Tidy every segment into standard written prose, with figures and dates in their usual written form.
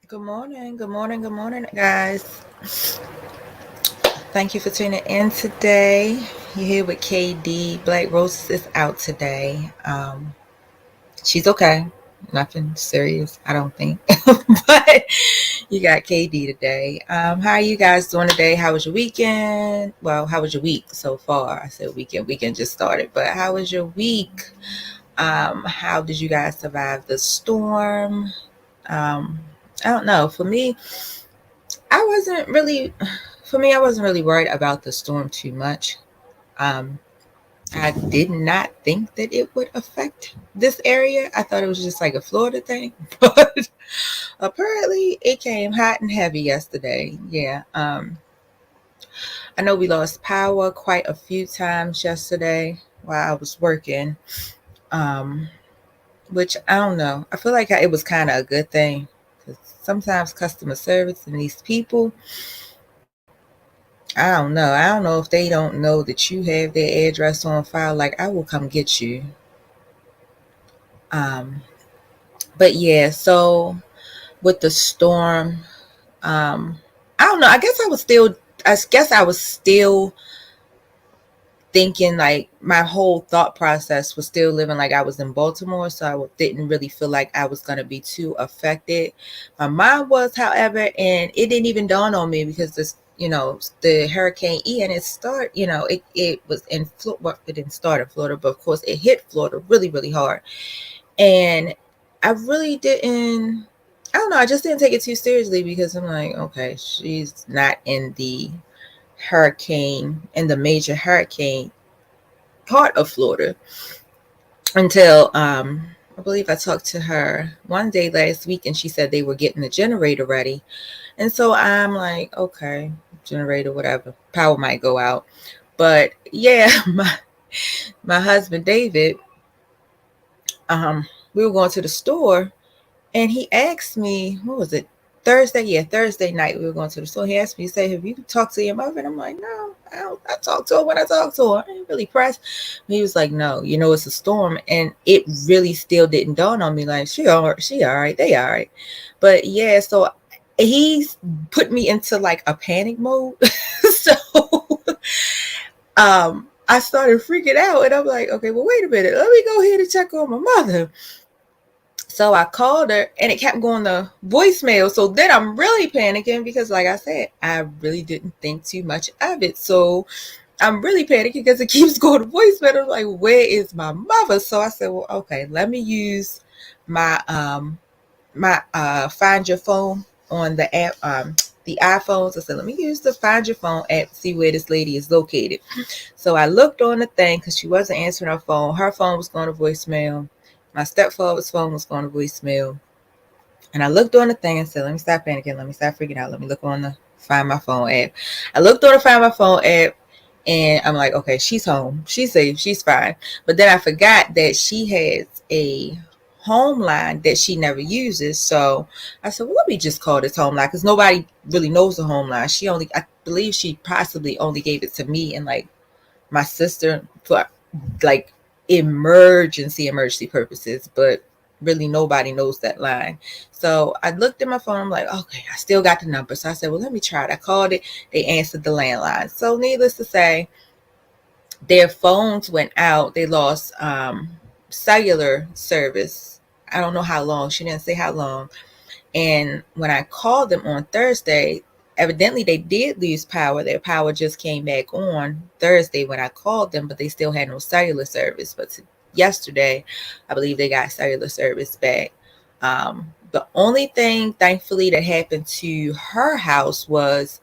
Good morning, good morning, good morning, guys. Thank you for tuning in today. You're here with KD. BlackRoses is out today. She's okay. Nothing serious, I don't think. But you got KD today. How are you guys doing today? How was your weekend? Well, how was your week so far? I said weekend. Weekend just started, but how was your week? How did you guys survive the storm? Um, I don't know. I wasn't really I wasn't really worried about the storm too much. Um, I did not think that it would affect this area. I thought it was just like a Florida thing, but apparently it came hot and heavy yesterday. Yeah. I know we lost power quite a few times yesterday while I was working. Um, which I don't know. I feel like it was kind of a good thing because sometimes customer service and these people, I don't know. I don't know if they don't know that you have their address on file. Like, I will come get you. Um, but yeah, so with the storm, I don't know. I guess I was still thinking like my whole thought process was still living like I was in Baltimore. So I didn't really feel like I was going to be too affected. My mind was, however, and it didn't even dawn on me because the Hurricane Ian, it was in Florida. Well, it didn't start in Florida, but of course it hit Florida really, really hard. And I really didn't, I don't know, I just didn't take it too seriously because I'm like, okay, she's not in the major hurricane part of Florida until I believe I talked to her one day last week and she said they were getting the generator ready. And so I'm like, okay, generator, whatever. Power might go out. But yeah, my husband David, we were going to the store and he asked me, what was it? Thursday? Yeah, Thursday night we were going to the store. He asked me, he said, have you talked to your mother? And I'm like, no, I don't. I talked to her when I talked to her. I ain't really pressed. He was like, no, it's a storm. And it really still didn't dawn on me like, she all right, they all right. But yeah, so he's put me into like a panic mode. So I started freaking out and I'm like, okay, well, wait a minute. Let me go ahead and check on my mother. So I called her and it kept going to voicemail. So then I'm really panicking because, like I said, I really didn't think too much of it. So I'm really panicking because it keeps going to voicemail. I'm like, where is my mother? So I said, well, okay, let me use my Find Your Phone on the app, the iPhones. I said, let me use the Find Your Phone app to see where this lady is located. So I looked on the thing because she wasn't answering her phone. Her phone was going to voicemail. My stepfather's phone was going to voicemail. And I looked on the thing and said, let me stop panicking. Let me stop freaking out. Let me look on the Find My Phone app. I looked on the Find My Phone app and I'm like, okay, she's home. She's safe. She's fine. But then I forgot that she has a home line that she never uses. So I said, well, let me just call this home line because nobody really knows the home line. I believe she possibly only gave it to me and like my sister for like emergency purposes, but really nobody knows that line. So I looked at my phone. I'm like, okay, I still got the number. So I said, well, let me try it. I called it. They answered the landline. So needless to say, their phones went out. They lost cellular service. I don't know how long. She didn't say how long. And when I called them on Thursday, evidently they did lose power. Their power just came back on Thursday when I called them, but they still had no cellular service. But yesterday, I believe they got cellular service back. The only thing, thankfully, that happened to her house was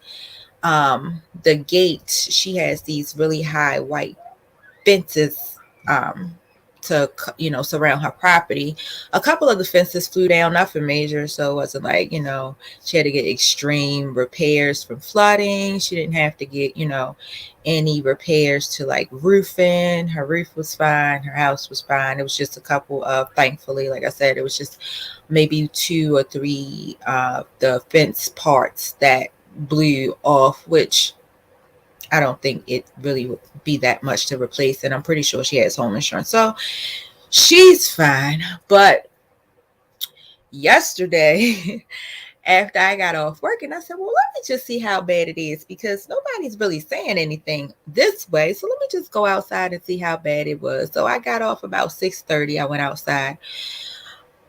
the gate. She has these really high white fences to surround her property. A couple of the fences flew down, nothing major, so it wasn't like she had to get extreme repairs from flooding. She didn't have to get any repairs to like roofing. Her roof was fine, her house was fine. It was just a couple of, thankfully, like I said, it was just maybe 2 or 3 the fence parts that blew off, which I don't think it really would be that much to replace. And I'm pretty sure she has home insurance. So she's fine. But yesterday, after I got off work, and I said, well, let me just see how bad it is, because nobody's really saying anything this way. So let me just go outside and see how bad it was. So I got off about 6:30. I went outside.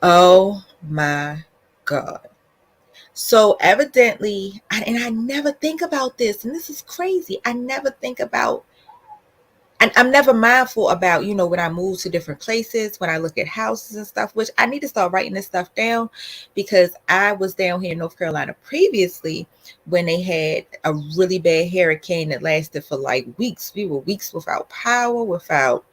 Oh my God. So evidently, and I never think about this, and this is crazy. I never think about, and I'm never mindful about, when I move to different places, when I look at houses and stuff, which I need to start writing this stuff down, because I was down here in North Carolina previously when they had a really bad hurricane that lasted for like weeks. We were weeks without power, without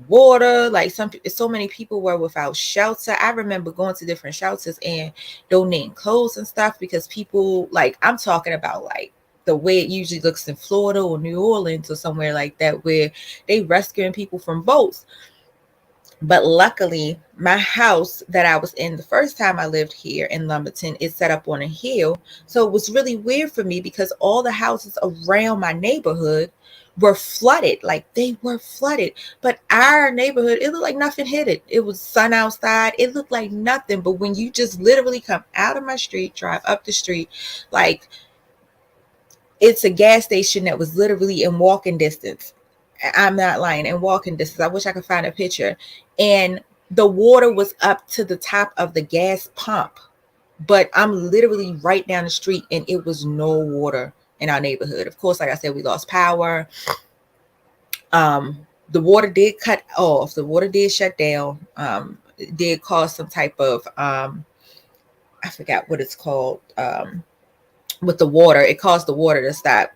water. Like so many people were without shelter. I remember going to different shelters and donating clothes and stuff, because people, like, I'm talking about like the way it usually looks in Florida or New Orleans or somewhere like that, where they rescuing people from boats. But luckily, my house that I was in the first time I lived here in Lumberton is set up on a hill. So it was really weird for me, because all the houses around my neighborhood were flooded. Like, they were flooded. But our neighborhood, it looked like nothing hit it. It was sun outside. It looked like nothing. But when you just literally come out of my street, drive up the street, like, it's a gas station that was literally in walking distance. I'm not lying, in walking distance. I wish I could find a picture. And the water was up to the top of the gas pump. But I'm literally right down the street, and it was no water in our neighborhood. Of course, like I said, we lost power. The water did cut off. The water did shut down. It did cause some type of, I forgot what it's called, with the water. It caused the water to stop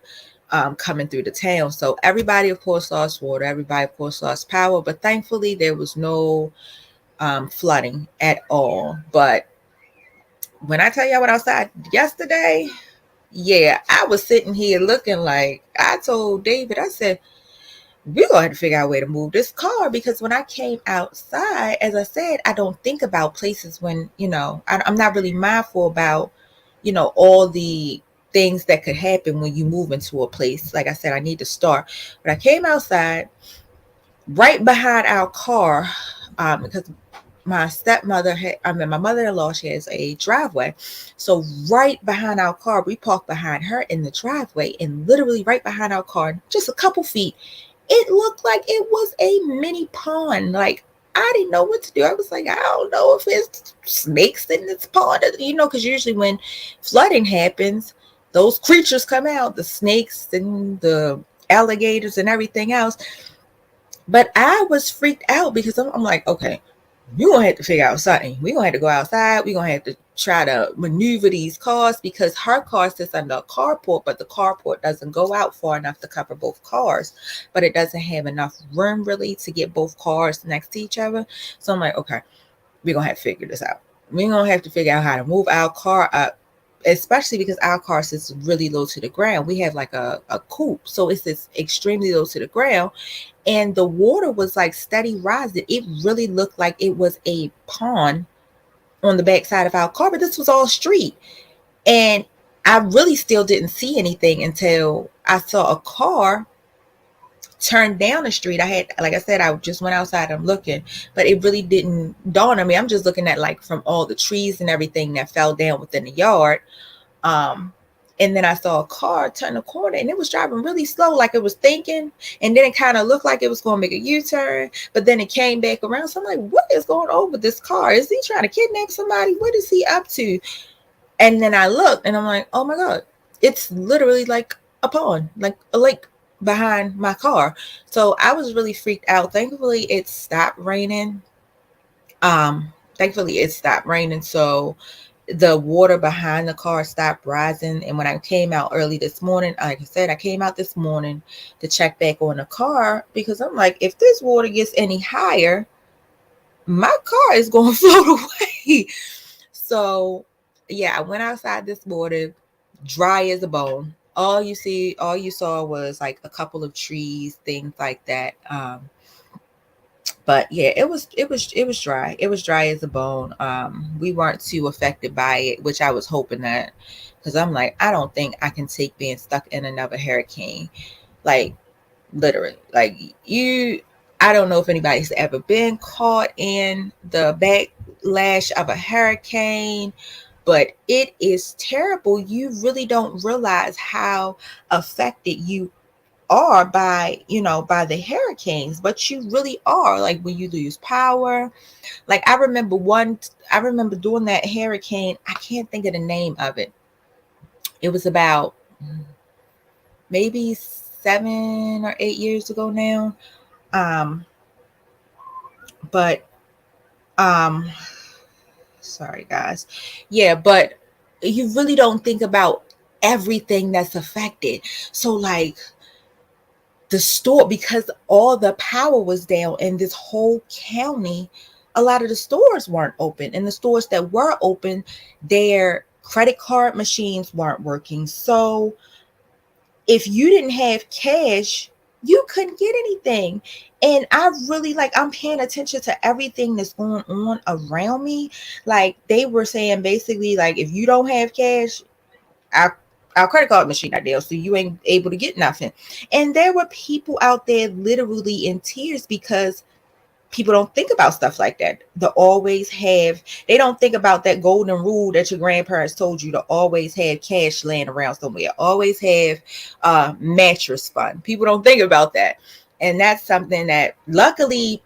coming through the town. So everybody, of course, lost water. Everybody, of course, lost power. But thankfully, there was no flooding at all. But when I tell you I went outside yesterday, yeah, I was sitting here looking like, I told David, I said, we're going to have to figure out a way to move this car, because when I came outside, as I said, I don't think about places when, I'm not really mindful about, all the things that could happen when you move into a place. Like I said, I need to start. But I came outside right behind our car, because my stepmother my mother-in-law, she has a driveway. So right behind our car, we parked behind her in the driveway, and literally right behind our car, just a couple feet, it looked like it was a mini pond. Like, I didn't know what to do. I was like, I don't know if it's snakes in this pond, because usually when flooding happens, those creatures come out, the snakes and the alligators and everything else. But I was freaked out, because I'm like, okay, we're going to have to figure out something. We're going to have to go outside. We're going to have to try to maneuver these cars, because her car sits under a carport, but the carport doesn't go out far enough to cover both cars. But it doesn't have enough room really to get both cars next to each other. So I'm like, okay, we're going to have to figure this out. We're going to have to figure out how to move our car up, especially because our car sits really low to the ground. We have like a coupe, so it sits extremely low to the ground. And the water was like steady rising. It really looked like it was a pond on the backside of our car, but this was all street. And I really still didn't see anything until I saw a car turn down the street. Like I said, I just went outside, I'm looking, but it really didn't dawn on me. I'm just looking at, like, from all the trees and everything that fell down within the yard. And then I saw a car turn the corner, and it was driving really slow, like it was thinking. And then it kind of looked like it was going to make a U-turn, but then it came back around. So I'm like, what is going on with this car? Is he trying to kidnap somebody? What is he up to? And then I looked, and I'm like, oh my God, it's literally like a pond, like a lake behind my car. So I was really freaked out. Thankfully, it stopped raining. So the water behind the car stopped rising. And when I came out early this morning, like I said, I came out this morning to check back on the car, because I'm like, if this water gets any higher, my car is going to float away. So yeah, I went outside this morning, dry as a bone. All you saw was like a couple of trees, things like that. But yeah, it was dry. It was dry as a bone. We weren't too affected by it, which I was hoping that, because I'm like, I don't think I can take being stuck in another hurricane. Like, literally, like, I don't know if anybody's ever been caught in the backlash of a hurricane. but it is terrible. You really don't realize how affected you are by, by the hurricanes, but you really are. Like when you lose power, like I remember doing that hurricane. I can't think of the name of it. It was about maybe 7 or 8 years ago now. Um, but um, sorry guys. Yeah, but you really don't think about everything that's affected. So like the store, because all the power was down in this whole county, a lot of the stores weren't open, and the stores that were open, their credit card machines weren't working. So if you didn't have cash, you couldn't get anything. And I really, like, I'm paying attention to everything that's going on around me. Like they were saying basically, like, if you don't have cash, our our credit card machine not there, so you ain't able to get nothing. And there were people out there literally in tears because people don't think about stuff like that. They don't think about that golden rule that your grandparents told you, to always have cash laying around somewhere, always have a mattress fund. People don't think about that. And that's something that luckily,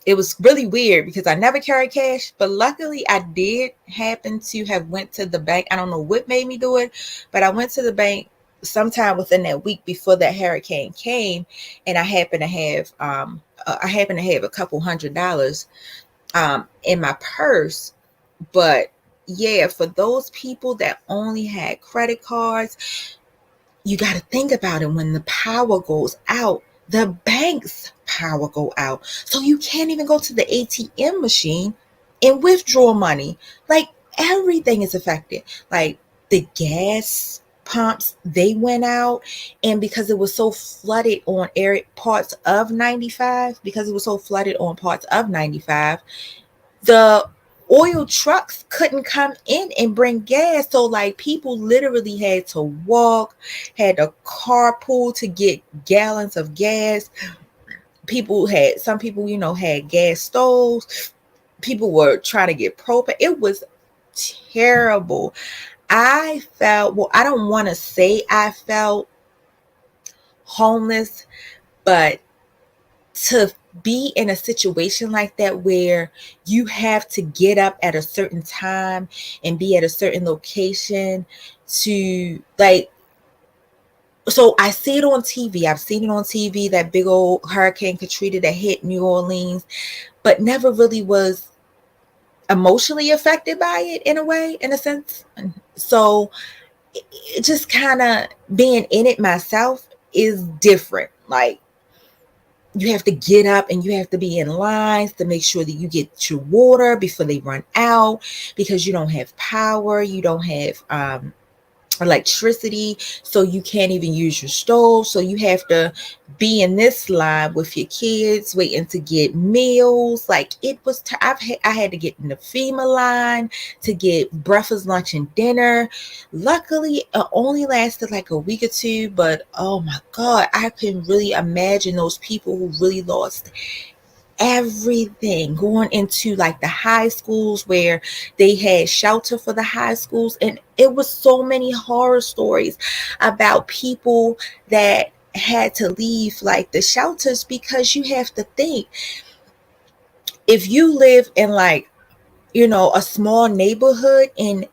it was really weird because I never carried cash, but luckily I did happen to have went to the bank. I don't know what made me do it, but I went to the bank sometime within that week before that hurricane came, and I happened to have a couple $100 in my purse. But yeah, for those people that only had credit cards, you got to think about it. When the power goes out, the bank's power go out, so you can't even go to the ATM machine and withdraw money. Like everything is affected. Like the gas pumps, they went out, and because it was so flooded on parts of 95, the oil trucks couldn't come in and bring gas. So like people literally had to walk, had to carpool to get gallons of gas. Some people, had gas stoves. People were trying to get propane. It was terrible. I don't want to say I felt homeless, but to be in a situation like that where you have to get up at a certain time and be at a certain location to, like, so I see it on TV. I've seen it on TV, that big old Hurricane Katrina that hit New Orleans, but never really was emotionally affected by it in a sense. So it just kind of, being in it myself is different. Like, you have to get up and you have to be in lines to make sure that you get your water before they run out, because you don't have power, you don't have electricity, so you can't even use your stove. So you have to be in this line with your kids waiting to get meals. Like it was I had to get in the FEMA line to get breakfast, lunch, and dinner. Luckily it only lasted like a week or two, but oh my god, I can really imagine those people who really lost everything, going into like the high schools where they had shelter for the high schools. And it was so many horror stories about people that had to leave like the shelters, because you have to think, if you live in like, a small neighborhood and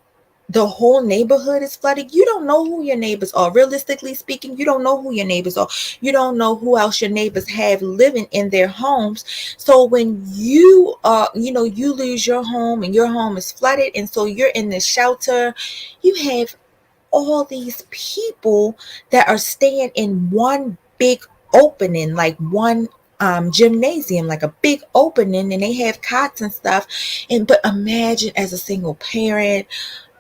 the whole neighborhood is flooded, you don't know who your neighbors are. Realistically speaking, you don't know who your neighbors are. You don't know who else your neighbors have living in their homes. So when you you lose your home and your home is flooded, and so you're in this shelter, you have all these people that are staying in one big opening, like one gymnasium, like a big opening, and they have cots and stuff. And but imagine, as a single parent,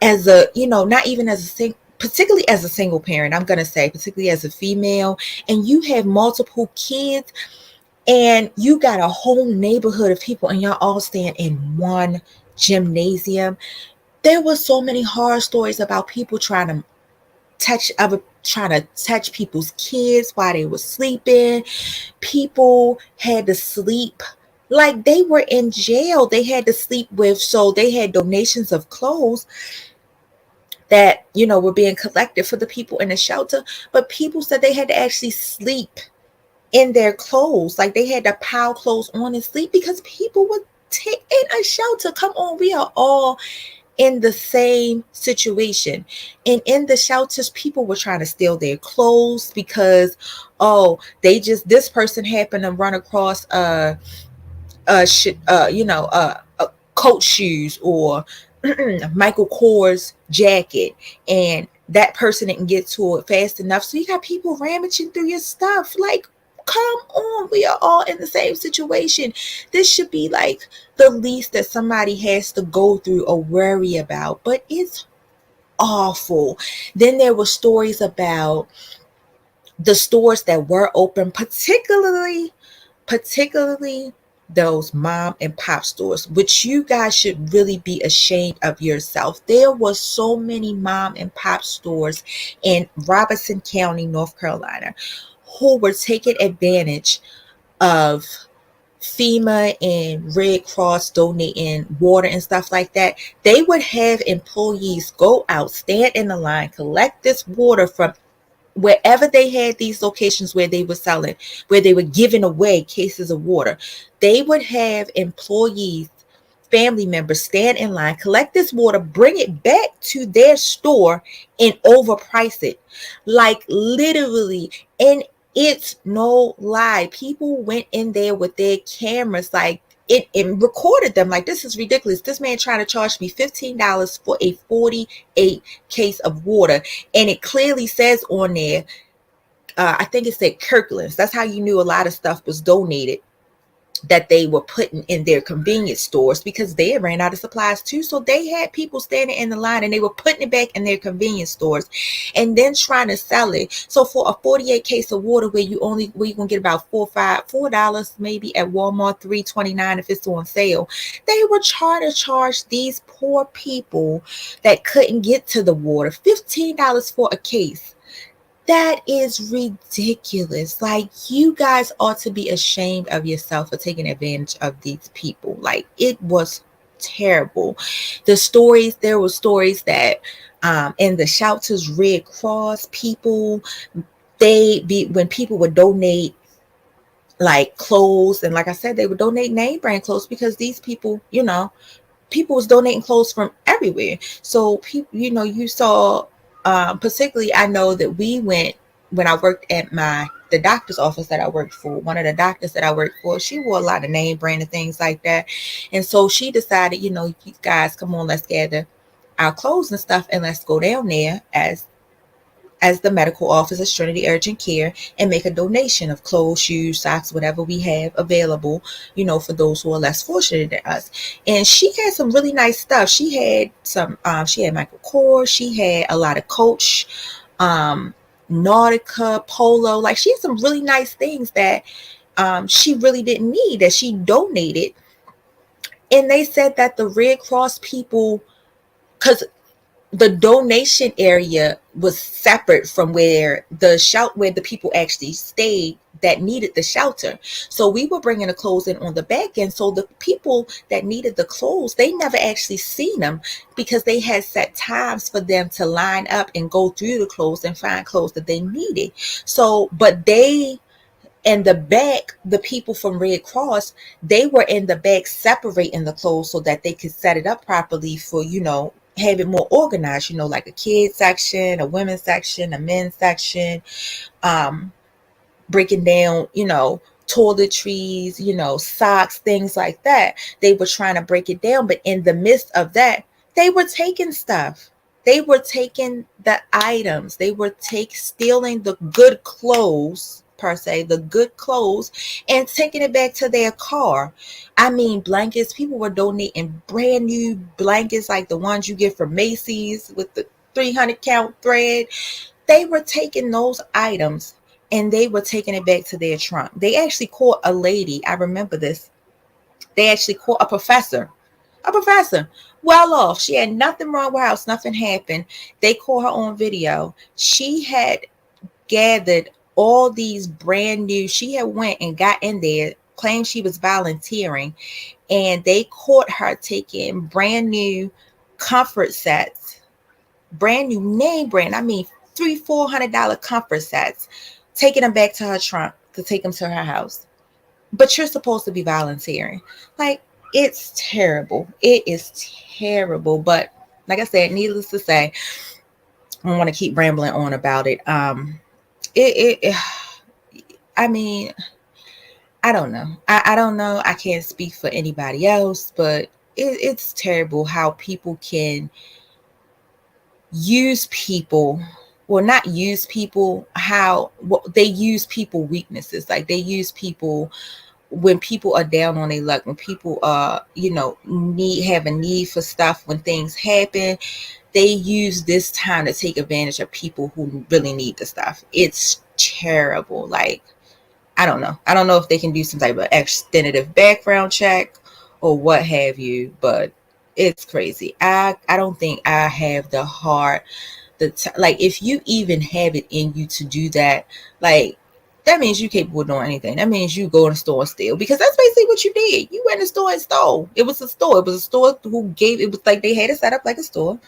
as a, not even as a particularly as a single parent, I'm going to say, particularly as a female, and you have multiple kids, and you got a whole neighborhood of people, and y'all all staying in one gymnasium. There were so many horror stories about people trying to touch people's kids while they were sleeping. People had to sleep Like, they were in jail. They had to sleep with, so they had donations of clothes that, were being collected for the people in the shelter. But people said they had to actually sleep in their clothes. Like, they had to pile clothes on and sleep because people would take in a shelter. Come on, we are all in the same situation. And in the shelters, people were trying to steal their clothes because, this person happened to run across coat shoes or Michael Kors jacket, and that person didn't get to it fast enough. So you got people rummaging through your stuff. Like, come on, we are all in the same situation. This should be like the least that somebody has to go through or worry about, but it's awful. Then there were stories about the stores that were open, particularly those mom and pop stores, which you guys should really be ashamed of yourself. There was so many mom and pop stores in Robeson County, North Carolina, who were taking advantage of FEMA and Red Cross donating water and stuff like that. They would have employees go out, stand in the line, collect this water from wherever they had these locations where they were selling, where they were giving away cases of water. They would have employees, family members stand in line, collect this water, bring it back to their store and overprice it. Like, literally. And it's no lie. People went in there with their cameras, like, it recorded them. Like, this is ridiculous. This man trying to charge me $15 for a 48 case of water. And it clearly says on there, I think it said Kirkland's. That's how you knew a lot of stuff was donated, that they were putting in their convenience stores, because they ran out of supplies too. So they had people standing in the line and they were putting it back in their convenience stores and then trying to sell it. So for a 48 case of water where you gonna get about $4 maybe at Walmart, $3.29 if it's on sale, they were trying to charge these poor people that couldn't get to the water $15 for a case. That is ridiculous. Like, you guys ought to be ashamed of yourself for taking advantage of these people. Like, it was terrible. There were stories that in the shelters, Red Cross people, when people would donate like clothes, and like I said, they would donate name brand clothes because these people, people was donating clothes from everywhere. So people, you saw, particularly, I know that we went when I worked at the doctor's office that I worked for. One of the doctors that I worked for, she wore a lot of name brand and things like that. And so she decided, you guys, come on, let's gather our clothes and stuff and let's go down there as the medical office of Trinity Urgent Care and make a donation of clothes, shoes, socks, whatever we have available, for those who are less fortunate than us. And she had some really nice stuff. She had Michael Kors. She had a lot of Coach, Nautica, Polo. Like, she had some really nice things that she really didn't need, that she donated. And they said that the Red Cross people, because the donation area was separate from where the people actually stayed that needed the shelter. So we were bringing the clothes in on the back end. So the people that needed the clothes, they never actually seen them because they had set times for them to line up and go through the clothes and find clothes that they needed. So, but in the back, the people from Red Cross, they were in the back separating the clothes so that they could set it up properly for, have it more organized, like a kids section, a women's section, a men's section, breaking down, toiletries, socks, things like that. They were trying to break it down, but in the midst of that, they were taking stuff. They were taking the items. They were stealing the good clothes, per se, the good clothes, and taking it back to their car. I mean, blankets. People were donating brand new blankets like the ones you get from Macy's with the 300 count thread. They were taking those items and they were taking it back to their trunk. They actually caught a lady. I remember this. They actually caught a professor, well off. She had nothing wrong with her house. Nothing happened. They caught her on video. She had gathered all these brand new, she had went and got in there, claimed she was volunteering, and they caught her taking brand new comfort sets, brand new name brand. I mean, $300-$400 comfort sets, taking them back to her trunk to take them to her house. But you're supposed to be volunteering. Like, it's terrible. It is terrible. But like I said, needless to say, I don't want to keep rambling on about it. It I mean, I don't know. I don't know. I can't speak for anybody else, but it's terrible how people can use people, well, not use people, they use people weaknesses. Like, they use people when people are down on their luck, when people are, have a need for stuff, when things happen, they use this time to take advantage of people who really need the stuff. It's terrible. Like, I don't know. I don't know if they can do some type of extended background check or what have you, but it's crazy. I don't think I have the heart, like, if you even have it in you to do that, like, that means you're capable of doing anything. That means you go in the store and steal, because that's basically what you did. You went in the store and stole. It was a store. It was a store who gave, it was like they had it set up like a store,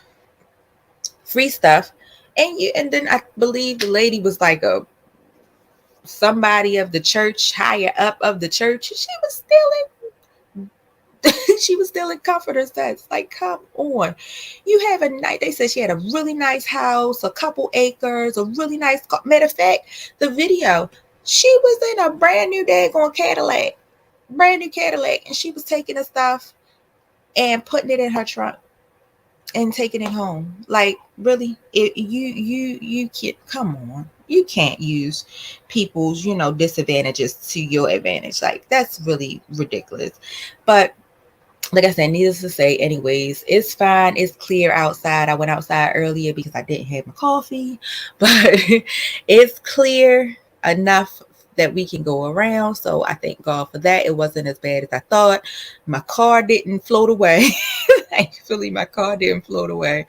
free stuff. And then I believe the lady was like somebody of the church, higher up of the church. She was stealing. She was stealing comforter sets. Like, come on. You have they said she had a really nice house, a couple acres, a really nice matter of fact, the video, she was in a brand new daggone Cadillac. Brand new Cadillac. And she was taking the stuff and putting it in her trunk and taking it home. Like, really? You can't, come on. You can't use people's, disadvantages to your advantage. Like, that's really ridiculous. But like I said, needless to say, anyways, it's fine. It's clear outside. I went outside earlier because I didn't have my coffee, but it's clear enough that we can go around. So I thank God for that. It wasn't as bad as I thought. My car didn't float away. Thankfully, my car didn't float away,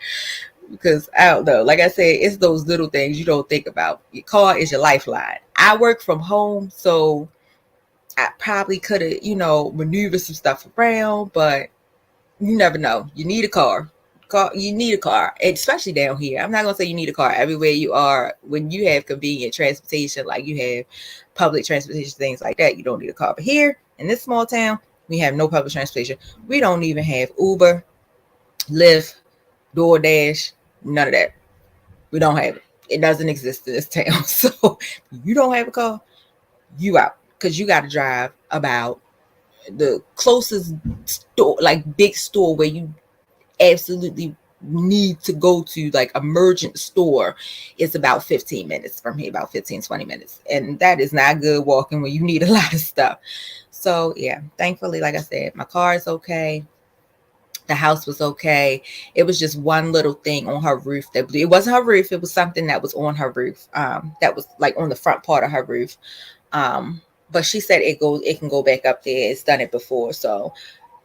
because I don't know. Like I said, it's those little things you don't think about. Your car is your lifeline. I work from home, so I probably could have, maneuvered some stuff around, but you never know. You need a car. You need a car, especially down here. I'm not going to say you need a car everywhere you are. When you have convenient transportation, like you have public transportation, things like that, you don't need a car. But here in this small town, we have no public transportation. We don't even have Uber, Lyft, DoorDash, none of that. We don't have it. It doesn't exist in this town. So you don't have a car, you out. Because you got to drive about the closest store, like big store where you absolutely need to go to, like emergent store, it's about 15 minutes from here, about 15-20 minutes. And that is not good walking when you need a lot of stuff. So yeah, thankfully, like I said, my car is okay. The house was okay. It was just one little thing on her roof that blew. It wasn't her roof. It was something that was on her roof. That was like on the front part of her roof. But she said it can go back up there. It's done it before. So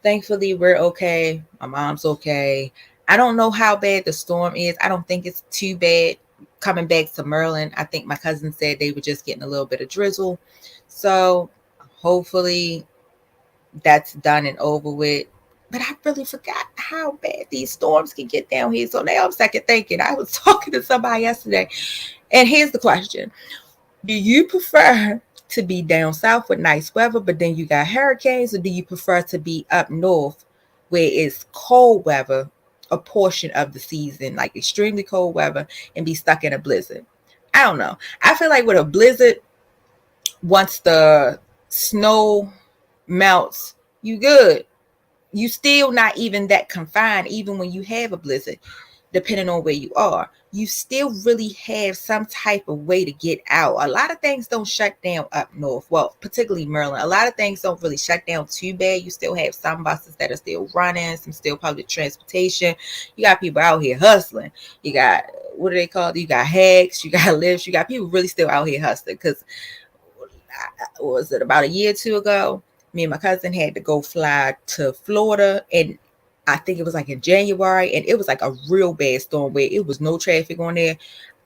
thankfully we're okay. My mom's okay. I don't know how bad the storm is. I don't think it's too bad coming back to Maryland. I think my cousin said they were just getting a little bit of drizzle. So hopefully that's done and over with. But I really forgot how bad these storms can get down here. So now I'm second thinking. I was talking to somebody yesterday. And here's the question. Do you prefer to be down south with nice weather, but then you got hurricanes, or do you prefer to be up north where it's cold weather a portion of the season, like extremely cold weather, and be stuck in a blizzard? I don't know. I feel like with a blizzard, once the snow melts, you good. You still not even that confined, even when you have a blizzard, depending on where you are. You still really have some type of way to get out. A lot of things don't shut down up north. Well, particularly Maryland. A lot of things don't really shut down too bad. You still have some buses that are still running, some still public transportation. You got people out here hustling. You got, what do they call it? You got hacks, you got lifts, you got people really still out here hustling. Because, was it about a year or two ago? Me and my cousin had to go fly to Florida, and I think it was like in January, and it was like a real bad storm where it was no traffic on there.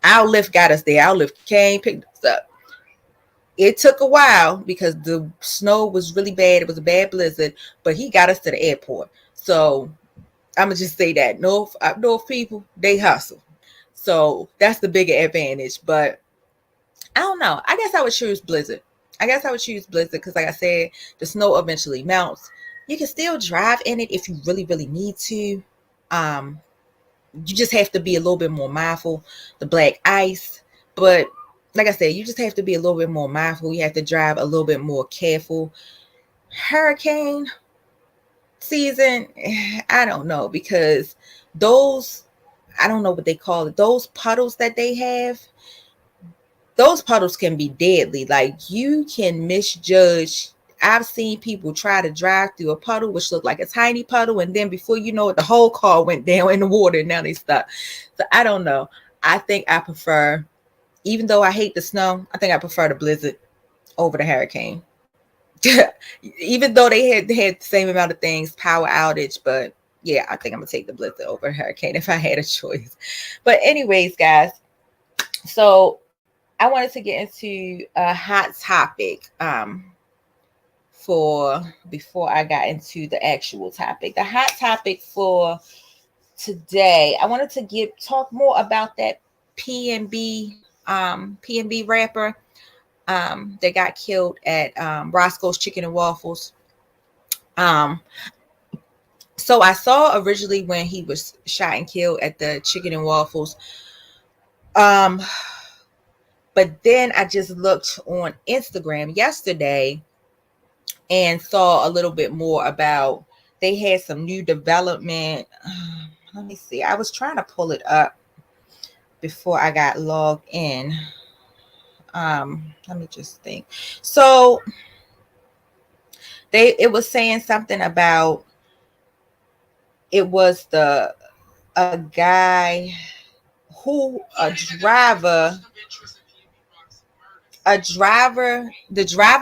Our Lyft got us there. Our Lyft came, picked us up. It took a while because the snow was really bad. It was a bad blizzard, but he got us to the airport. So I'm gonna just say that up north people, they hustle. So that's the bigger advantage. But I don't know. I guess I would choose blizzard. Because, like I said, the snow eventually melts. You can still drive in it if you really, really need to. You just have to be a little bit more mindful. The black ice, but like I said, you just have to be a little bit more mindful. You have to drive a little bit more careful. Hurricane season, I don't know, because those, I don't know what they call it, those puddles that they have, those puddles can be deadly. Like, you can misjudge. I've seen people try to drive through a puddle which looked like a tiny puddle, and then before you know it, the whole car went down in the water and now they stuck. So I don't know. I think I prefer, even though I hate the snow, I think I prefer the blizzard over the hurricane. Even though they had the same amount of things, power outage, but yeah, I think I'm gonna take the blizzard over hurricane if I had a choice. But anyways, guys, so I wanted to get into a hot topic for before I got into the actual topic. The hot topic for today, I wanted to talk more about that PNB rapper that got killed at Roscoe's Chicken and Waffles. So I saw originally when he was shot and killed at the Chicken and Waffles. But then I just looked on Instagram yesterday and saw a little bit more about, they had some new development. Let me see. I was trying to pull it up before I got logged in. Let me just think. So it was saying something about, it was a guy who, the driver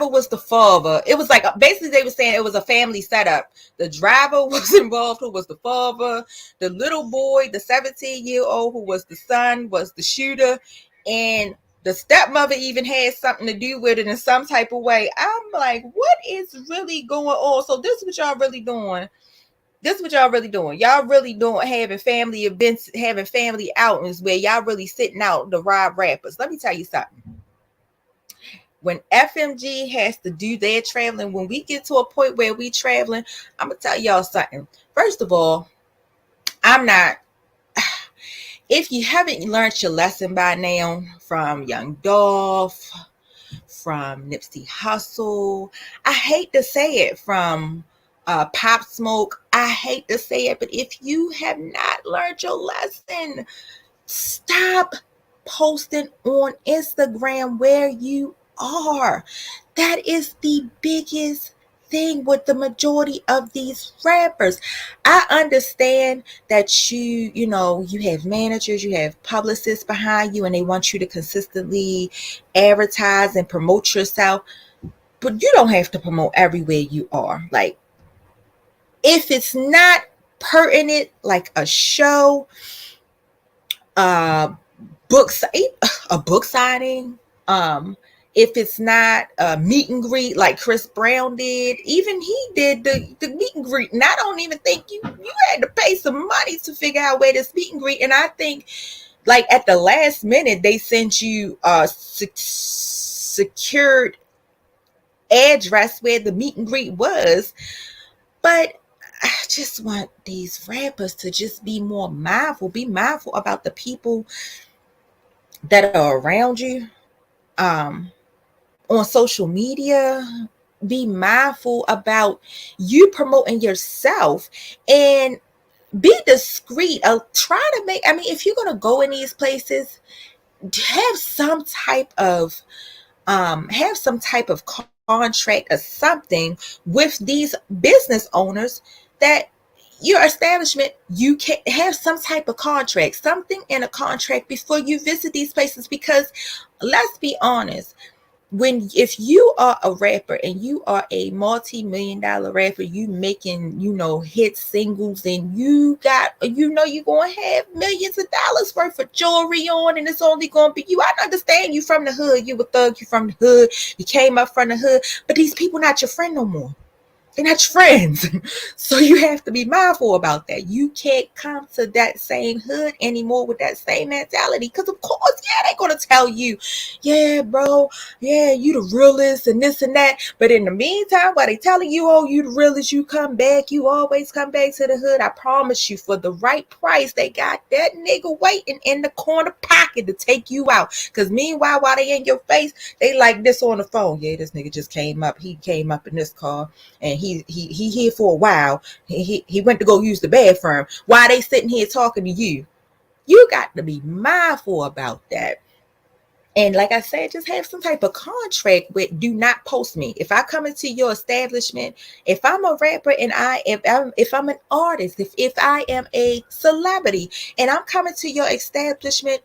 was the father. It was like, basically they were saying it was a family setup. The driver was involved, who was the father. The little boy, the 17-year-old, who was the son, was the shooter. And the stepmother even had something to do with it in some type of way. I'm like, what is really going on? So this is what y'all really doing. Y'all really doing having family events, having family outings where y'all really sitting out to rob rappers. Let me tell you something. When FMG has to do their traveling, when we get to a point where we traveling, I'm going to tell y'all something. First of all, if you haven't learned your lesson by now from Young Dolph, from Nipsey Hussle, I hate to say it, from Pop Smoke, I hate to say it, but if you have not learned your lesson, stop posting on Instagram where you are. That is the biggest thing with the majority of these rappers. I understand that you have managers, you have publicists behind you, and they want you to consistently advertise and promote yourself, but you don't have to promote everywhere you are. Like, if it's not pertinent, like a show, a book signing, if it's not a meet and greet like Chris Brown did, even he did the meet and greet, and I don't even think you had to pay some money to figure out where this meet and greet. And I think, like, at the last minute they sent you a secured address where the meet and greet was. But I just want these rappers to just be more mindful. Be mindful about the people that are around you. On social media, be mindful about you promoting yourself and be discreet. Try to make, if you're going to go in these places, have some type of contract or something with these business owners, that your establishment, you can have some type of contract, something in a contract before you visit these places. Because let's be honest, if you are a rapper and you are a multi-million-dollar rapper, you making, hit singles, and you got, you're going to have millions of dollars worth of jewelry on, and it's only going to be you. I understand you from the hood. You a thug, you from the hood. You came up from the hood, but these people not your friend no more. They're not your friends. So you have to be mindful about that. You can't come to that same hood anymore with that same mentality. Because, of course, they're going to tell you, yeah, bro, yeah, you the realest and this and that. But in the meantime, while they telling you, oh, you the realest, you come back, you always come back to the hood. I promise you, for the right price, they got that nigga waiting in the corner pocket to take you out. Because meanwhile, while they in your face, they like this on the phone. Yeah, this nigga just came up. He came up in this car. And he here for a while. He went to go use the bathroom while they sitting here talking to you. You got to be mindful about that. And like I said, just have some type of contract with, do not post me. If I come into your establishment, if I'm a rapper and if I'm an artist, if I am a celebrity and I'm coming to your establishment,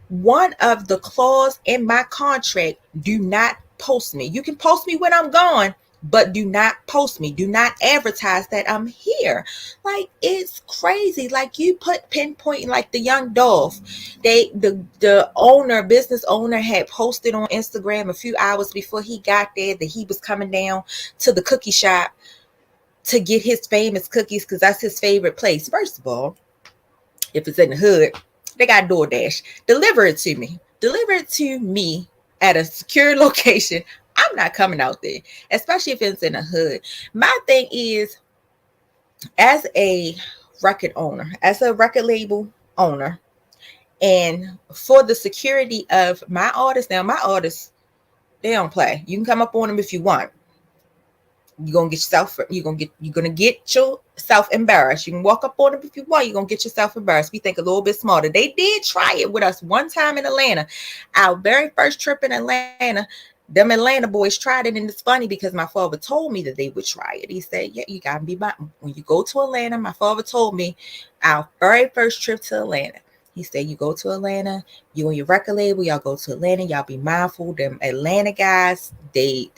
one of the clause in my contract, do not post me. You can post me when I'm gone, but do not post me. Do not advertise that I'm here. Like, it's crazy. Like, you pinpointing, like the young Dolph. The business owner had posted on Instagram a few hours before he got there that he was coming down to the cookie shop to get his famous cookies, because that's his favorite place. First of all, if it's in the hood, they got DoorDash. Deliver it to me. Deliver it to me at a secure location. I'm not coming out there, especially if it's in a hood. My thing is, as a record owner, as a record label owner, and for the security of my artists, now my artists, they don't play. You can come up on them if you want. You're gonna get yourself embarrassed. You can walk up on them if you want. You're gonna get yourself embarrassed. We think a little bit smarter. They did try it with us one time in Atlanta. Our very first trip in Atlanta, them Atlanta boys tried it, and it's funny because my father told me that they would try it. He said, yeah, you gotta be mindful. When you go to Atlanta, my father told me our very first trip to Atlanta. He said, you go to Atlanta, you and your record label, y'all go to Atlanta, y'all be mindful. Them Atlanta guys, they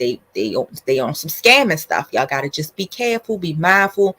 on some scamming stuff. Y'all gotta just be careful, be mindful.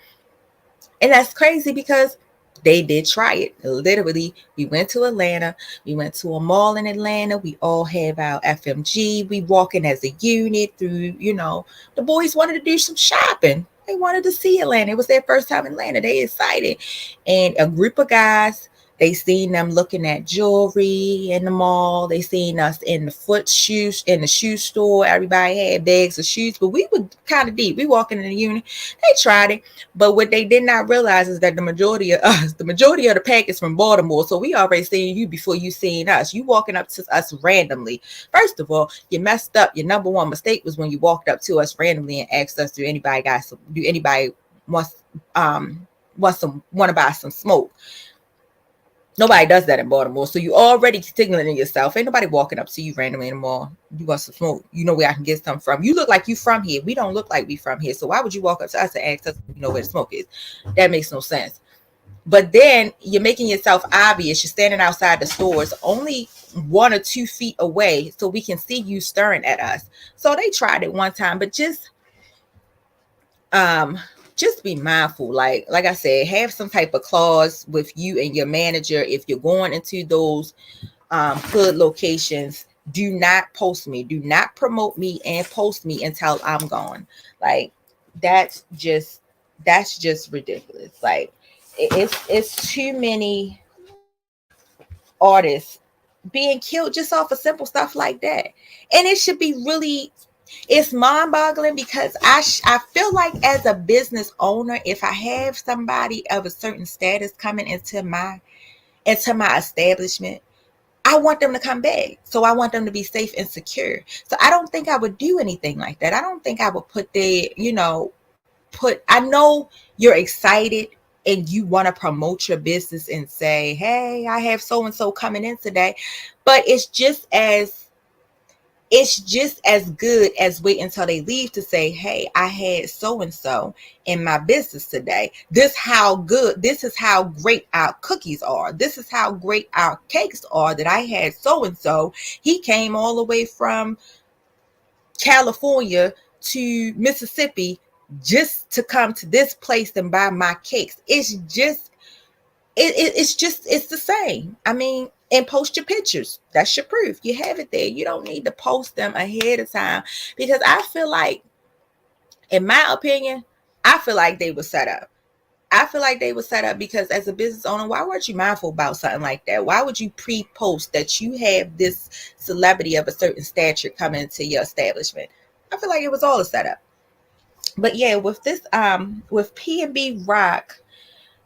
And that's crazy because they did try it. Literally, we went to Atlanta. We went to a mall in Atlanta. We all have our FMG. We walking as a unit through, the boys wanted to do some shopping. They wanted to see Atlanta. It was their first time in Atlanta. They excited. And a group of guys, they seen them looking at jewelry in the mall. They seen us in the shoe store. Everybody had bags of shoes, but we were kind of deep. We walking in the unit. They tried it, but what they did not realize is that the majority of the pack is from Baltimore. So we already seen you before you seen us. You walking up to us randomly. First of all, you messed up. Your number one mistake was when you walked up to us randomly and asked us, do anybody want to buy some smoke? Nobody does that in Baltimore. So you already signaling yourself. Ain't nobody walking up to you randomly in the mall. You want some smoke. You know where I can get some from. You look like you from here. We don't look like we from here. So why would you walk up to us and ask us if you know where the smoke is? That makes no sense. But then you're making yourself obvious. You're standing outside the stores only 1 or 2 feet away so we can see you staring at us. So they tried it one time, but just be mindful. Like I said, have some type of clause with you and your manager. If you're going into those hood locations, do not post me. Do not promote me and post me until I'm gone. Like, that's just ridiculous. Like, it's too many artists being killed just off of simple stuff like that. And it should be really, it's mind-boggling because I feel like as a business owner, if I have somebody of a certain status coming into my establishment, I want them to come back. So I want them to be safe and secure. So I don't think I would do anything like that. I don't think I would I know you're excited and you want to promote your business and say, hey, I have so-and-so coming in today. But it's just as good as wait until they leave to say, hey, I had so-and-so in my business today. This is how great our cookies are. This is how great our cakes are that I had so-and-so. He came all the way from California to Mississippi just to come to this place and buy my cakes. It's the same. I mean, and post your pictures. That's your proof. You have it there. You don't need to post them ahead of time, because I feel like, in my opinion, I feel like they were set up. I feel like they were set up because, as a business owner, why weren't you mindful about something like that? Why would you pre-post that you have this celebrity of a certain stature coming into your establishment? I feel like it was all a setup. But yeah, with this, with P&B Rock,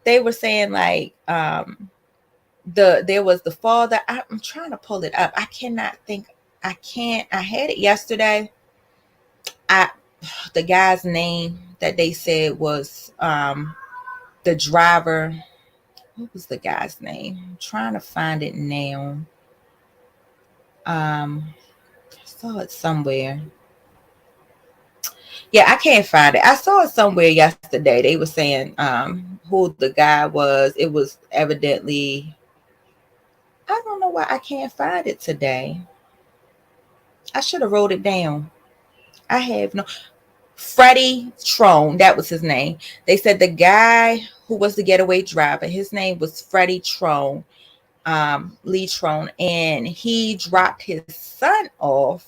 they were saying like, there was the father. I'm trying to pull it up. I cannot think. I can't. I had it yesterday. The guy's name that they said was the driver. What was the guy's name? I'm trying to find it now. I saw it somewhere. Yeah, I can't find it. I saw it somewhere yesterday. They were saying who the guy was. It was evidently, I don't know why I can't find it today. I should have wrote it down. I have no. Freddie Trone, that was his name. They said the guy who was the getaway driver, his name was Freddie Trone, Lee Trone, and he dropped his son off.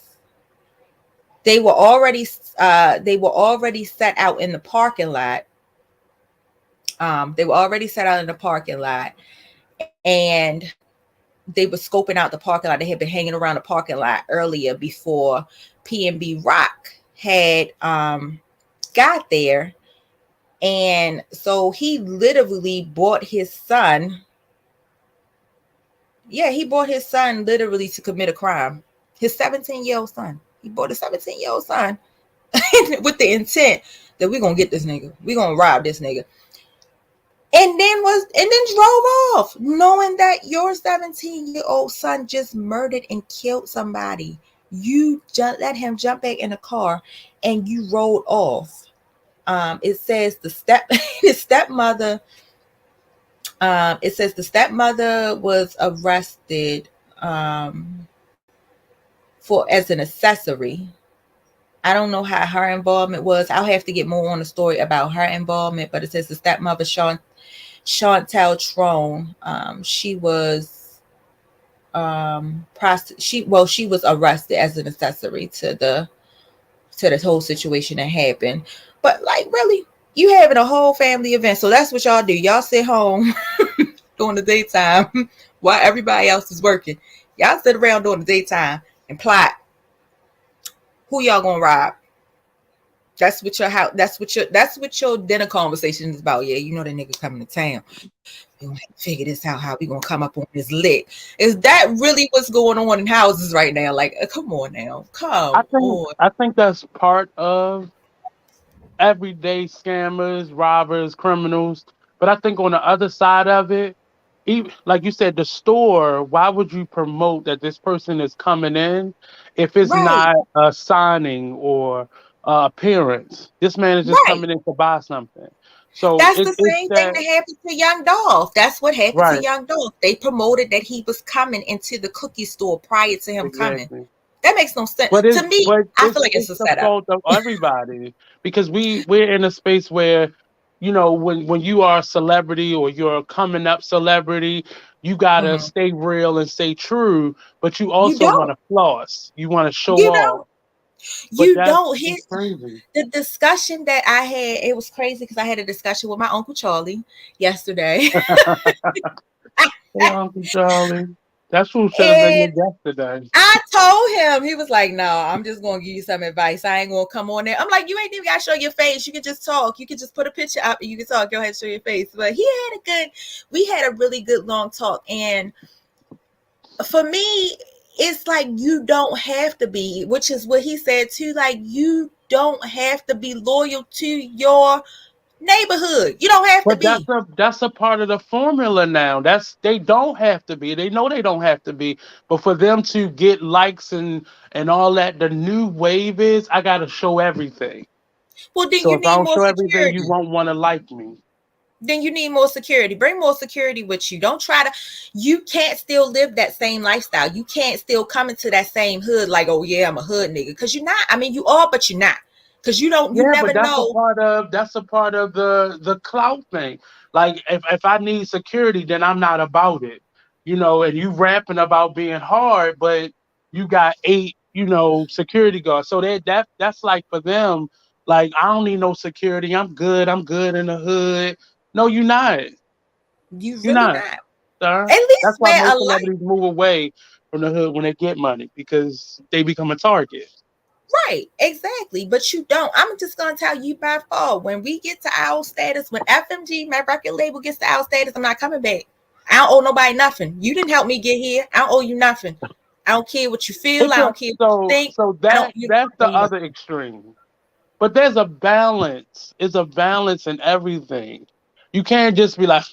They were already set out in the parking lot. And they were scoping out the parking lot. They had been hanging around the parking lot earlier before P&B Rock had got there. And so he literally bought his son. Yeah, he bought his son literally to commit a crime. His 17-year-old son. He bought a 17-year-old son with the intent that we're gonna get this nigga. We're gonna rob this nigga. And then drove off, knowing that your 17-year-old son just murdered and killed somebody. You let him jump back in the car and you rode off. It says the stepmother. It says the stepmother was arrested for as an accessory. I don't know how her involvement was. I'll have to get more on the story about her involvement. But it says the stepmother, Chantel Trone, she was she was arrested as an accessory to the whole situation that happened. But like, really, you having a whole family event. So that's what y'all do. Y'all sit home during the daytime while everybody else is working. Y'all sit around during the daytime and plot who y'all gonna rob. That's what your dinner conversation is about. Yeah, you know that nigga coming to town. We gonna have to figure this out. How we gonna come up on this lick? Is that really what's going on in houses right now? Like, come on now, come on. I think that's part of everyday scammers, robbers, criminals. But I think on the other side of it, even like you said, the store, why would you promote that this person is coming in if it's Right, not a signing or appearance? This man is just right. coming in to buy something. So That's the it's same thing that that happened to Young Dolph. That's what happened to right, Young Dolph. They promoted that he was coming into the cookie store prior to him coming. exactly. That makes no sense But to me. I feel like it's it's a the setup. fault of everybody because we're in a space where when you are a celebrity or you're a coming up celebrity, you gotta Hmm. stay real and stay true, but you You also want don't. to floss, you want to show You don't. off. But You don't hit that's crazy. the discussion that I had. It was crazy because I had a discussion with my Uncle Charlie yesterday. Hey, Uncle Charlie, that's who should have been And your guest today. I told him, he was like, "No, I'm just gonna give you some advice. I ain't gonna come on there." I'm like, "You ain't even gotta show your face. You can just talk. You can just put a picture up and you can talk. You don't have to show your face." But we had a really good long talk. And for me, it's like you don't have to be, which is what he said too. Like, you don't have to be loyal to your neighborhood. You don't have to But be. that's a part of the formula now. That's they don't have to be. They know they don't have to be. But for them to get likes and all that, the new wave is I gotta show everything. Well, then So you if I need don't more show everything, you security. won't want to like me. then you need more security. Bring more security with you. Don't try to, you can't still live that same lifestyle. You can't still come into that same hood like, oh yeah, I'm a hood nigga. Cause you're not. I mean, you are, but you're not. Cause you Yeah, but never know. that's a part of the clout thing. Like if I need security, then I'm not about it. And you rapping about being hard, but you got eight, security guards. So that's like for them, like I don't need no security. I'm good. I'm good in the hood. No, you're not. You You're really not, not. sir. At least That's why wear a most light. celebrities move away from the hood when they get money because they become a target. Right, exactly. But you don't. I'm just gonna tell you by far. When we get to our status, when FMG, my record label, gets to our status, I'm not coming back. I don't owe nobody nothing. You didn't help me get here. I don't owe you nothing. I don't care what you feel. It's I a don't care what you so think. so I don't. that You that's don't owe the me nothing. other extreme. But there's a balance. It's a balance in everything. You can't just be like,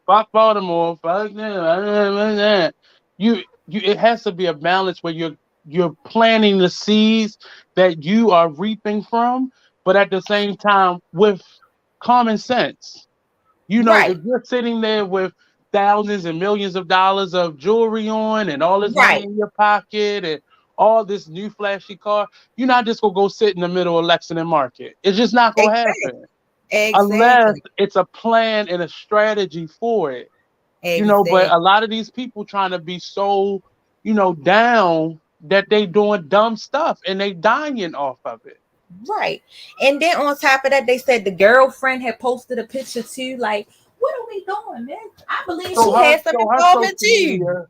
fuck Baltimore, fuck them. You it has to be a balance where you're planting the seeds that you are reaping from, but at the same time with common sense. If Right, you're sitting there with thousands and millions of dollars of jewelry on and all this money right. in your pocket and all this new flashy car, you're not just gonna go sit in the middle of Lexington Market. It's just not gonna Exactly. happen unless Exactly. it's a plan and a strategy for it. But Exactly. a lot of these people trying to be so, down that they doing dumb stuff and they dying off of it. Right. And then on top of that, they said the girlfriend had posted a picture too. Like, what are we doing, man? I believe So she her, had some so her involvement social too. media.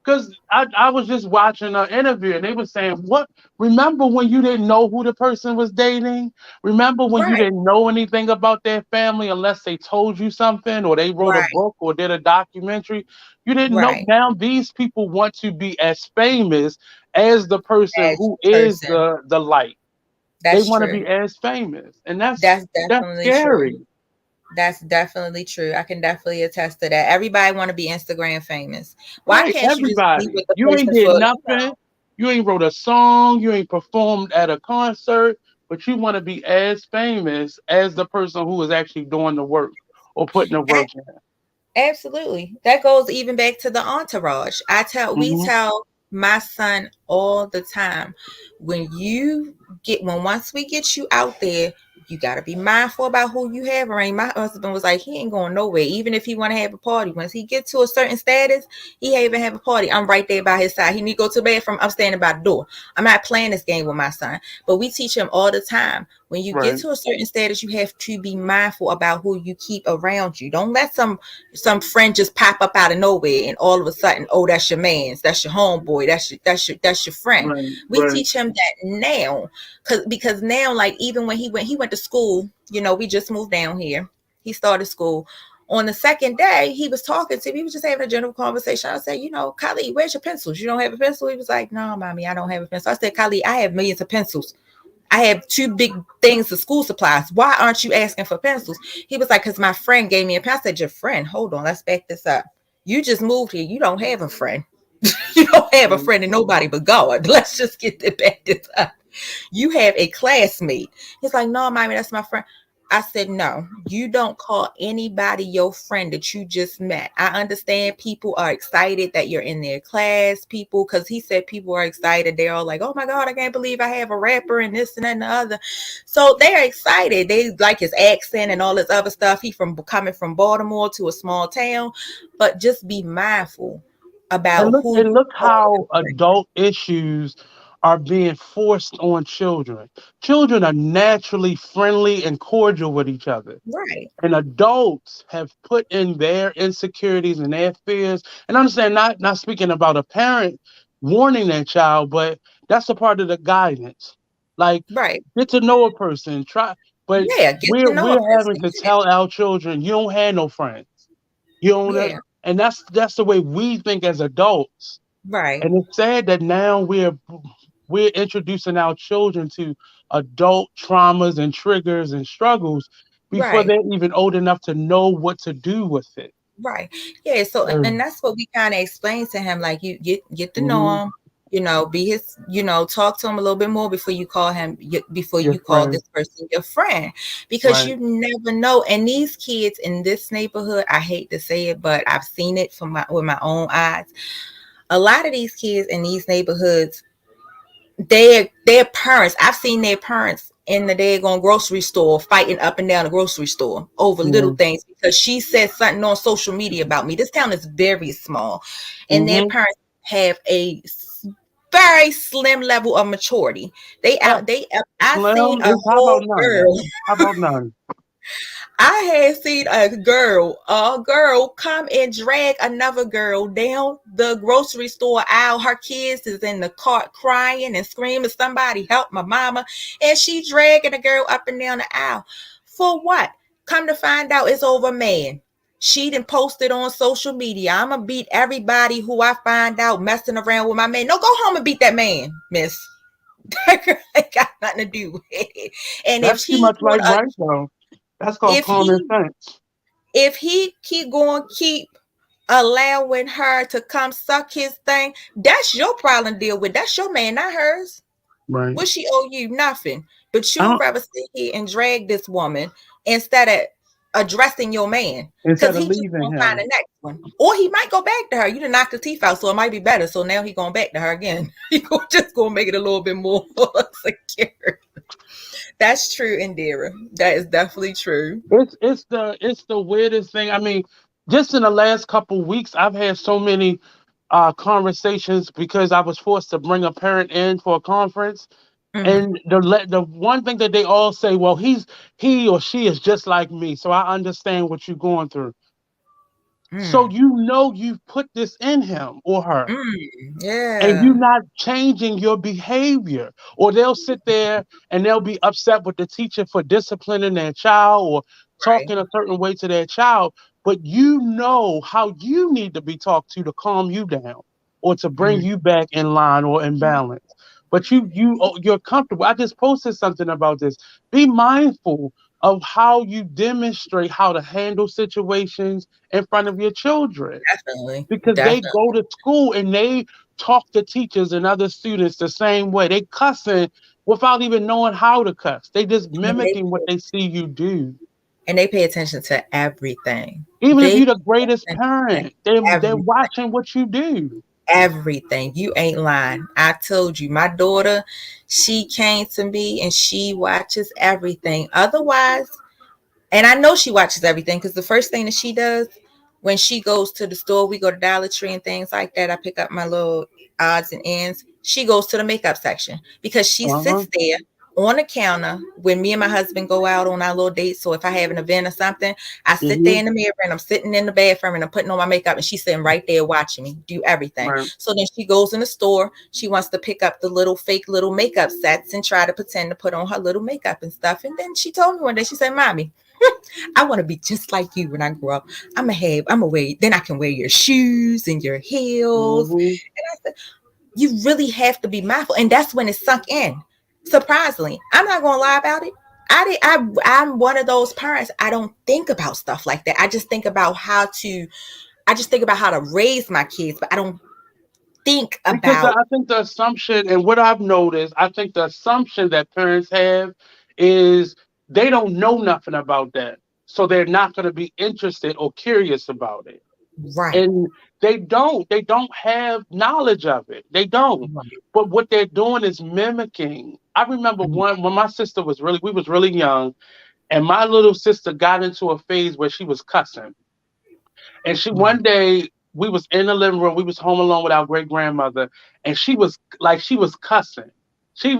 Because I was just watching an interview and they were saying, what? Remember when you didn't know who the person was dating? Remember when you Right. didn't know anything about their family unless they told you something or they wrote a Right. book or did a documentary? You didn't know. Right. Now these people want to be as famous as the person As who is person. the light. They That's want to true. be as famous. And that's That's that's definitely true. scary. That's definitely true. I can definitely attest to that. Everybody want to be Instagram famous. Why Right, can't you just be everybody. with the You ain't person did for, nothing. You ain't wrote a song. You ain't performed at a concert, but you want to be as famous as the person who is actually doing the work or putting the work in. absolutely. That goes even back to the entourage. We Hmm. tell my son all the time, when once we get you out there, you got to be mindful about who you have around. My husband was like, he ain't going nowhere. Even if he want to have a party, once he get to a certain status, he ain't even have a party. I'm right there by his side. He need to go to the bathroom. I'm standing by the door. I'm not playing this game with my son, but we teach him all the time. When you get Right, to a certain status, you have to be mindful about who you keep around you. Don't let some friend just pop up out of nowhere and all of a sudden, oh, that's your man's, that's your homeboy, that's your friend. right, We right. teach him that now, because now, like, even when he went to school, we just moved down here. He started school. On the second day, he was talking to me. He was just having a general conversation. I said, Khalid, where's your pencils? You don't have a pencil? He was like, no, mommy, I don't have a pencil. I said, Khalid, I have millions of pencils. I have two big things of school supplies. Why aren't you asking for pencils? He was like, because my friend gave me a pencil. I said, your friend? Hold on, let's back this up. You just moved here. You don't have a friend. You don't have a Right. friend and nobody but God. Let's just get that back this up. You have a classmate. He's like, no, mommy, that's my friend. I said, no, you don't call anybody your friend that you just met. I understand people are excited that you're in their class, because he said people are excited. They're all like, oh my God, I can't believe I have a rapper and this and that and the other. So they're excited. They like his accent and all this other stuff. He from coming from Baltimore to a small town, but just be mindful And about look, who and you look call your how friend. adult issues are being forced on children. Children are naturally friendly and cordial with each other. Right, And adults have put in their insecurities and their fears. And understand, not speaking about a parent warning their child, but that's a part of the guidance. Like right. get to know a person, try. But Yeah, get to know a we're having person. to tell our children you don't have no friends. You don't, Yeah, and that's the way we think as adults. right, And it's sad that now we're introducing our children to adult traumas and triggers and struggles before right, they're even old enough to know what to do with it. right. Yeah, so and that's what we kind of explained to him, like, you get to know Mm-hmm. him. Be his, talk to him a little bit more before you call him, before Your you call friend, this person your friend, because right? you never know. And these kids in this neighborhood, I hate to say it, but I've seen it with my own eyes. A lot of these kids in these neighborhoods, their parents, I've seen their parents in the daggone grocery store fighting up and down the grocery store over little Yeah. things because she said something on social media about me. This town is very small, and their Mm-hmm. parents have a very slim level of maturity. They Uh, out they I seen Slim a is how about whole none? girl. How about none? I had seen a girl come and drag another girl down the grocery store aisle. Her kids is in the cart crying and screaming, "Somebody help my mama." And she dragging the girl up and down the aisle. For what? Come to find out it's over a man. She done posted on social media, "I'ma beat everybody who I find out messing around with my man." No, go home and beat that man, miss. That girl ain't got nothing to do with it. And That's pretty much like right though. That's called if common he sense, keep allowing her to come suck his thing, that's your problem to deal with. That's your man, not hers. right? What she owe you? Nothing. But I you'd don't, rather sit here and drag this woman instead of addressing your man, because instead of he just leaving gonna find him, the next one, or he might go back to her. You done knocked the teeth out, so it might be better. So now he going back to her again. Just gonna make it a little bit more secure. That's true, Indira. That is definitely true. it's the weirdest thing. I mean, just in the last couple weeks, I've had so many conversations because I was forced to bring a parent in for a conference. Mm, And the one thing that they all say, well, he or she is just like me, so I understand what you're going through. So mm, you've put this in him or her, and yeah. you're not changing your behavior. Or they'll sit there and they'll be upset with the teacher for disciplining their child or Right. talking a certain way to their child, but you know how you need to be talked to calm you down or to bring Mm, you back in line or in balance. But you're comfortable. I just posted something about this. Be mindful of how you demonstrate how to handle situations in front of your children, definitely. because they Definitely. go to school and they talk to teachers and other students the same way. They cussing without even knowing how to cuss. They just And they, mimicking what they see you do. and they pay attention to everything. Even if They you're the pay greatest attention to parent, they're everything. watching what you do. Everything. You ain't lying. I told you, my daughter, she came to me and she watches everything. Otherwise, and I know she watches everything because the first thing that she does when she goes to the store, we go to Dollar Tree and things like that. I pick up my little odds and ends. She goes to the makeup section because she Uh-huh. sits there on the counter when me and my husband go out on our little dates. So if I have an event or something, I sit there Hmm. in the mirror and I'm sitting in the bathroom and I'm putting on my makeup and she's sitting right there watching me do everything. Right. So then she goes in the store. She wants to pick up the little fake little makeup sets and try to pretend to put on her little makeup and stuff. And then she told me one day, she said, "Mommy, I want to be just like you when I grow up. I'm gonna wear, then I can wear your shoes and your heels." Hmm. And I said, "You really have to be mindful." And that's when it sunk in. Surprisingly, I'm not gonna lie about it. I'm one of those parents. I don't think about stuff like that. I just think about how to raise my kids, but I don't think Because about I think the assumption, and what I've noticed, I think the assumption that parents have is they don't know nothing about that. So they're not going to be interested or curious about it. right. And they don't have knowledge of it. They don't. Right. But what they're doing is mimicking. I remember Mm, one when my sister we was really young, and my little sister got into a phase where she was cussing. And she mm, one day we was in the living room, we was home alone with our great grandmother, and she was cussing. She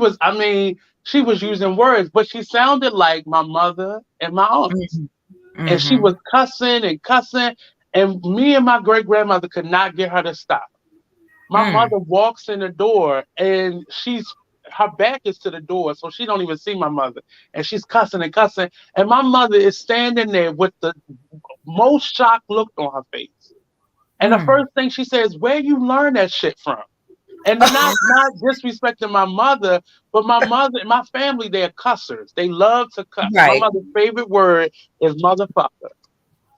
was using words, but she sounded like my mother and my aunts. mm, And she mm, was cussing and cussing, and me and my great grandmother could not get her to stop. My mm, mother walks in the door and her back is to the door, so she don't even see my mother. And she's cussing and cussing. And my mother is standing there with the most shocked look on her face. And the mm. first thing she says, "Where you learn that shit from?" And not disrespecting my mother, but my mother and my family, they're cussers. They love to cuss. My Right. mother's favorite word is motherfucker.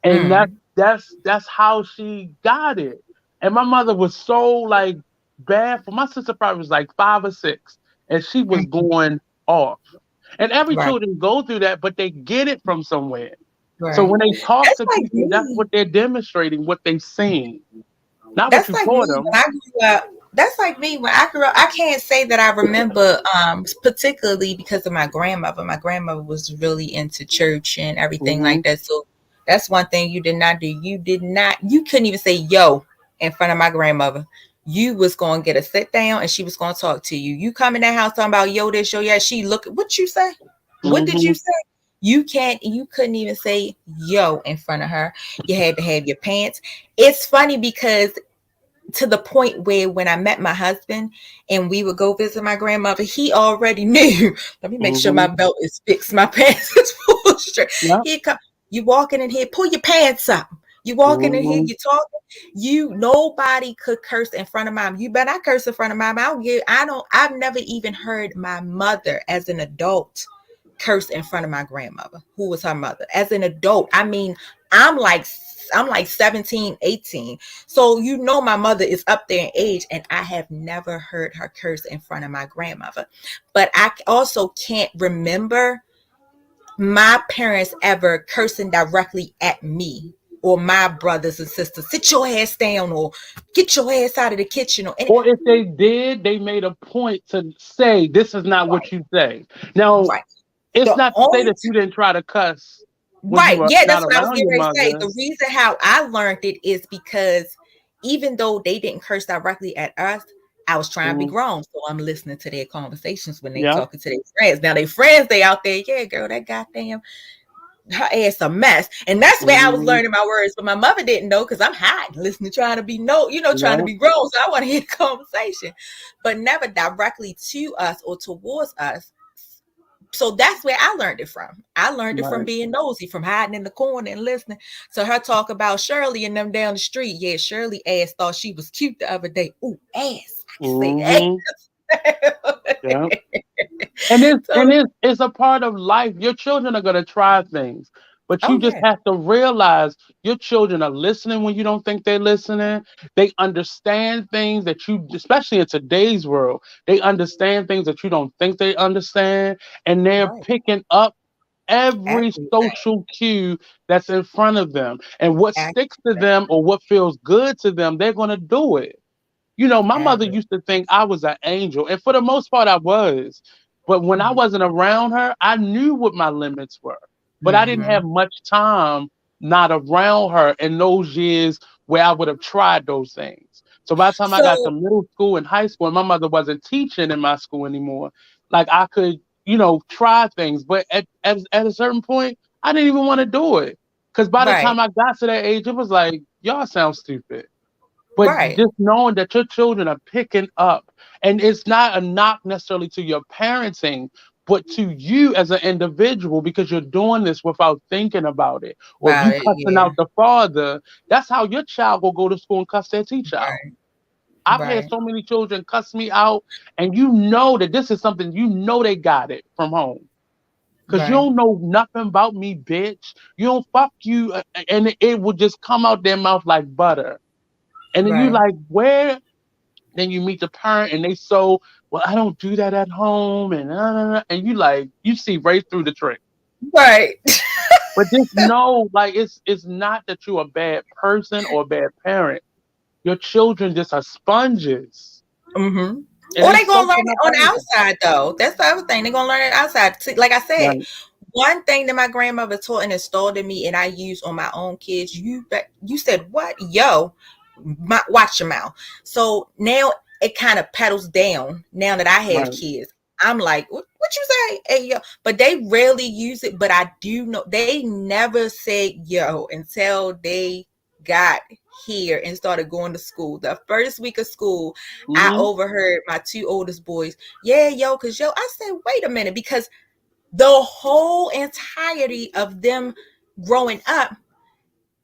And Mm, that's how she got it. And my mother was so like bad for my sister. Probably was like 5 or 6, and she was Mhm. going off. And every Right, children go through that, but they get it from somewhere. So right. when they talk That's to like people, that's me. what they're demonstrating, what they've seen, not what That's you like taught me them. when I grew up. That's like me when I grew up. I can't say that I remember, particularly because of my grandmother. My grandmother was really into church and everything Hmm. like that. So that's one thing you did not do. You did not. You couldn't even say yo in front of my grandmother. You was gonna get a sit down and she was gonna talk to you. You come in that house talking about yo this yo yeah. She look. What you say? What did Hmm. you say? You can't. You couldn't even say yo in front of her. You had to have your pants. It's funny because to the point where when I met my husband and we would go visit my grandmother, he already knew. Let me make sure my Hmm. belt is fixed, my pants is full straight. Yeah. He'd come, you walking in here, pull your pants up. You walking in here, Hmm. you talking. You nobody could curse in front of mom. You better not curse in front of mom. I've never even heard my mother as an adult curse in front of my grandmother, who was her mother. As an adult, I mean, I'm like I'm like 17, 18. So you know my mother is up there in age and I have never heard her curse in front of my grandmother. But I also can't remember my parents ever cursing directly at me or my brothers and sisters. Sit your ass down or get your ass out of the kitchen or any Or if they did, they made a point to say, this is not what right, you say. Now, right. it's The not to say only that you didn't try to cuss when you Right. were Yeah, not that's what I was around getting your ready to say. mother. The reason how I learned it is because even though they didn't curse directly at us, I was trying to be Hmm. grown. So I'm listening to their conversations when they Yeah. talking to their friends. Now they friends, they out there, yeah, girl, that goddamn her ass a mess. And that's where I was Hmm. learning my words. But my mother didn't know because I'm hiding, listening, trying to be trying to Yeah. be grown. So I want to hear the conversation. But never directly to us or towards us. So that's where I learned it from. I learned it from Right. being nosy, from hiding in the corner and listening. So her talk about Shirley and them down the street. Yeah, Shirley ass thought she was cute the other day. Ooh, ass. I can say Hmm. ass. Yeah. And it's So and it's a part of life. Your children are gonna try things, but you oh just yeah. have to realize your children are listening when you don't think they're listening. They understand things that you, especially in today's world, they understand things that you don't think they understand, and they're Right. picking up every Everything. social cue that's in front of them, and what sticks to Everything. them or what feels good to them, they're gonna do it. My mother Everything. used to think I was an angel, and for the most part, I was. But when I wasn't around her, I knew what my limits were. But I didn't Mm-hmm. have much time not around her in those years where I would have tried those things. So by the time I got to So middle school and high school, and my mother wasn't teaching in my school anymore, like I could, try things. But at a certain point, I didn't even want to do it. Because by the right. time I got to that age, it was like, y'all sound stupid. But Right. just knowing that your children are picking up, and it's not a knock necessarily to your parenting, but to you as an individual, because you're doing this without thinking about it. Or if About you it. cussing Yeah. out the father, that's how your child will go to school and cuss their teacher out. Right. I've had Right. so many children cuss me out, and you know that this is something they got it from home. Cause you Right. don't know nothing about me, bitch. You don't fuck you, and it will just come out their mouth like butter. And then you Right. like, where then you meet the parent and they so, well, I don't do that at home, and you like, you see right through the trick. Right. But just know, like, it's not that you're a bad person or a bad parent. Your children just are sponges, Mm-hmm. and Or they they gonna learn soaking it up on the everything. outside though. That's the other thing. They're gonna learn it outside. See, like I said, Right. one thing that my grandmother taught and installed in me, and I use on my own kids. You said what? Yo, watch your mouth. So now it kind of pedals down. Now that I have Right. kids, I'm like, what you say? Hey yo, but they rarely use it. But I do know they never said yo until they got here and started going to school. The first week of school, I Mm-hmm. overheard my two oldest boys, yeah, yo, cause yo, I said, wait a minute, because the whole entirety of them growing up,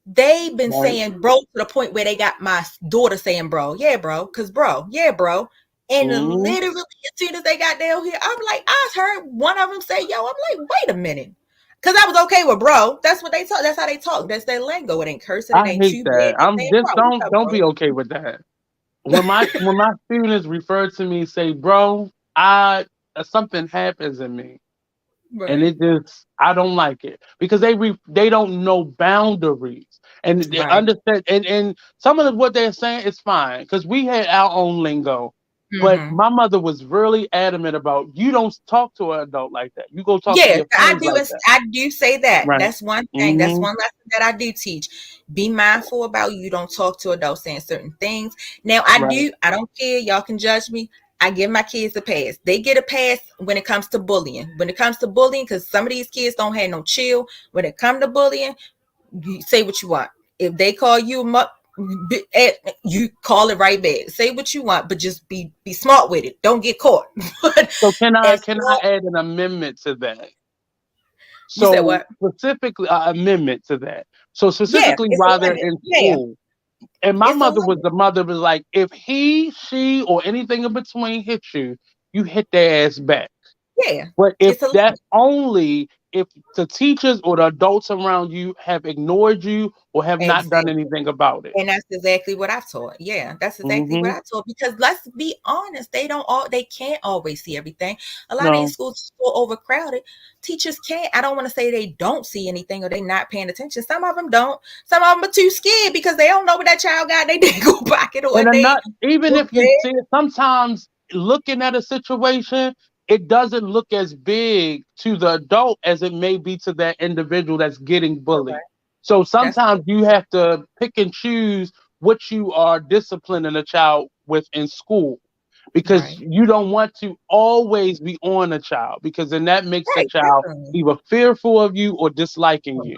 they've been Right. saying bro to the point where they got my daughter saying bro, yeah, bro, cause bro, yeah, bro. And Mm-hmm. literally, as soon as they got down here, I'm like, I heard one of them say, yo, I'm like, wait a minute. Cause I was okay with bro. That's what they talk. That's how they talk. That's their lingo. It ain't cursing. It I ain't hate too bad. that. They I'm saying just bro. What's don't up, don't bro? be okay with that. when my students refer to me, say, bro, I something happens in me. And Right. it just, I don't like it because they don't know boundaries and they Right. understand, and some of what they're saying is fine because we had our own lingo, but Mm-hmm. my mother was really adamant about you don't talk to an adult like that. You go talk to Yeah, your friends like that, I do say that. right? That's one thing. That's Hmm. one lesson that I do teach. Be mindful about you don't talk to adults saying certain things. Now Right. I don't care. Y'all can judge me. I give my kids a pass. They get a pass when it comes to bullying. When it comes to bullying, because some of these kids don't have no chill. When it comes to bullying, you say what you want. If they call you you call it right back. Say what you want, but just be smart with it. Don't get caught. But So can I as can I far add an amendment to that? you said So what? specifically, amendment to that. So Yeah, specifically, it's a while they're limit. in Yeah, school, and my it's a mother was limit. the mother was like, if he, she, or anything in between hit you, you hit their ass back. Yeah, But if it's a that's limit. only if the teachers or the adults around you have ignored you or have not done Exactly. anything about it. And that's exactly what I've taught. Yeah, that's exactly what Hmm. I taught. Because let's be honest, they can't always see everything. A lot of these No. schools are so overcrowded. Teachers can't. I don't want to say they don't see anything or they not paying attention. Some of them don't. Some of them are too scared because they don't know what that child got. They didn't go pocket or And I'm they not, even book if you bag. see it, sometimes looking at a situation, it doesn't look as big to the adult as it may be to that individual that's getting bullied. Correct. So That's sometimes you have to pick and choose what you are disciplining a child with in school because right. you don't want to always be on a child because then that makes the Right. child Definitely. either fearful of you or disliking you.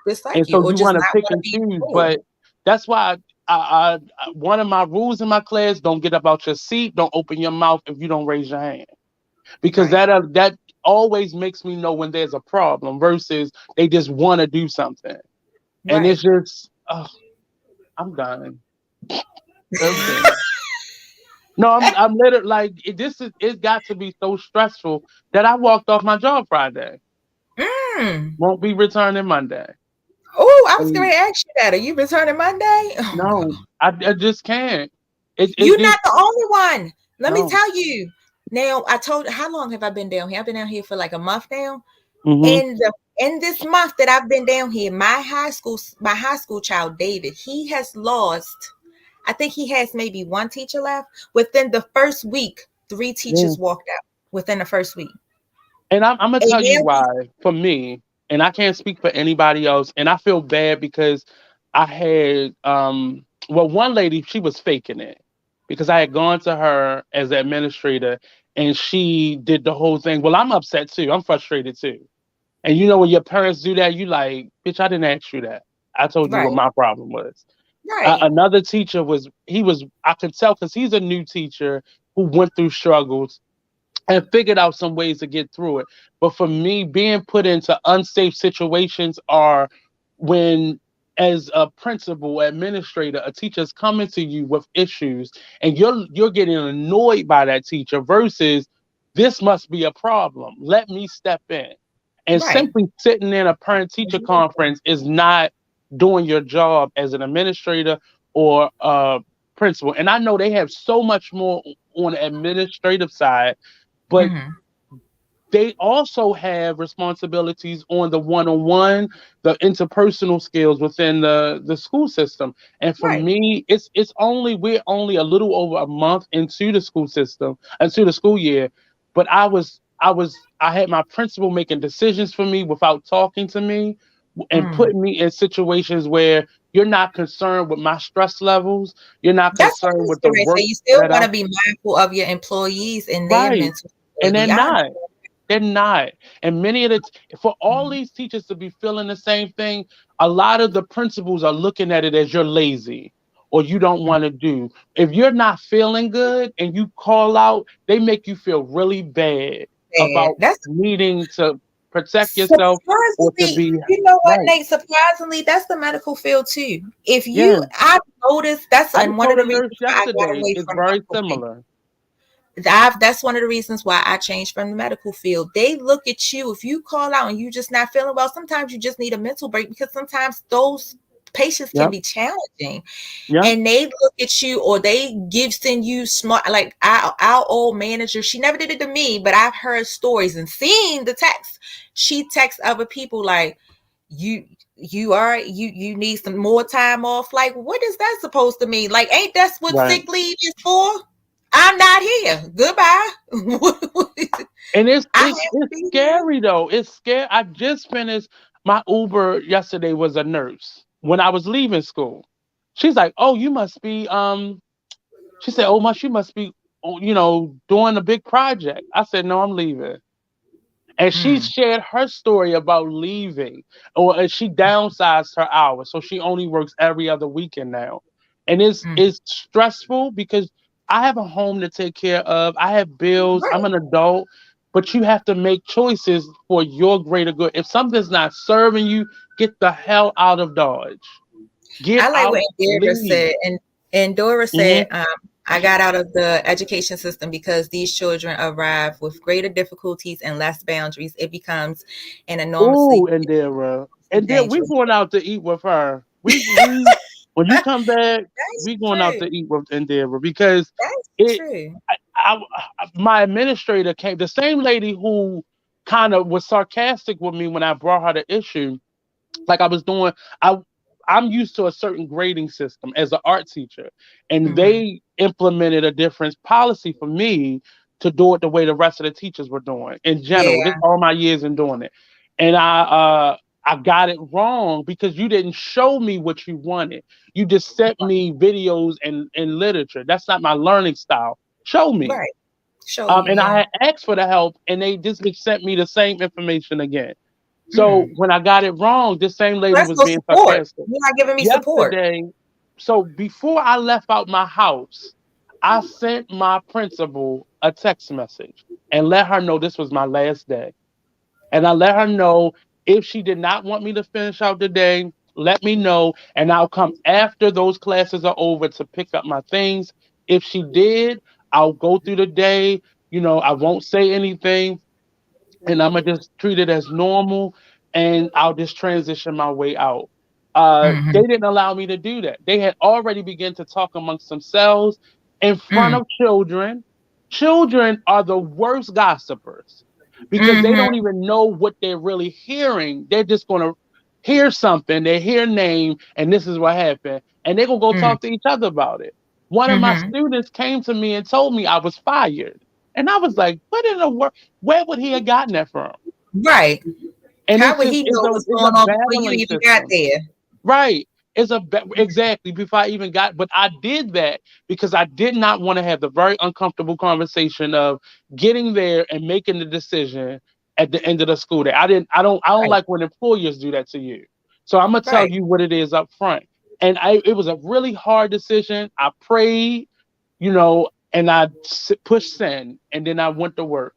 Just And like you, so or you just want to not pick want to and be in choose. school. But that's why one of my rules in my class: don't get up out your seat, don't open your mouth if you don't raise your hand, because Right. that always makes me know when there's a problem versus they just want to do something, and it's Right. just, oh, I'm done. I'm done. No, I'm literally like it got to be so stressful that I walked off my job Friday. Mm. Won't be returning Monday. Oh, I was going And to ask you that. Are you returning Monday? Oh God. no, I just can't. It You're just not the only one. Let me no. tell you. Now, how long have I been down here? I've been down here for like a month now. Hmm. In this month that I've been down here, my high school child David, he has lost. I think he has maybe one teacher left. Within the first week, three Yeah. teachers walked out within the first week. And I'm gonna And tell you now why. For me, and I can't speak for anybody else. And I feel bad because I had well, one lady, she was faking it because I had gone to her as an administrator and she did the whole thing. Well, I'm upset too. I'm frustrated too. And you know when your parents do that, you like, bitch, I didn't ask you that. I told you what right, my problem was. right, Another teacher I could tell because he's a new teacher who went through struggles and figured out some ways to get through it. But for me, being put into unsafe situations are when, as a principal, administrator, a teacher's coming to you with issues, and you're getting annoyed by that teacher versus this must be a problem. Let me step in. And right. simply sitting in a parent teacher conference is not doing your job as an administrator or a principal. And I know they have so much more on the administrative side, but Mm-hmm. they also have responsibilities on the one-on-one, the interpersonal skills within the school system. And for Right. me, we're only a little over a month into the school system, into the school year. But I had my principal making decisions for me without talking to me and Mm. putting me in situations where you're not concerned with my stress levels. You're not That's what I concerned was with the going to say. work You still that want I'm to be mindful of your employees and their right. mental And they're stability. I not. understand. They're not. And many of for all Mhm. these teachers to be feeling the same thing, a lot of the principals are looking at it as you're lazy or you don't want to do. If you're not feeling good and you call out, they make you feel really bad Bad. about That's needing to protect yourself or to surprisingly, be you know what, right. Nate? Surprisingly, that's the medical field too. Yeah. I've noticed that's I and just one of told a the nurse reasons why I got yesterday. away It's from very medical field. similar. That's one of the reasons why I changed from the medical field. They look at you if you call out and you just not feeling well. Sometimes you just need a mental break because sometimes those patience can Yep. be challenging. Yep. And they look at you, or they send you smart, like our old manager, she never did it to me, but I've heard stories and seen the text. She texts other people like, you need some more time off. Like, what is that supposed to mean? Like, ain't that's what Right. sick leave is for? I'm not here. Goodbye. And it's I have it's to it's be here. scary though. It's scary. I just finished my Uber yesterday was a nurse when I was leaving school. She's like, "Oh, you must be she said, "Oh, you must be doing a big project." I said, "No, I'm leaving." And she Mm, shared her story about leaving, or she downsized her hours, so she only works every other weekend now. And mm. it's stressful because I have a home to take care of. I have bills. I'm Right. an adult, but you have to make choices for your greater good. If something's not serving you, get the hell out of Dodge. Get I like out, what Indira leave. said, and Dora Hmm. said, I got out of the education system because these children arrive with greater difficulties and less boundaries. It becomes an enormously Ooh, and then we dangerous. going out to eat with her. We when you come back, That's we going out true. to eat with Endeavor because That's it. true. My administrator came, the same lady who kind of was sarcastic with me when I brought her the issue. Like I was doing, I I'm used to a certain grading system as an art teacher, and Hmm. they implemented a different policy for me to do it the way the rest of the teachers were doing in general. This Yeah. all my years in doing it, and I got it wrong because you didn't show me what you wanted. You just sent me videos and literature. That's not my learning style. Show me. Right. Show you. And I Yeah. had asked for the help, and they just sent me the same information again. So Mm. when I got it wrong, this same So lady that's was no being support. sarcastic. You're not giving me support. Yesterday, so before I left out my house, I sent my principal a text message and let her know this was my last day. And I let her know if she did not want me to finish out the day, let me know, and I'll come after those classes are over to pick up my things. If she did, I'll go through the day. I won't say anything, and I'm gonna just treat it as normal, and I'll just transition my way out. They Hmm. didn't allow me to do that. They had already begun to talk amongst themselves in front Mm. of children. Children are the worst gossipers because they Hmm. don't even know what they're really hearing. They're just gonna hear something, they hear name, and this is what happened, and they're gonna go Mm. talk to each other about it. One of my Hmm. students came to me and told me I was fired. And I was like, what in the world? Where would he have gotten that from? Right. And How it's would just he know what's it's a going on before you battling even got system. there? Right. Exactly before I even got, but I did that because I did not want to have the very uncomfortable conversation of getting there and making the decision at the end of the school day. I don't Right. like when employers do that to you. So I'm gonna tell Right. you what it is up front. And it was a really hard decision. I prayed, and I pushed send, and then I went to work.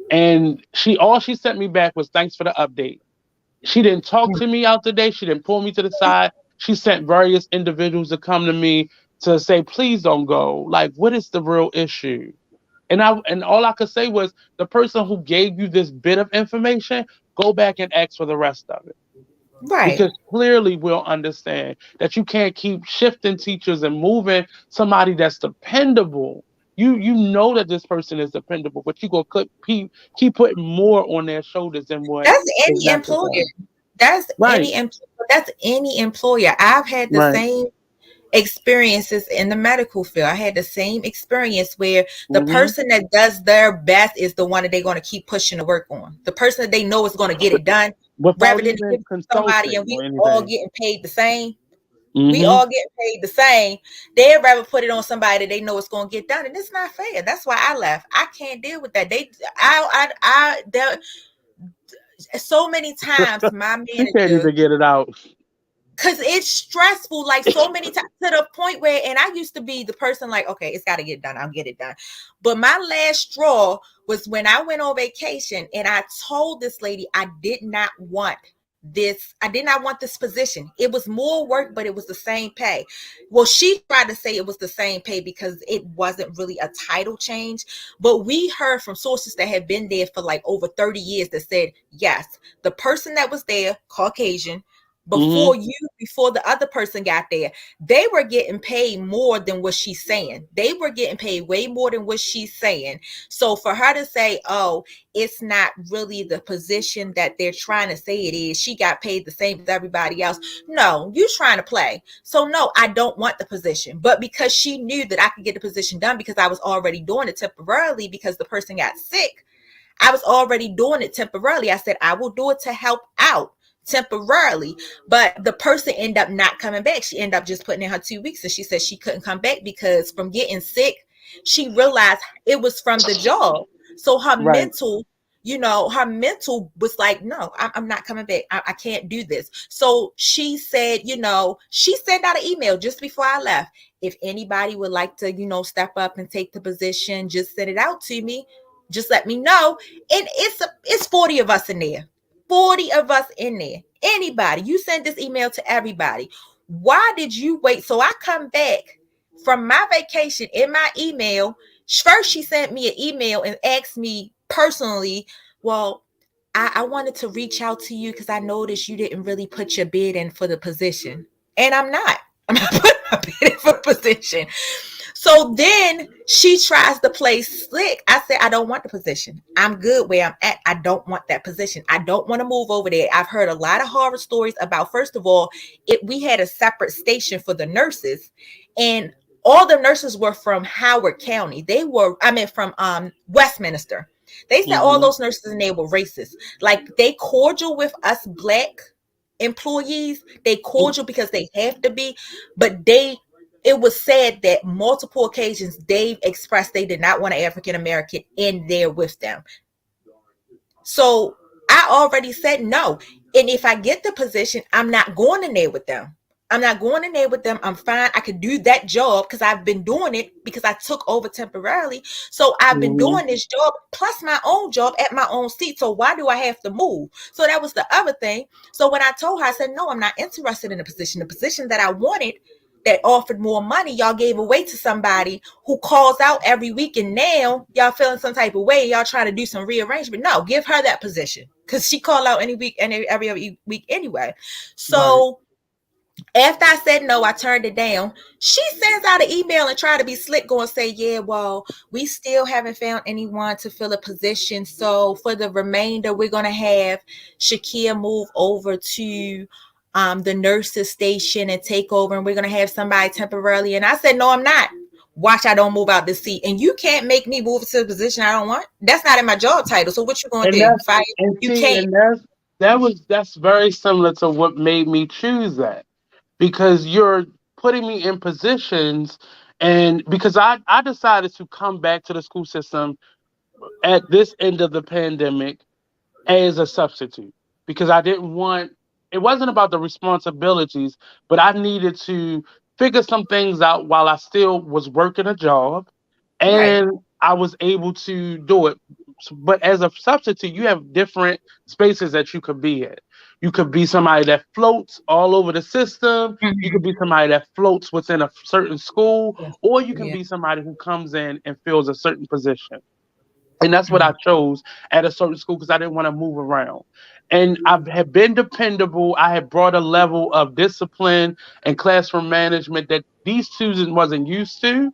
And all she sent me back was thanks for the update. She didn't talk Mm. to me out the day. She didn't pull me to the side. She sent various individuals to come to me to say, please don't go. Like, what is the real issue? And all I could say was the person who gave you this bit of information, go back and ask for the rest of it. Right. Because clearly we'll understand that you can't keep shifting teachers and moving somebody that's dependable. You know that this person is dependable, but you go keep putting more on their shoulders than what That's is any employer. necessary. That's Right, any that's any employer. I've had the right. same experiences in the medical field. I had the same experience where the Hmm. person that does their best is the one that they're going to keep pushing the work on. The person that they know is going to get it done, rather Without than give even it to somebody consulting and we or all anything. getting paid the same. We Hmm. all getting paid the same. They'd rather put it on somebody that they know it's going to get done, and it's not fair. That's why I left. I can't deal with that. There, so many times my She can't manager, even get it out. because it's stressful, like so many times, to the point where, and I used to be the person like, okay, it's got to get done, I'll get it done. But my last straw was when I went on vacation and I told this lady I did not want this position. It was more work, but it was the same pay. Well, she tried to say it was the same pay because it wasn't really a title change, but we heard from sources that had been there for like over 30 years that said yes, the person that was there, Caucasian, before Mm-hmm. you, before the other person got there. They were getting paid more than what she's saying. They were getting paid way more than what she's saying. So for her to say, oh, it's not really the position that they're trying to say it is, she got paid the same as everybody else. No, you trying to play. So no, I don't want the position. But because she knew that I could get the position done because I was already doing it temporarily because the person got sick, I was already doing it temporarily. I said, I will do it to help out temporarily. But the person ended up not coming back. She ended up just putting in her 2 weeks. And she said she couldn't come back because from getting sick, she realized it was from the job. So her Right. mental, her mental was like, no, I'm not coming back. I can't do this. So she said, she sent out an email just before I left. If anybody would like to, step up and take the position, just send it out to me. Just let me know. And it's 40 of us in there. 40 of us in there. Anybody. You send this email to everybody. Why did you wait? So I come back from my vacation in my email. First, she sent me an email and asked me personally, well, I wanted to reach out to you because I noticed you didn't really put your bid in for the position. And I'm not. I'm not putting my bid in for the position. So then she tries to play slick. I said, I don't want the position. I'm good where I'm at. I don't want that position. I don't want to move over there. I've heard a lot of horror stories about, first of all, we had a separate station for the nurses, and all the nurses were from Howard County. From Westminster. They said all Mm-hmm. those nurses in there were racist. Like, they cordial with us black employees. They cordial because they have to be, but it was said that multiple occasions they've expressed they did not want an African American in there with them. So I already said no. And if I get the position, I'm not going in there with them. I'm not going in there with them. I'm fine. I could do that job because I've been doing it because I took over temporarily. So I've been Mm-hmm. doing this job plus my own job at my own seat. So why do I have to move? So that was the other thing. So when I told her, I said, no, I'm not interested in the position. The position that I wanted that offered more money, y'all gave away to somebody who calls out every week, and now y'all feeling some type of way. Y'all trying to do some rearrangement. No, give her that position because she called out any week and every other week anyway. Right. So after I said no, I turned it down. She sends out an email and try to be slick, going say, yeah, well, we still haven't found anyone to fill a position. So for the remainder, we're going to have Shakia move over to the nurses station and take over. And we're going to have somebody temporarily. And I said, no, I'm not. Watch, I don't move out the seat. And you can't make me move to the position I don't want. That's not in my job title. So what you going And to do? that's Fire? and You see, can't. and that's very similar to what made me choose that, because you're putting me in positions, and because I decided to come back to the school system at this end of the pandemic as a substitute, because I didn't want, it wasn't about the responsibilities, but I needed to figure some things out while I still was working a job, Right. and I was able to do it. But as a substitute, you have different spaces that you could be in. You could be somebody that floats all over the system. You could Mhm. be somebody that floats within a certain school, Yeah. or you can Yeah. be somebody who comes in and fills a certain position. And that's what I Mhm. chose at a certain school because I didn't want to move around. And I had been dependable. I had brought a level of discipline and classroom management that these students wasn't used to,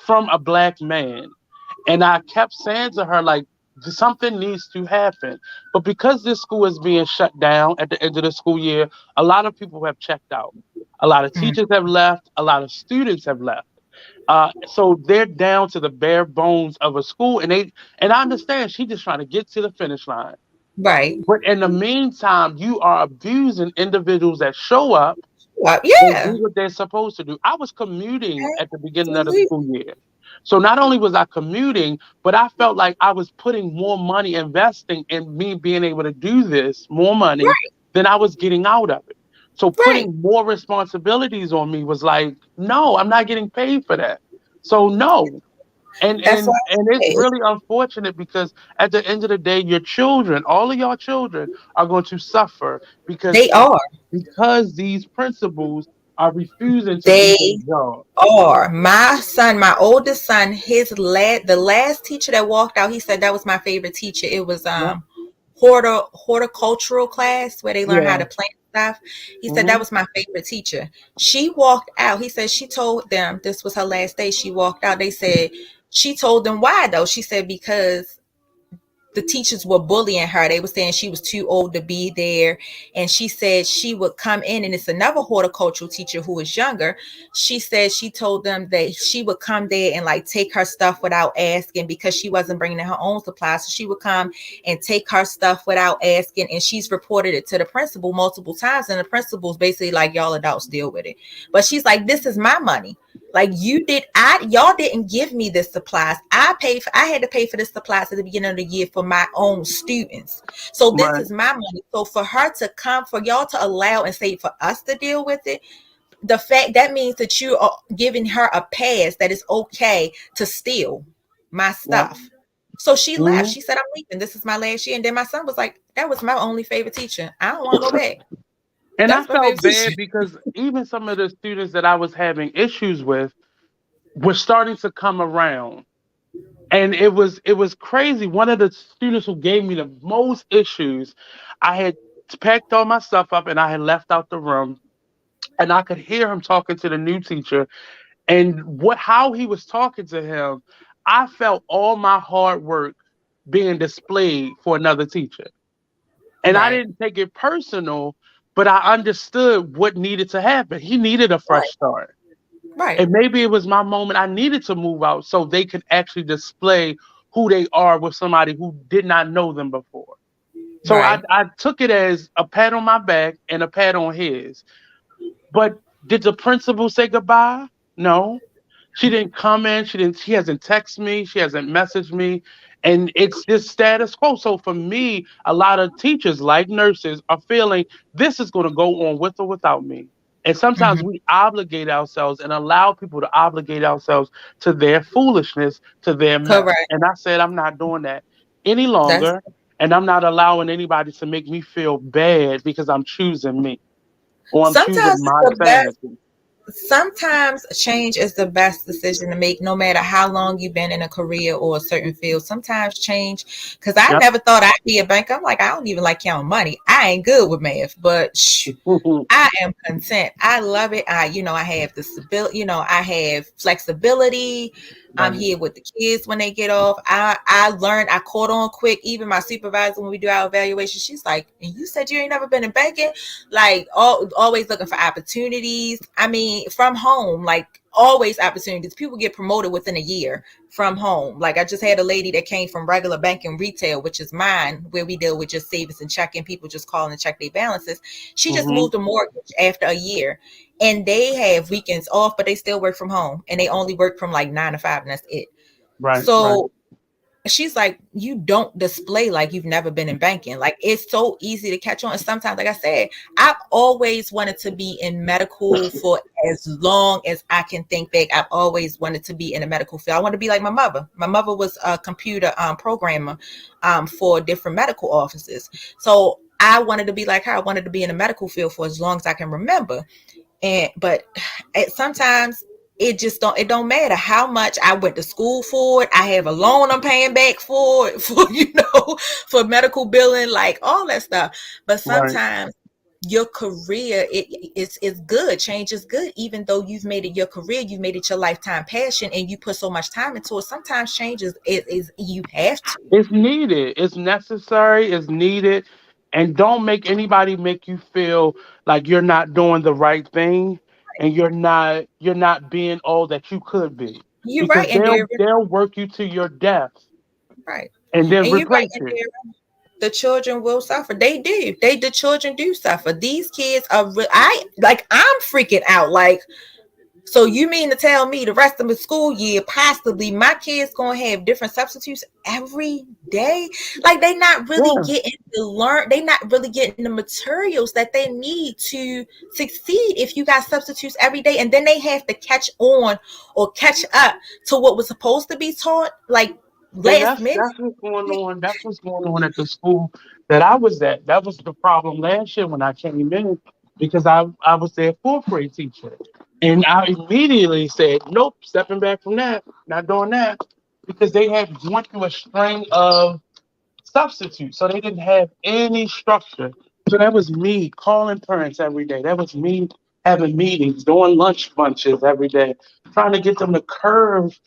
from a black man. And I kept saying to her, like, something needs to happen. But because this school is being shut down at the end of the school year, a lot of people have checked out. A lot of Mhm. teachers have left. A lot of students have left. So they're down to the bare bones of a school, and I understand she's just trying to get to the finish line. Right. But in the meantime, you are abusing individuals that show up Well, and do yeah. what they're supposed to do. I was commuting at the beginning of the Absolutely. school year. So not only was I commuting, but I felt like I was putting more money, investing in me being able to do this, more money Right. than I was getting out of it. So Right. putting more responsibilities on me was like, no, I'm not getting paid for that. So no. And That's and why and I it's say really unfortunate because at the end of the day, your children, all of your children, are going to suffer because they are. because these principals are refusing to do They their job. are. My son, my oldest son, the last teacher that walked out, he said that was my favorite teacher. It was Yep. horticultural class where they learn how Yeah. to plant stuff. He said that Hmm. was my favorite teacher. She walked out. He said she told them this was her last day. She walked out. They said she told them why though. She said because the teachers were bullying her. They were saying she was too old to be there. And she said she would come in, and it's another horticultural teacher who is younger. She said she told them that she would come there and like take her stuff without asking because she wasn't bringing in her own supplies. So she would come and take her stuff without asking. And she's reported it to the principal multiple times. And the principal's basically like, y'all adults deal with it. But she's like, this is my money. Like y'all didn't give me this supplies. I had to pay for this supplies at the beginning of the year for my own students. So this Right. is my money. So for her to come, for y'all to allow and say for us to deal with it, the fact that means that you are giving her a pass that it's okay to steal my Yep. stuff. So she left. Hmm. She said, I'm leaving. This is my last year. And then my son was like, that was my only favorite teacher. I don't want to go back. And I That's my felt favorite bad teacher. because even some of the students that I was having issues with were starting to come around. And it was crazy. One of the students who gave me the most issues, I had packed all my stuff up and I had left out the room, and I could hear him talking to the new teacher, and what how he was talking to him, I felt all my hard work being displayed for another teacher. And I Right. didn't take it personal, but I understood what needed to happen. He needed a fresh Right. start. Right. And maybe it was my moment. I needed to move out so they could actually display who they are with somebody who did not know them before. So I, Right. I took it as a pat on my back and a pat on his. But did the principal say goodbye? No. She didn't come in. She hasn't texted me. She hasn't messaged me. And it's this status quo. So for me, a lot of teachers, like nurses, are feeling this is going to go on with or without me. And sometimes Mhm. we obligate ourselves and allow people to obligate ourselves to their foolishness, to their mess. Correct. And I said, I'm not doing that any That's longer. And I'm not allowing anybody to make me feel bad because I'm choosing me or I'm sometimes choosing it's my the best. sanity. Sometimes change is the best decision to make, no matter how long you've been in a career or a certain field. Sometimes change, because I Yep. never thought I'd be a banker. I'm like, I don't even like counting money. I ain't good with math, but I am content. I love it. I have the stability, I have flexibility. I'm Right. here with the kids when they get off. I learned, I caught on quick. Even my supervisor, when we do our evaluation, she's like, and you said you ain't never been in banking? Like, always looking for opportunities. I mean, from home, like always opportunities. People get promoted within a year from home. Like I just had a lady that came from regular banking retail, which is mine, where we deal with just savings and checking, people just calling to check their balances. She just Hmm. moved a mortgage after a year, and they have weekends off, but they still work from home, and they only work from like 9 to 5, and that's it. Right. Right. So she's like, you don't display like you've never been in banking. Like it's so easy to catch on. And sometimes, like I said, I've always wanted to be in medical for as long as I can think back. I've always wanted to be in a medical field. I want to be like my mother. My mother was a computer programmer for different medical offices. So I wanted to be like her. I wanted to be in the medical field for as long as I can remember. But sometimes it don't matter how much I went to school for it. I have a loan I'm paying back for it, for medical billing, like all that stuff. But Right. sometimes your career, it's good. Change is good. Even though you've made it your career, you've made it your lifetime passion, and you put so much time into it. Sometimes change is you have to. It's needed. It's necessary. It's needed. And don't make anybody make you feel like you're not doing the right thing and you're not being all that you could be. You're Because right, and they'll work you to your death right, and then and you're right, replace and you. the children will suffer. They do. The children do suffer. These kids are I'm freaking out. Like, so you mean to tell me the rest of the school year, possibly my kids gonna have different substitutes every day? Like they not really Yeah. getting to learn. They not really getting the materials that they need to succeed if you got substitutes every day, and then they have to catch on or catch up to what was supposed to be taught like And last that's minute. that's what's going on. That's what's going on at the school that I was at. That was the problem last year when I came in because I was their fourth grade teacher. And I immediately said, nope, stepping back from that, not doing that. Because they had went through a string of substitute. So they didn't have any structure. So that was me calling parents every day. That was me having meetings, doing lunch bunches every day, trying to get them to curve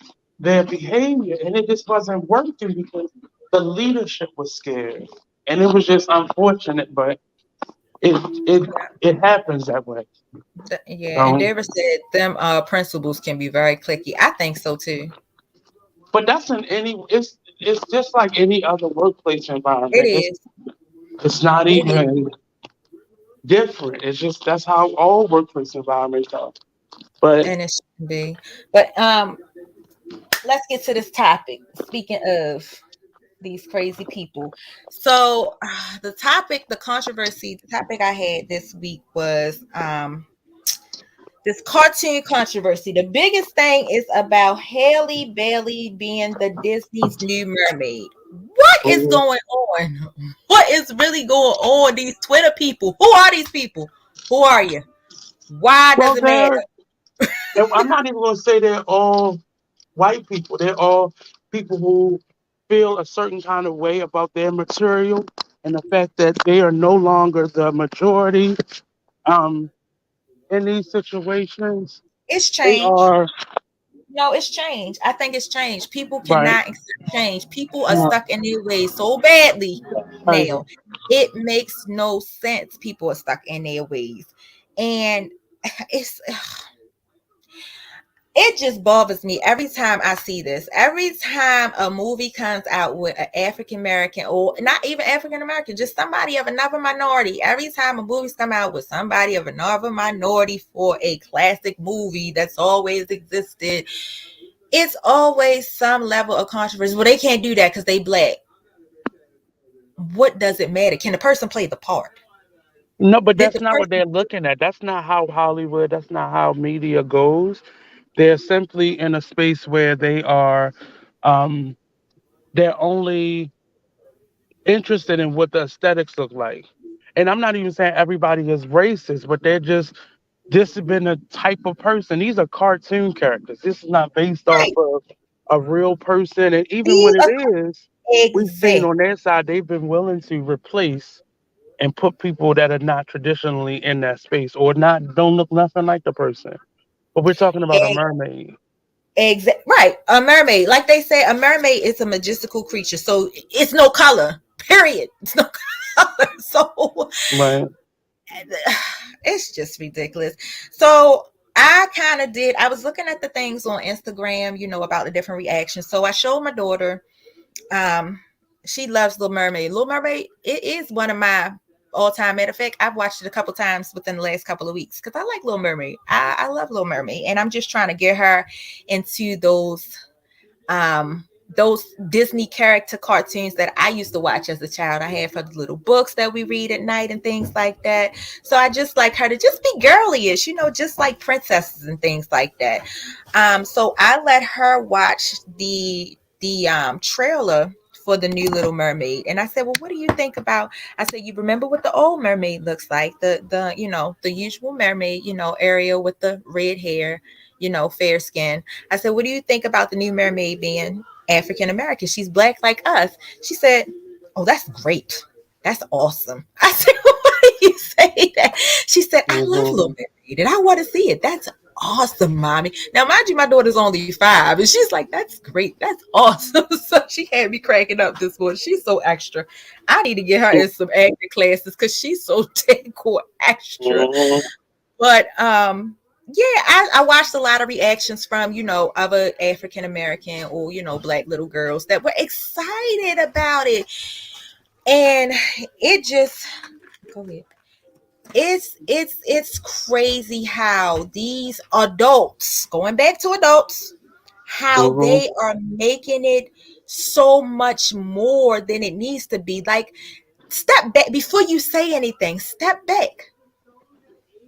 their behavior. And it just wasn't working because the leadership was scared. And it was just unfortunate, but it it it happens that way. Yeah, and So, Deborah said them principals can be very clicky. I think so too. but that's in any it's just like any other workplace It environment. is. It's not It is. even different. It's just that's how all workplace environments are. But And it should be. But let's get to this topic. Speaking of these crazy people. So the topic, the controversy, the topic I had this week was this cartoon controversy. The biggest thing is about Haley Bailey being the Disney's new mermaid. What is mhm. going on? What is really going on? These Twitter people. Who are these people? Who are you? Why does Well, it matter? I'm not even going to say they're all white people. They're all people who feel a certain kind of way about their material and the fact that they are no longer the majority um, in these situations. It's They change. are No, it's change. I think it's change. People right. cannot accept change. People are Yeah, stuck in their ways so badly crazy. now. It makes no sense. People are stuck in their ways. And it's it just bothers me every time I see this. Every time a movie comes out with an African American, or not even African American, just somebody of another minority. Every time a movie's come out with somebody of another minority for a classic movie that's always existed, it's always some level of controversy. Well, they can't do that because they black. What does it matter? Can the person play the part? No, but Did that's the not what they're person? looking at. That's not how Hollywood, that's not how media goes. They're simply in a space where um they're only interested in what the aesthetics look like. And I'm not even saying everybody is racist, but they're just this has been a type of person. These are cartoon characters. This is not based off Right. of a real person. And even when These it are is, we've seen exact. on their side they've been willing to replace and put people that are not traditionally in that space or not don't look nothing like the person. But we're talking about a mermaid. Exact right. A mermaid. Like they say, a mermaid is a majestical creature. So it's no color. Period. It's no color. So Right. it's just ridiculous. So I kind of did. I was looking at the things on Instagram, about the different reactions. So I showed my daughter. Um, she loves Little Mermaid. Little Mermaid, it is one of my all-time. Matter of fact, I've watched it a couple times within the last couple of weeks because I like Little Mermaid. I love Little Mermaid, and I'm just trying to get her into those Disney character cartoons that I used to watch as a child. I had for the little books that we read at night and things like that. So I just like her to just be girlyish, just like princesses and things like that. So I let her watch the trailer for the new Little Mermaid, and I said, "Well, what do you think about?" I said, "You remember what the old mermaid looks like? The usual mermaid, Ariel with the red hair, fair skin." I said, "What do you think about the new mermaid being African American? She's black like us." She said, "Oh, that's great. That's awesome." I said, "Why do you say that?" She said, "I love Hmm. Little Mermaid and I want to see it. That's awesome, mommy." Now, mind you, my daughter's only 5, and she's like, "That's great. That's awesome." So she had me cracking up this morning. She's so extra. I need to get her in some acting classes because she's so dang extra. Hmm. But yeah, I watched a lot of reactions from, other African American or, black little girls that were excited about it. And it just go ahead. It's crazy how these adults, going back to adults, how Hmm. they are making it so much more than it needs to be. Like, step back before you say anything, step back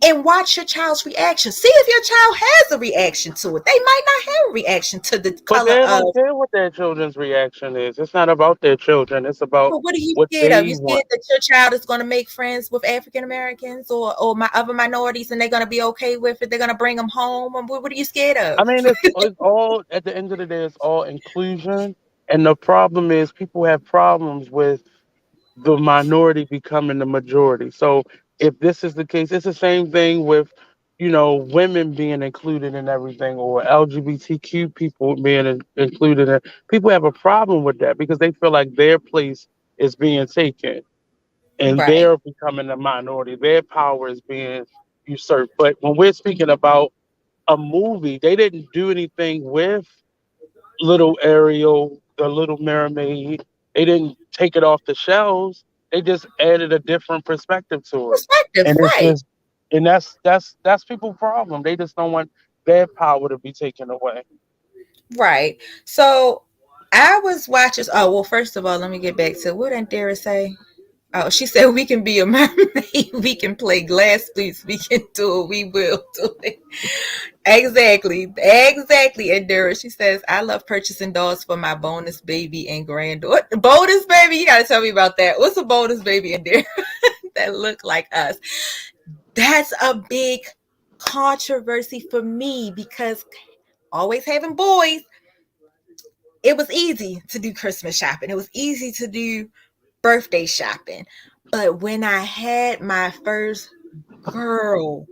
and watch your child's reaction. See if your child has a reaction to it. They might not have a reaction to the But color they of. don't care what their children's reaction is. It's not about their children. It's about But what are you what scared of? they You want. scared that your child is going to make friends with African Americans or my other minorities, and they're going to be okay with it? They're going to bring them home. What are you scared I of? mean, it's all at the end of the day, it's all inclusion. And the problem is people have problems with the minority becoming the majority. So if this is the case, it's the same thing with, women being included in everything, or LGBTQ people being included in. People have a problem with that because they feel like their place is being taken and Right. they're becoming a minority. Their power is being usurped. But when we're speaking about a movie, they didn't do anything with Little Ariel, the Little Mermaid. They didn't take it off the shelves. They just added a different perspective to it, Perspective, and it's right. just, and that's people's problem. They just don't want their power to be taken away. Right. So I was watching. Oh, well, first of all, let me get back to what did Dara say? Oh, she said we can be a mermaid, we can play glass flutes, we can do it, we will do it. Exactly, exactly. And Dara, she says, I love purchasing dolls for my bonus baby and granddaughter. Bonus baby? You gotta tell me about that. What's a bonus baby in there that look like us? That's a big controversy for me because always having boys, it was easy to do Christmas shopping. It was easy to do birthday shopping. But when I had my first girl,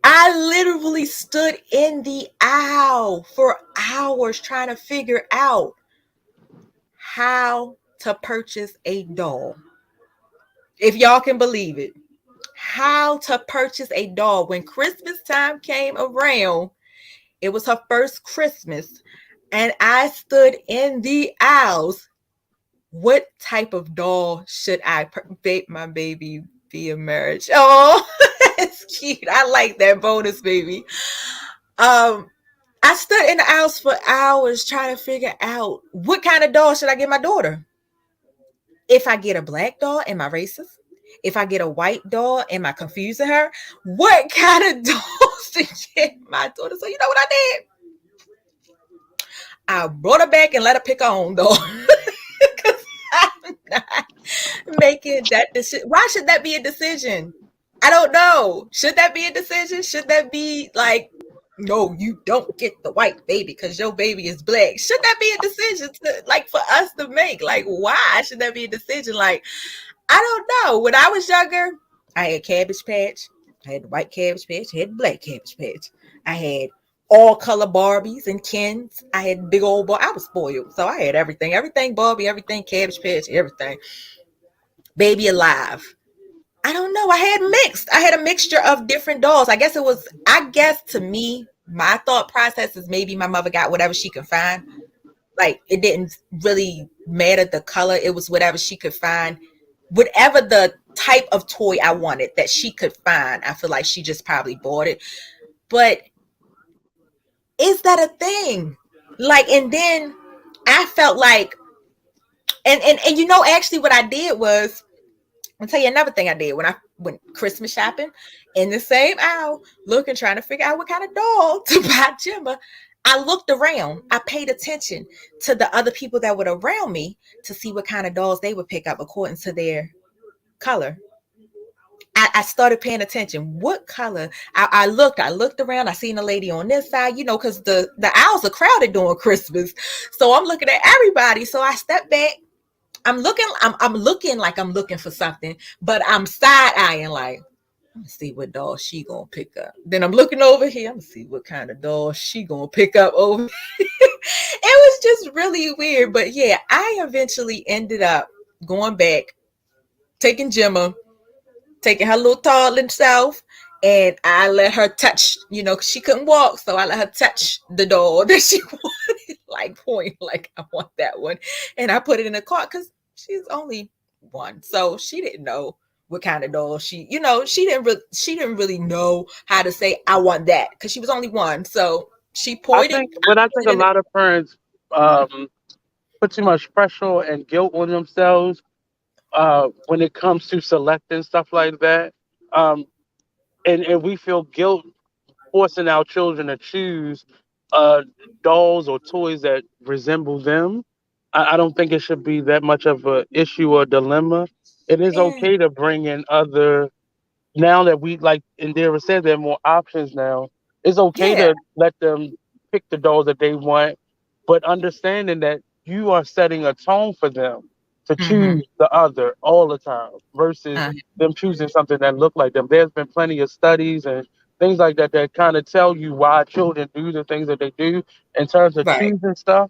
I literally stood in the aisle for hours trying to figure out how to purchase a doll. If y'all can believe it, how to purchase a doll. When Christmas time came around, it was her first Christmas, and I stood in the aisles. What type of doll should I bake my baby be a marriage? Oh, it's cute. I like that bonus baby. Um, I stood in the house for hours trying to figure out what kind of doll should I get my daughter. If I get a black doll, am I racist? If I get a white doll, am I confusing her? What kind of dolls to get my daughter? So you know what I did? I brought her back and let her pick her own doll. Because I'm not making that decision. Why should that be a decision? I don't know. Should that be a decision? Should that be like, no, you don't get the white baby because your baby is black? Should that be a decision to, like, for us to make? Like, why should that be a decision? Like, I don't know. When I was younger, I had Cabbage Patch. I had the white Cabbage Patch. I had the black Cabbage Patch. I had all color Barbies and Kens. I had big old boy. I was spoiled, so I had everything. Everything Barbie, everything Cabbage Patch, everything. Baby Alive. I don't know. I had mixed. I had a mixture of different dolls. I guess to me, my thought process is maybe my mother got whatever she could find. Like, it didn't really matter the color. It was whatever she could find. Whatever the type of toy I wanted that she could find, I feel like she just probably bought it. But is that a thing? Like, and then I felt like, and actually what I did was, I'll tell you another thing I did when I went Christmas shopping in the same aisle, looking, trying to figure out what kind of doll to buy Gemma. I looked around. I paid attention to the other people that were around me to see what kind of dolls they would pick up according to their color. I started paying attention. What color? I looked around. I seen a lady on this side, because the aisles are crowded during Christmas. So I'm looking at everybody. So I stepped back. I'm looking like I'm looking for something, but I'm side eyeing like, I'm gonna see what doll she gonna pick up. Then I'm looking over here. I'm gonna see what kind of doll she gonna pick up over. It was just really weird, but yeah, I eventually ended up going back, taking Gemma, taking her little toddler self, and I let her touch. 'Cause she couldn't walk, so I let her touch the doll that she wanted, like point, like I want that one, and I put it in the cart because she's only one, so she didn't know what kind of doll she didn't really know how to say I want that because she was only one. So she I pointed, think, but I put think it a in the, lot of parents put too much pressure and guilt on themselves when it comes to selecting stuff like that. Um, and we feel guilt forcing our children to choose uh, dolls or toys that resemble them. I don't think it should be that much of a issue or dilemma. It is yeah, okay to bring in other. Now that we, like Indira said, there are more options now. It's okay yeah, to let them pick the dolls that they want, but understanding that you are setting a tone for them to Mm-hmm. choose the other all the time versus Uh, them choosing something that look like them. There's been plenty of studies and things like that that kind of tell you why children do the things that they do in terms of right. choosing stuff.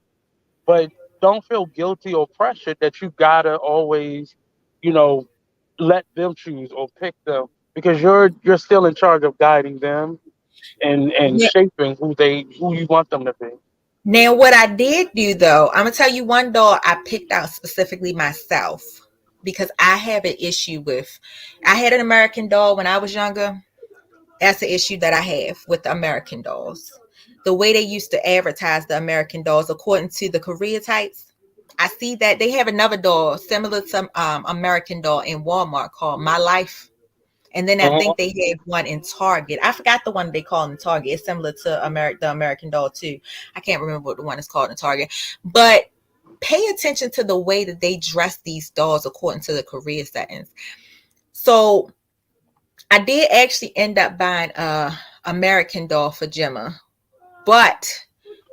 But don't feel guilty or pressured that you gotta always, you know, let them choose or pick them because you're still in charge of guiding them and Yeah. shaping who you want them to be. Now, what I did do though, I'm gonna tell you one doll I picked out specifically myself because I have an issue with. I had an American doll when I was younger. That's the issue that I have with the American dolls. The way they used to advertise the American dolls, according to the Korea types, I see that they have another doll similar to American doll in Walmart called My Life. And then I Mhm. think they have one in Target. I forgot the one they call in Target. It's similar to the American doll too. I can't remember what the one is called in Target. But pay attention to the way that they dress these dolls according to the Korea settings. So I did actually end up buying a American doll for Gemma, but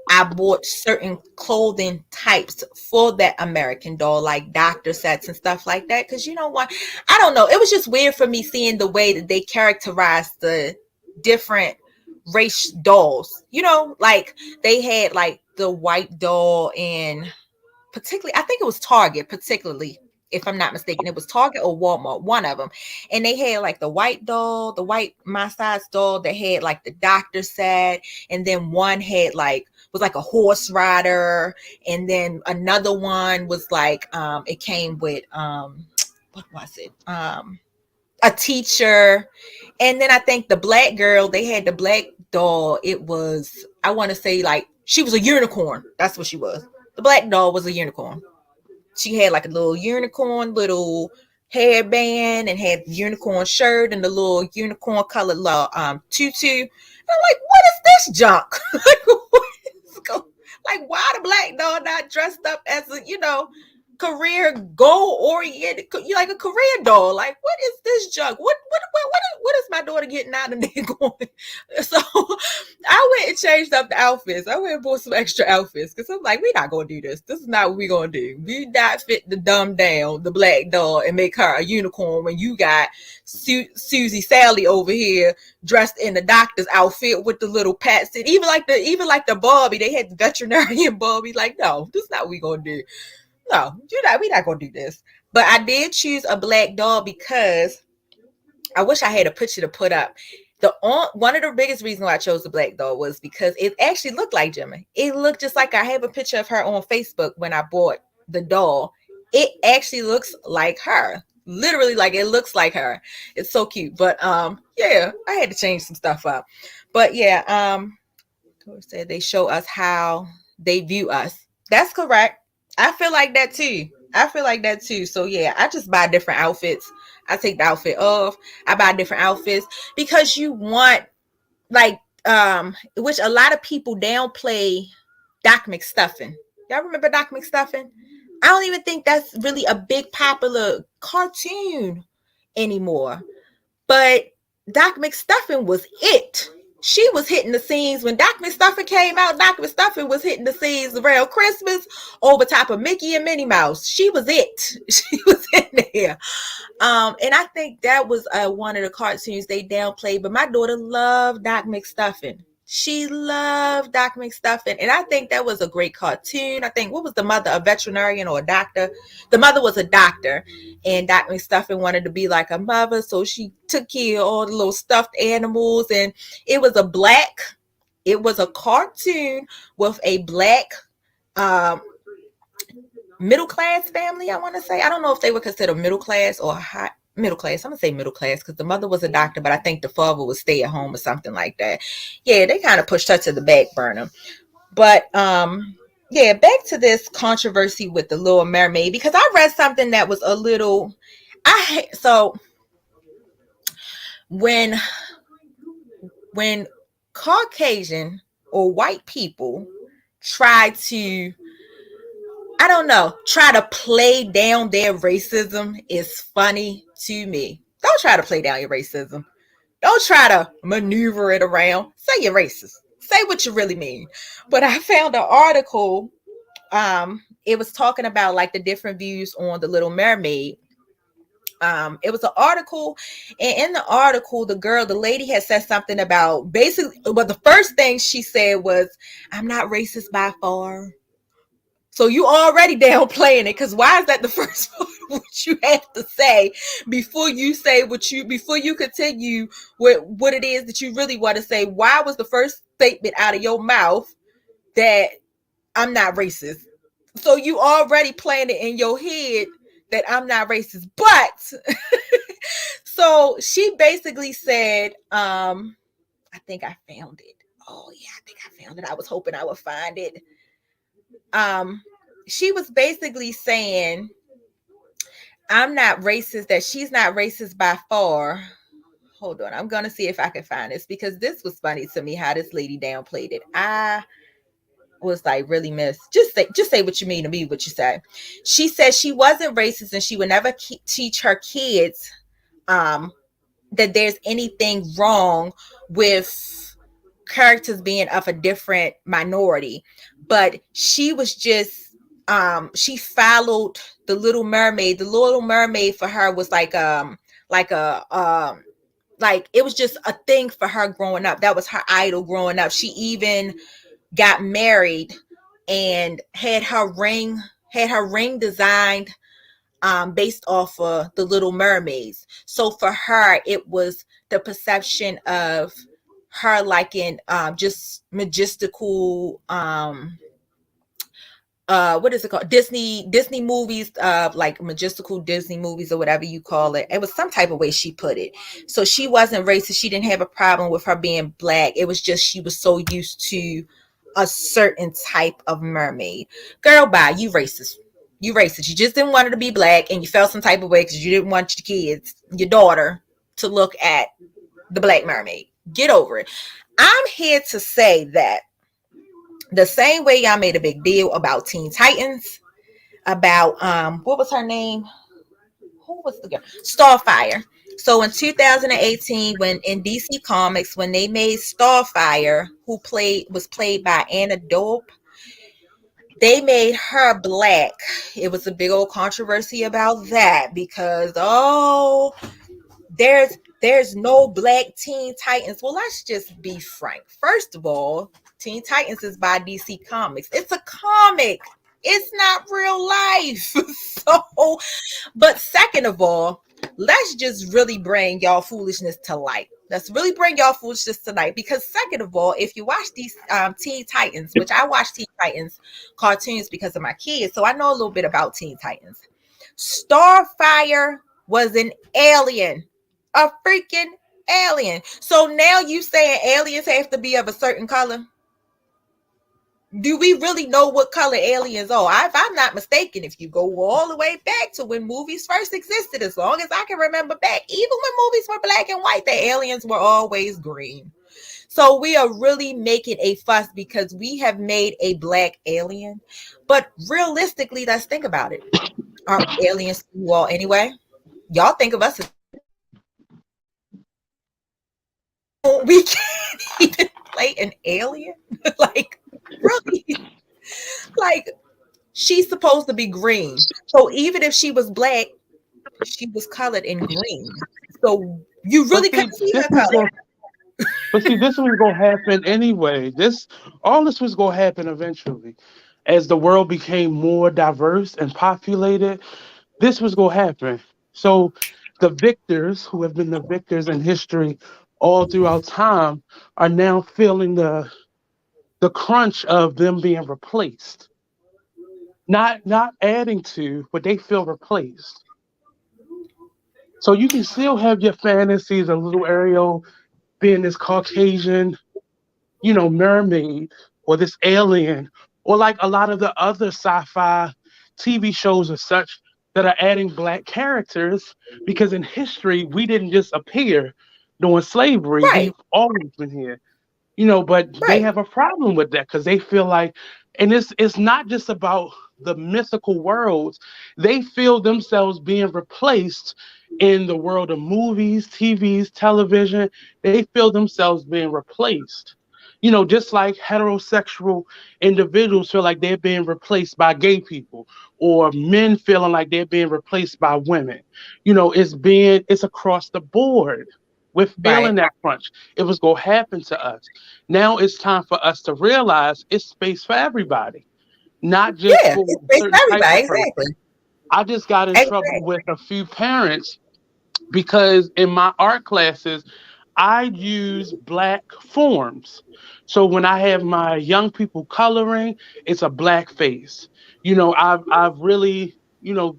I bought certain clothing types for that American doll, like doctor sets and stuff like that. Because you know what? I don't know. It was just weird for me seeing the way that they characterized the different race dolls. You know, like they had like the white doll and particularly, I think it was Target, particularly, if I'm not mistaken. It was Target or Walmart, one of them. And they had like the white doll, the white my size doll that had like the doctor set, and then one had like was like a horse rider, and then another one was like it came with what was it? A teacher. And then I think the black girl, they had the black doll. It was, I want to say like she was a unicorn. That's what she was. The black doll was a unicorn. She had like a little unicorn, little hairband, and had the unicorn shirt and the little unicorn colored tutu. And I'm like, what is this junk? Like, what is like, why the black doll not dressed up as a, career goal oriented, you like a career doll? Like, what is this junk? What is my daughter getting out of there going? So I went and changed up the outfits. I went and bought some extra outfits because I'm like, we're not gonna do this. This is not what we're gonna do. We not fit the dumb down the black doll and make her a unicorn when you got Susie Sally over here dressed in the doctor's outfit with the little pats. And even like the Barbie, they had the veterinarian Barbie. Like, no, this is not what we gonna do. No, we're not gonna do this. But I did choose a black doll because I wish I had a picture to put up. One of the biggest reasons why I chose the black doll was because it actually looked like Gemma. It looked just like, I have a picture of her on Facebook when I bought the doll. It actually looks like her. Literally, like, it looks like her. It's so cute. But yeah, I had to change some stuff up. But yeah, said they show us how they view us. That's correct. I feel like that too. So yeah, I just buy different outfits. I take the outfit off. I buy different outfits because you want, like, which a lot of people downplay Doc McStuffin. Y'all remember Doc McStuffin? I don't even think that's really a big popular cartoon anymore. But Doc McStuffin was it. She was hitting the scenes when Doc McStuffin came out. Doc McStuffin was hitting the scenes around Christmas over top of Mickey and Minnie Mouse. She was it. She was in there. And I think that was one of the cartoons they downplayed. But my daughter loved Doc McStuffin. She loved Doc McStuffin. And I think that was a great cartoon. I think, what was the mother? A veterinarian or a doctor? The mother was a doctor. And Doc McStuffin wanted to be like a mother. So she took care of all the little stuffed animals. And it was a cartoon with a black um, middle class family, I want to say. I don't know if they were considered middle class or high middle class. I'm gonna say middle class because the mother was a doctor, but I think the father would stay at home or something like that. Yeah, they kind of pushed her to the back burner. But yeah, back to this controversy with the Little Mermaid, because I read something that was a little so when when Caucasian or white people try to, I don't know, try to play down their racism is funny to me. Don't try to play down your racism. Don't try to maneuver it around. Say you're racist. Say what you really mean. But I found an article it was talking about like the different views on the Little Mermaid. It was an article, and in the article, the lady had said something about basically, but the first thing she said was, "I'm not racist by far." So you already downplaying it, because why is that the first part of what you have to say before you say before you continue with what it is that you really want to say? Why was the first statement out of your mouth that I'm not racist? So you already playing it in your head that I'm not racist. But so she basically said, I think I found it. Oh yeah, I think I found it. I was hoping I would find it. Um, she was basically saying, I'm not racist, that she's not racist by far. Hold on, I'm gonna see if I can find this, because this was funny to me how this lady downplayed it. I was like, really, miss, just say what you mean to me, what you say. She said she wasn't racist and she would never teach her kids that there's anything wrong with characters being of a different minority, but she was just she followed the Little Mermaid. The Little Mermaid for her was like a like it was just a thing for her growing up. That was her idol growing up. She even got married and had her ring designed based off of the Little Mermaids. So for her, it was the perception of her liking just majestical what is it called, Disney movies, like majestical Disney movies or whatever you call it. It was some type of way she put it. So she wasn't racist. She didn't have a problem with her being black. It was just she was so used to a certain type of mermaid. Girl, bye. You racist. You racist. You just didn't want her to be black, and you felt some type of way because you didn't want your kids, your daughter, to look at the Black Mermaid. Get over it. I'm here to say that the same way y'all made a big deal about Teen Titans, about what was her name? Who was the girl? Starfire. So in 2018, when in DC Comics, when they made Starfire, who was played by Anna Dope, they made her black. It was a big old controversy about that because there's no black Teen Titans. Well, let's just be frank. First of all, Teen Titans is by DC Comics. It's a comic. It's not real life. So, but second of all, let's just really bring y'all foolishness to light. Let's really bring y'all foolishness tonight, because second of all, if you watch these Teen Titans, which I watch Teen Titans cartoons because of my kids, so I know a little bit about Teen Titans. Starfire was an alien, a freaking alien. So now you saying aliens have to be of a certain color? Do we really know what color aliens are? If I'm not mistaken, if you go all the way back to when movies first existed, as long as I can remember back, even when movies were black and white, the aliens were always green. So we are really making a fuss because we have made a black alien. But realistically, let's think about it. Aren't aliens to you all anyway? Y'all think of us as we can't even play an alien? Like, really? Like, she's supposed to be green. So even if she was black, she was colored in green. So you But really see, couldn't see this her was color. going. But see, this was gonna happen anyway. All this was gonna happen eventually, as the world became more diverse and populated. This was gonna happen. So, the victors, who have been the victors in history all throughout time, are now feeling the crunch of them being replaced, not adding to, but they feel replaced. So you can still have your fantasies of little Ariel being this Caucasian, mermaid, or this alien, or like a lot of the other sci-fi TV shows or such that are adding black characters, because in history we didn't just appear during slavery. Right, We've always been here. But they right, have a problem with that because they feel like, and it's not just about the mythical worlds. They feel themselves being replaced in the world of movies, TVs, television. They feel themselves being replaced. Just like heterosexual individuals feel like they're being replaced by gay people, or men feeling like they're being replaced by women. It's across the board. We're feeling Right. that crunch. It was going to happen to us. Now it's time for us to realize it's space for everybody, not just Yeah, for it's great for certain type everybody. of person. Exactly. I just got in trouble Exactly. with a few parents because in my art classes, I use black forms. So when I have my young people coloring, it's a black face. I've really,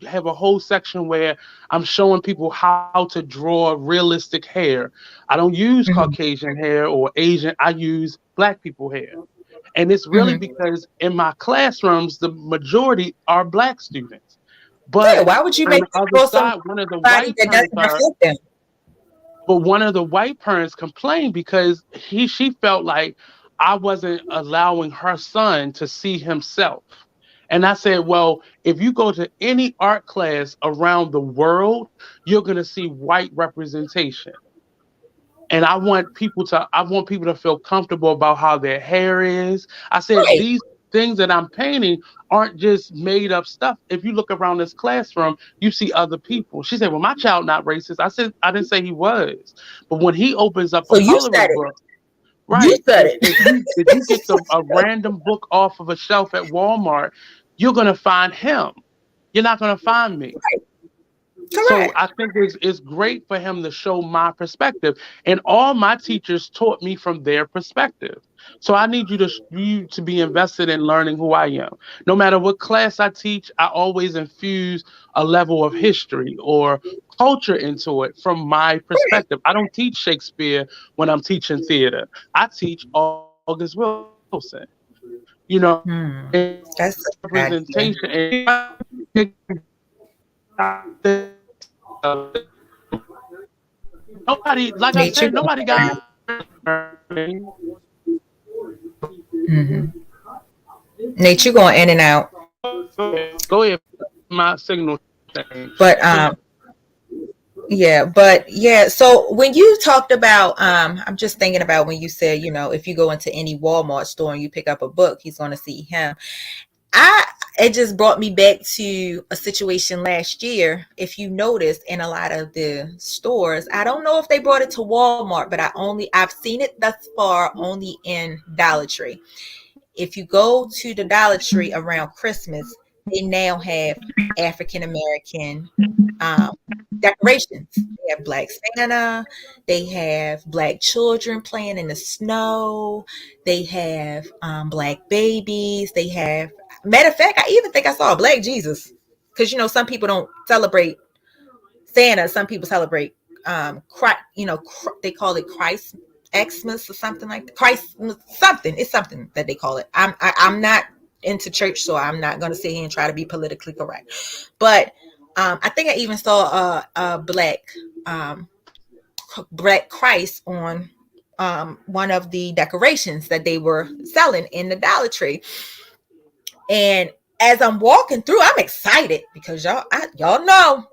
have a whole section where I'm showing people how to draw realistic hair. I don't use Hmm. Caucasian hair or Asian, I use black people hair. And it's really Hmm. because in my classrooms, the majority are black students. Yeah, But why would you on make the them other draw side, somebody that doesn't reflect them? one of the white parents complained because she felt like I wasn't allowing her son to see himself. And I said, well, if you go to any art class around the world, you're going to see white representation. And I want people to feel comfortable about how their hair is. I said Right. these things that I'm painting aren't just made up stuff. If you look around this classroom, you see other people. She said, well, my child not racist. I said, I didn't say he was. But when he opens up So a you said coloring it. book, You right, said if you get a random book off of a shelf at Walmart, you're gonna find him. You're not gonna find me. So Correct. I think it's great for him to show my perspective. And all my teachers taught me from their perspective. So I need you to be invested in learning who I am. No matter what class I teach, I always infuse a level of history or culture into it from my perspective. I don't teach Shakespeare when I'm teaching theater. I teach August Wilson. And it's Hmm. representation. That's And a good idea. nobody, like I Nature said, going nobody in and got. out. Hmm. Nature going in and out. Go ahead. My signal changed. But yeah, but yeah. So when you talked about, I'm just thinking about when you said, if you go into any Walmart store and you pick up a book, he's going to see him. I It just brought me back to a situation last year. If you noticed in a lot of the stores, I don't know if they brought it to Walmart, but I've seen it thus far only in Dollar Tree. If you go to the Dollar Tree around Christmas, they now have African American um, decorations. They have Black Santa. They have Black children playing in the snow. They have Black babies. They have, matter of fact, I even think I saw a Black Jesus, because some people don't celebrate Santa. Some people celebrate Christ. They call it Christ Xmas or something like that. Christ something. It's something that they call it. I'm not into church, so I'm not going to sit here and try to be politically correct. But I think I even saw a um, black Christ on one of the decorations that they were selling in the Dollar Tree. And as I'm walking through, I'm excited because y'all know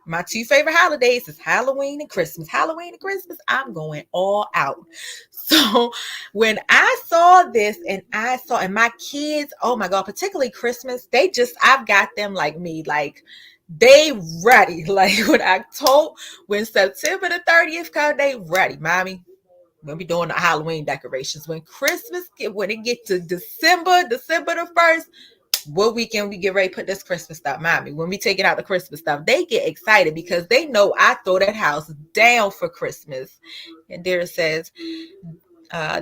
my two favorite holidays is Halloween and Christmas. Halloween and Christmas, I'm going all out. So when I saw this and my kids, oh my God, particularly Christmas, I've got them like me, like they ready. Like when September the 30th come, they ready, mommy. We'll be doing the Halloween decorations. When it get to December the 1st, what weekend we get ready to put this Christmas stuff, mommy? When we taking out the Christmas stuff, they get excited because they know I throw that house down for Christmas. And there it says,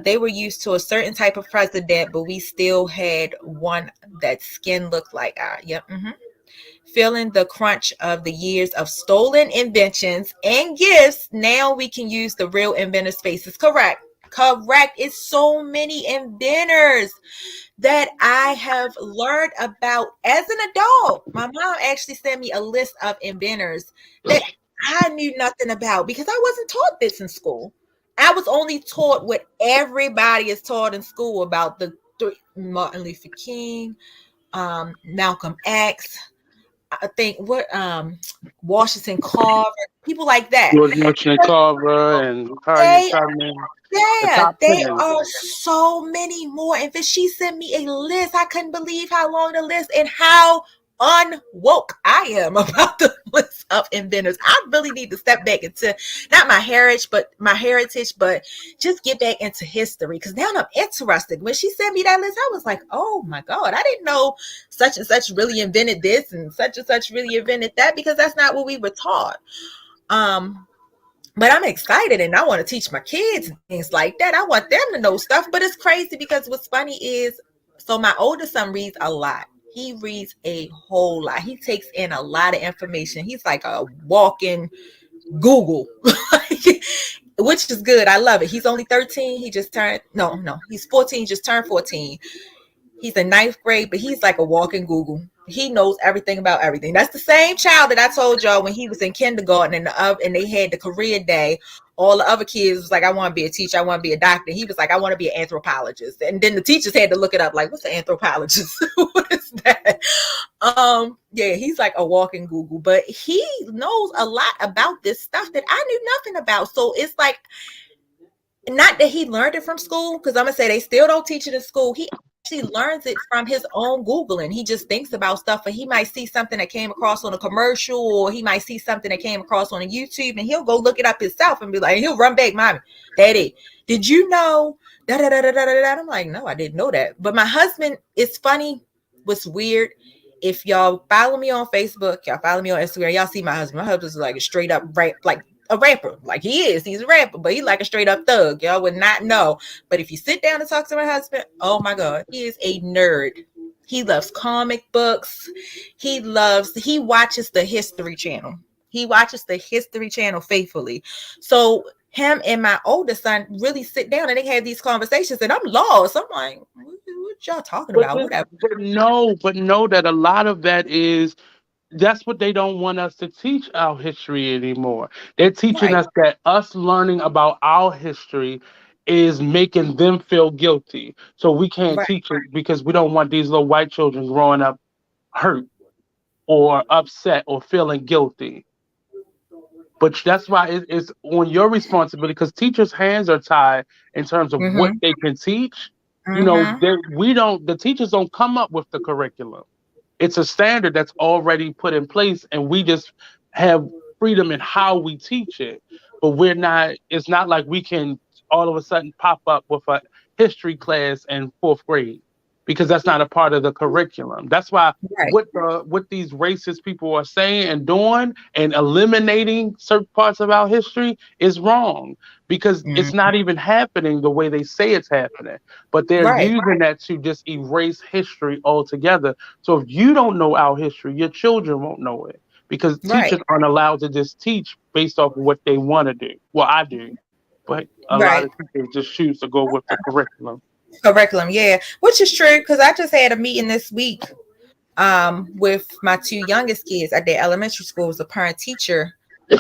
they were used to a certain type of president, but we still had one that skin looked like our. Yep. Feeling the crunch of the years of stolen inventions and gifts, now we can use the real inventor spaces. Correct. Correct. It's so many inventors that I have learned about as an adult. My mom actually sent me a list of inventors that I knew nothing about because I wasn't taught this in school. I was only taught what everybody is taught in school about the three, Martin Luther King, Malcolm X, I think Washington Carver, people like that. George Washington Carver and Harriet They Tubman. The Yeah, top there 10. are so many more. And she sent me a list. I couldn't believe how long the list and how unwoke I am about the list of inventors. I really need to step back into not my heritage, but just get back into history. Because now I'm interested. When she sent me that list, I was like, oh my God, I didn't know such and such really invented this and such really invented that, because that's not what we were taught. Um, but I'm excited and I want to teach my kids and things like that. I want them to know stuff. But it's crazy because what's funny is, so my oldest son reads a lot. He reads a whole lot. He takes in a lot of information. He's like a walking Google, which is good. I love it. He's only 13. He just turned, no, he's 14, just turned 14. He's in ninth grade, but he's like a walking Google. He knows everything about everything. That's the same child that I told y'all when he was in kindergarten and they had the career day. All the other kids was like, I want to be a teacher. I want to be a doctor. He was like, I want to be an anthropologist. And then the teachers had to look it up. Like, what's an anthropologist? What is that? Yeah, he's like a walking Google, but he knows a lot about this stuff that I knew nothing about. So it's like, not that he learned it from school, because I'm gonna say they still don't teach it in school. He actually learns it from his own Googling. He just thinks about stuff, and he might see something that came across on a commercial, or he might see something that came across on a YouTube, and he'll go look it up himself and be like, he'll run back, mommy, daddy, did you know da da da da da da? I'm like, no, I didn't know that. But my husband, it's funny, what's weird, if y'all follow me on Facebook, y'all follow me on Instagram, y'all see my husband. My husband's like a straight up rap, like a rapper. Like he's a rapper, but he's like a straight up thug. Y'all would not know. But if you sit down and talk to my husband, oh my God, he is a nerd. He loves comic books. He watches the History Channel. He watches the History Channel faithfully. So him and my oldest son really sit down and they have these conversations, and I'm lost. I'm like, what y'all talking But, about? Whatever. but know that a lot of that is, that's what they don't want us to teach our history anymore. They're teaching Right, us that us learning about our history is making them feel guilty. So we can't right. teach it because we don't want these little white children growing up hurt or upset or feeling guilty. But that's why it's on your responsibility, because teachers' hands are tied in terms of what Mm-hmm. they can teach. Mm-hmm. The teachers don't come up with the curriculum. It's a standard that's already put in place, and we just have freedom in how we teach it. But it's not like we can all of a sudden pop up with a history class in fourth grade, because that's not a part of the curriculum. That's why Right. what these racist people are saying and doing and eliminating certain parts of our history is wrong, because it's Mm. not even happening the way they say it's happening. But they're Right. using that to just erase history altogether. So if you don't know our history, your children won't know it, because Right. teachers aren't allowed to just teach based off of what they want to do. Well, I do, but a lot Right. of teachers just choose to go with the curriculum. Curriculum, yeah, which is true because I just had a meeting this week with my two youngest kids at their elementary school. It was a parent teacher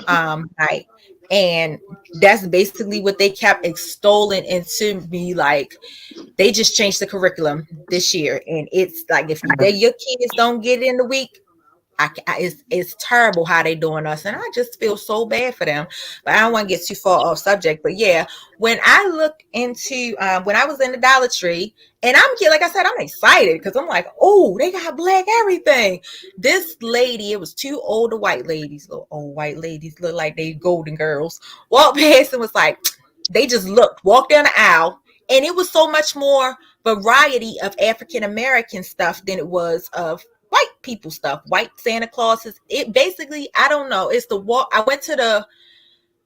night, and that's basically what they kept extolling into me. Like they just changed the curriculum this year, and it's like if your kids don't get it in the week, it's terrible how they doing us, and I just feel so bad for them. But I don't want to get too far off subject. But yeah, when I look into when I was in the Dollar Tree, and like I said, I'm excited because I'm like, oh, they got black everything. This lady, it was two older white ladies, little old white ladies, look like they golden girls, walked past and was like, they just walked down the aisle, and it was so much more variety of African American stuff than it was of white people stuff, white Santa Clauses. It basically, I don't know. It's the walk. I went to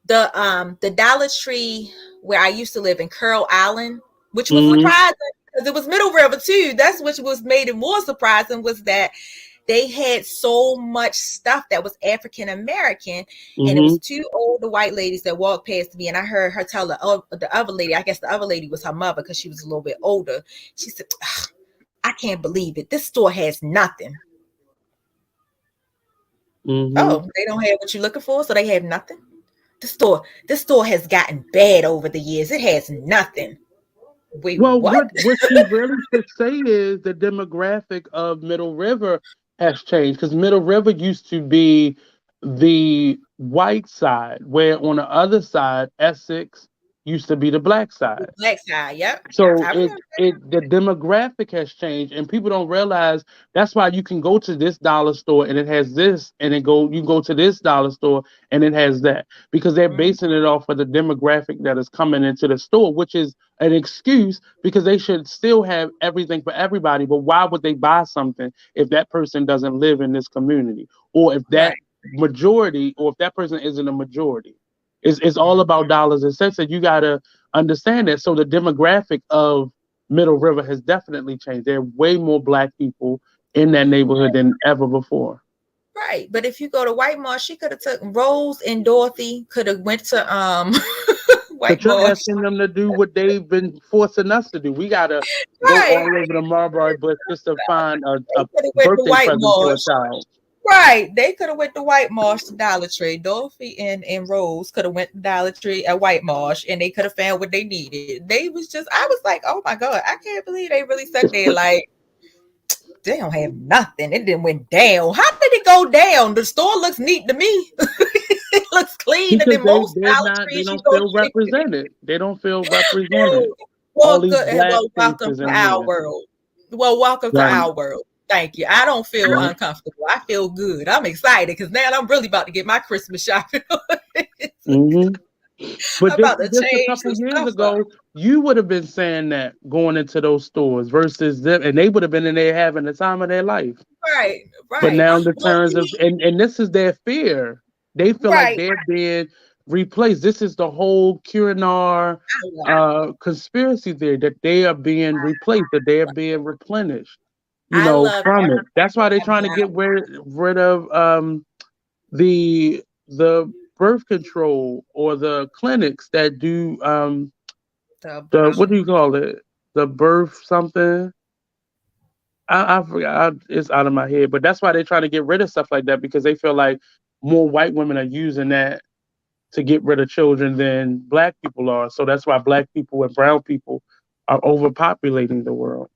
the Dollar Tree where I used to live in Curl Island, which was Mm-hmm. surprising because it was Middle River too. That's which was made it more surprising was that they had so much stuff that was African American, and it Mm-hmm. was two older white ladies that walked past me, and I heard her tell the other lady. I guess the other lady was her mother because she was a little bit older. She said, I can't believe it. This store has nothing. Mm-hmm. Oh, they don't have what you're looking for, so they have nothing. This store has gotten bad over the years. It has nothing. Wait, Well, what? what she really should say is the demographic of Middle River has changed, because Middle River used to be the white side, where on the other side, Essex, used to be the black The side. black side. Yep. So I remember. the demographic has changed, and people don't realize that's why you can go to this dollar store and it has this, and you go to this dollar store and it has that, because they're Mhm. basing it off of the demographic that is coming into the store, which is an excuse because they should still have everything for everybody. But why would they buy something if that person doesn't live in this community, or if that Right. majority, or if that person isn't a majority? It's all Mhm. about dollars and cents, and you gotta understand that. So the demographic of Middle River has definitely changed. There are way more black people in that neighborhood than ever before. Right. But if you go to White Marsh, she could have took Rose and Dorothy could have went to White But you're Marsh. asking them to do what they've been forcing us to do. We gotta go all Right. over the Marlboro Bush just to find They a could have went to birthday White present for a Marsh. child. Right. They could have went to White Marsh to Dollar Tree. Dorothy and Rose could have went to Dollar Tree at White Marsh and they could have found what they needed. They was just I was like, oh my God, I can't believe they really sat there like they don't have nothing. It didn't went down. How did it go down? The store looks neat to me. It looks cleaner Because than most Dollar they Trees you don't go feel to. represented. They don't feel represented. All Well, these good. black Well, welcome faces to in our here. world. Well, welcome to Right. our world. Thank you. I don't feel Right. uncomfortable. I feel good. I'm excited because now I'm really about to get my Christmas shopping. I'm Hmm. But about to just a change couple some years stuff up. ago, you would have been saying that going into those stores versus them, and they would have been in there having the time of their life. Right, But right. now the Well, turns you of mean and this is their fear. They feel like right. they're being replaced. This is the whole QAnon I love it. conspiracy theory, that they are being replaced, that they are being replenished. I love From it. That's why they're everything trying to get about rid of the birth control or the clinics that do the the what do abortion. you call it? The birth something. I forgot. It's out of my head. But that's why they're trying to get rid of stuff like that, because they feel like more white women are using that to get rid of children than black people are. So that's why black people and brown people are overpopulating the world.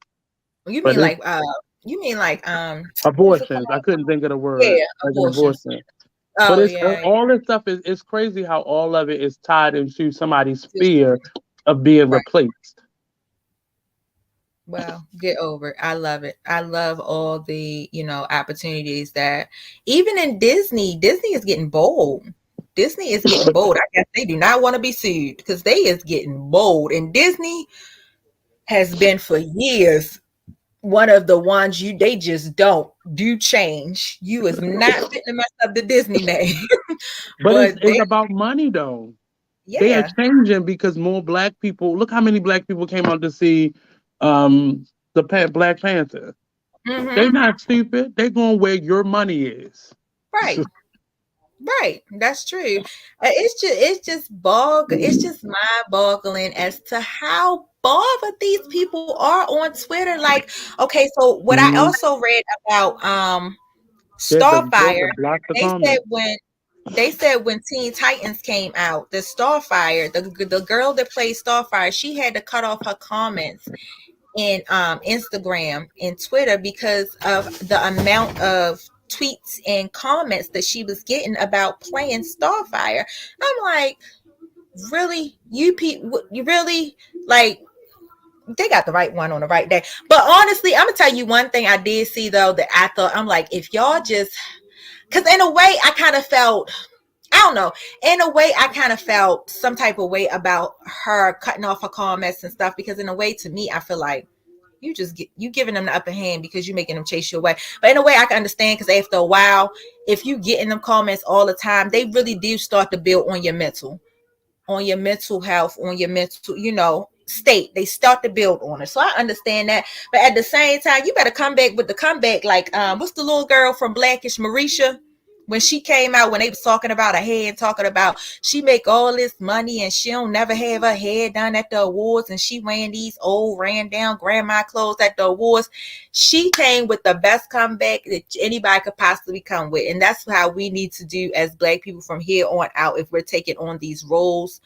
You But mean it's like you mean like what is it abortions. I called? couldn't think of the word, Yeah, like an abortions. abortion. But Oh it's yeah, yeah. all this stuff is it's crazy how all of it is tied into somebody's Just fear of being right. replaced. Well, get over it. I love it. I love all the, opportunities that even in Disney, Disney is getting bold. Disney is getting bold. I guess they do not want to be sued because they is getting bold. And Disney has been for years one of the ones they just don't do change. You is not fitting to mess up the Disney name. But But it's about money though. They are yeah. changing because more black people. Look how many black people came out to see um Black Panther. They Hmm. not stupid. They going where your money is. Right. Right, that's true. It's just mind boggling as to how bothered these people are on Twitter. Like, okay, so what I Mhm. also read about They had to Starfire, block the they said comment. when Teen Titans came out, the Starfire, the girl that played Starfire, she had to cut off her comments in Instagram and Twitter because of the amount of tweets and comments that she was getting about playing Starfire. I'm like, really, you people, you really like. They got the right one on the right day. But honestly, I'm gonna tell you one thing I did see though that I thought I'm like, if y'all just, because in a way I kind of felt, I don't know. In a way, I kind of felt some type of way about her cutting off her comments and stuff because in a way, to me, I feel like you giving them the upper hand because you making them chase you away. But in a way, I can understand because after a while, if you get in them comments all the time, they really do start to build on your mental health, on your mental, state. They start to build on it. So I understand that. But at the same time, you better come back with the comeback. Like, what's the little girl from Blackish, Marisha? When she came out, when they was talking about her head, talking about she make all this money and she don't never have her hair done at the awards and she wearing these old ran down grandma clothes at the awards. She came with the best comeback that anybody could possibly come with. And that's how we need to do as black people from here on out if we're taking on these roles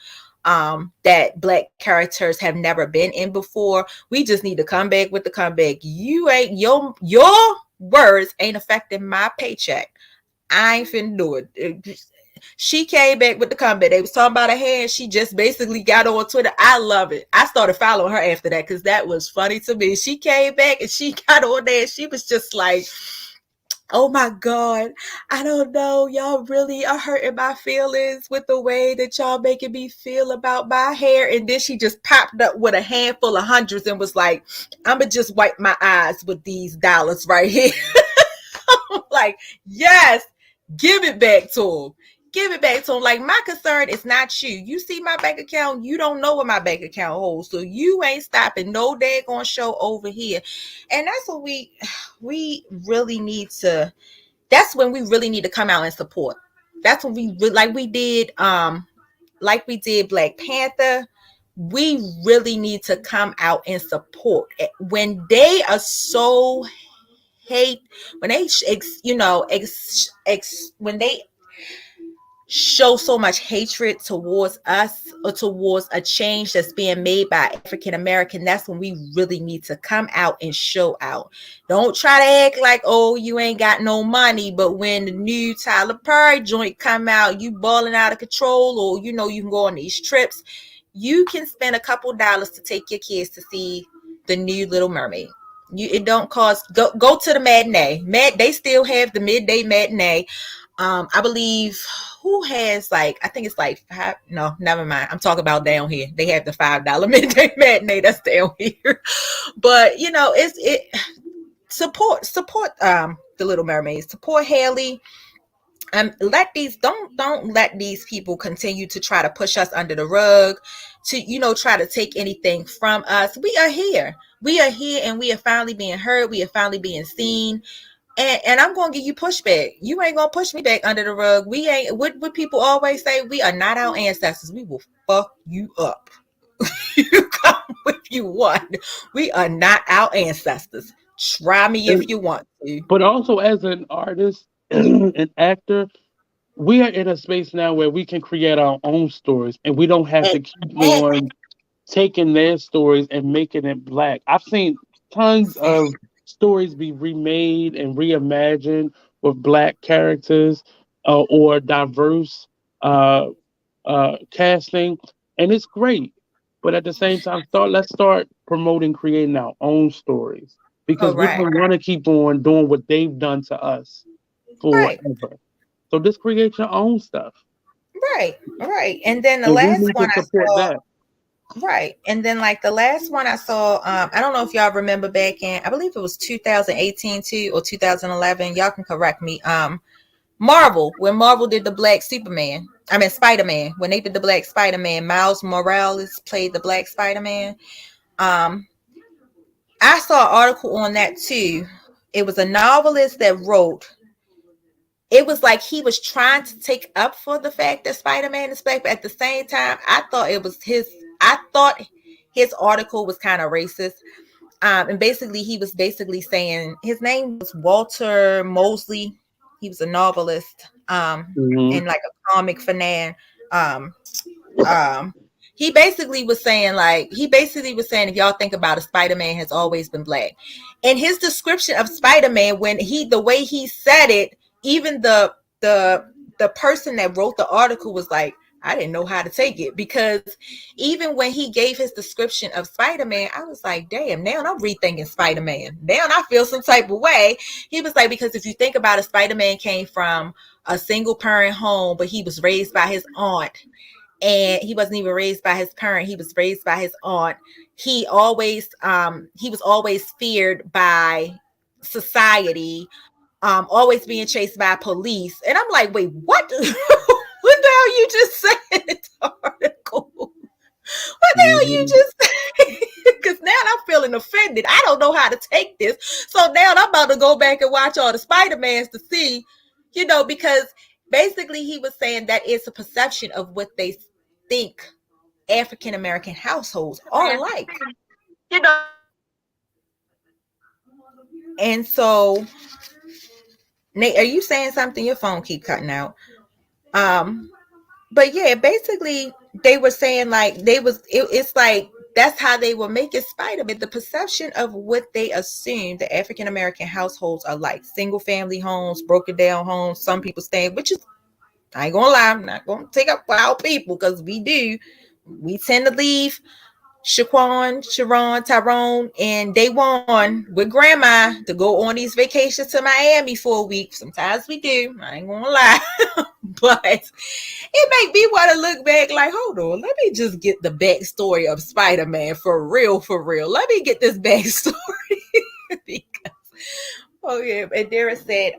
that black characters have never been in before. We just need to come back with the comeback. You ain't your words ain't affecting my paycheck. I ain't finna do it. She came back with the comeback. They was talking about her hair, and she just basically got on Twitter. I love it. I started following her after that because that was funny to me. She came back and she got on there and she was just like, oh my God, I don't know. Y'all really are hurting my feelings with the way that y'all making me feel about my hair. And then she just popped up with a handful of hundreds and was like, I'm going to just wipe my eyes with these dollars right here. Like, yes, give it back to him. Give it back to him. Like, my concern is not you. You see my bank account, you don't know what my bank account holds. So you ain't stopping no daggone show over here. And that's what we really need to, that's when we really need to come out and support. That's when we like we did Black Panther. We really need to come out and support when they are so hate, when they when they show so much hatred towards us or towards a change that's being made by African American. That's when we really need to come out and show out. Don't try to act like, oh, you ain't got no money, but when the new Tyler Perry joint come out, you balling out of control, or you can go on these trips. You can spend a couple dollars to take your kids to see the new Little Mermaid. It don't cost. Go to the matinee. They still have the midday matinee. I believe who has I think it's like five. No, never mind. I'm talking about down here. They have the $5 midday matinee. That's down here. But support the Little Mermaids. Support Haley. Don't let these people continue to try to push us under the rug, to try to take anything from us. We are here, and we are finally being heard. We are finally being seen, and I'm going to give you pushback. You ain't going to push me back under the rug. We ain't. What people always say, we are not our ancestors. We will fuck you up. You come if you want. We are not our ancestors. Try me if you want to. But also, as an artist, an actor, we are in a space now where we can create our own stories, and we don't have And, to keep on taking their stories and making it black. I've seen tons of stories be remade and reimagined with black characters, or diverse uh, casting, and it's great. But at the same time, let's start promoting creating our own stories, because we correct. don't want to keep on doing what they've done to us Right. forever. So just create your own stuff, Right. And then the and we last need one to I support saw, that. right. And then the last one I saw, I don't know if y'all remember back in, I believe it was 2018 too, or 2011. Y'all can correct me. Marvel, when Marvel did the Black Superman, I mean Spider-Man, when they did the Black Spider-Man, Miles Morales played the Black Spider-Man. Um, I saw an article on that too. It was a novelist that wrote, it was like he was trying to take up for the fact that Spider-Man is black, but at the same time, I thought his article was kind of racist. And basically he was basically saying his name was Walter Mosley. He was a novelist, Hmm. and like a comic fanan. Um, um, he basically was saying if y'all think about it, Spider-Man has always been black. And his description of Spider-Man, when the way he said it, even the person that wrote the article was like, I didn't know how to take it, because even when he gave his description of Spider-Man, I was like, damn, now I'm rethinking Spider-Man. Now I feel some type of way. He was like, because if you think about it, Spider-Man came from a single parent home, but he was raised by his aunt, and he wasn't even raised by his parent. He was raised by his aunt. He was always feared by society, always being chased by police. And I'm like, wait, what? What the hell you just said in the article? What the hell you Hmm. just said? Because now I'm feeling offended. I don't know how to take this. So now I'm about to go back and watch all the Spider-Mans to see, because basically he was saying that it's a perception of what they think African American households are like. And so, Nate, are you saying something? Your phone keep cutting out. Um, but yeah, basically they were saying it's like that's how they were making Spider-Man, the perception of what they assume the African American households are like: single family homes, broken down homes, some people staying, which is I ain't gonna lie, I'm not gonna take up for our people because we do. We tend to leave Shaquan, Sharon, Tyrone, and Day One with grandma to go on these vacations to Miami for a week. Sometimes we do. I ain't gonna lie. But it make me want to look back like, hold on, let me just get the backstory of Spider-Man for real, for real. Let me get this backstory. Because, oh yeah, and Dara said,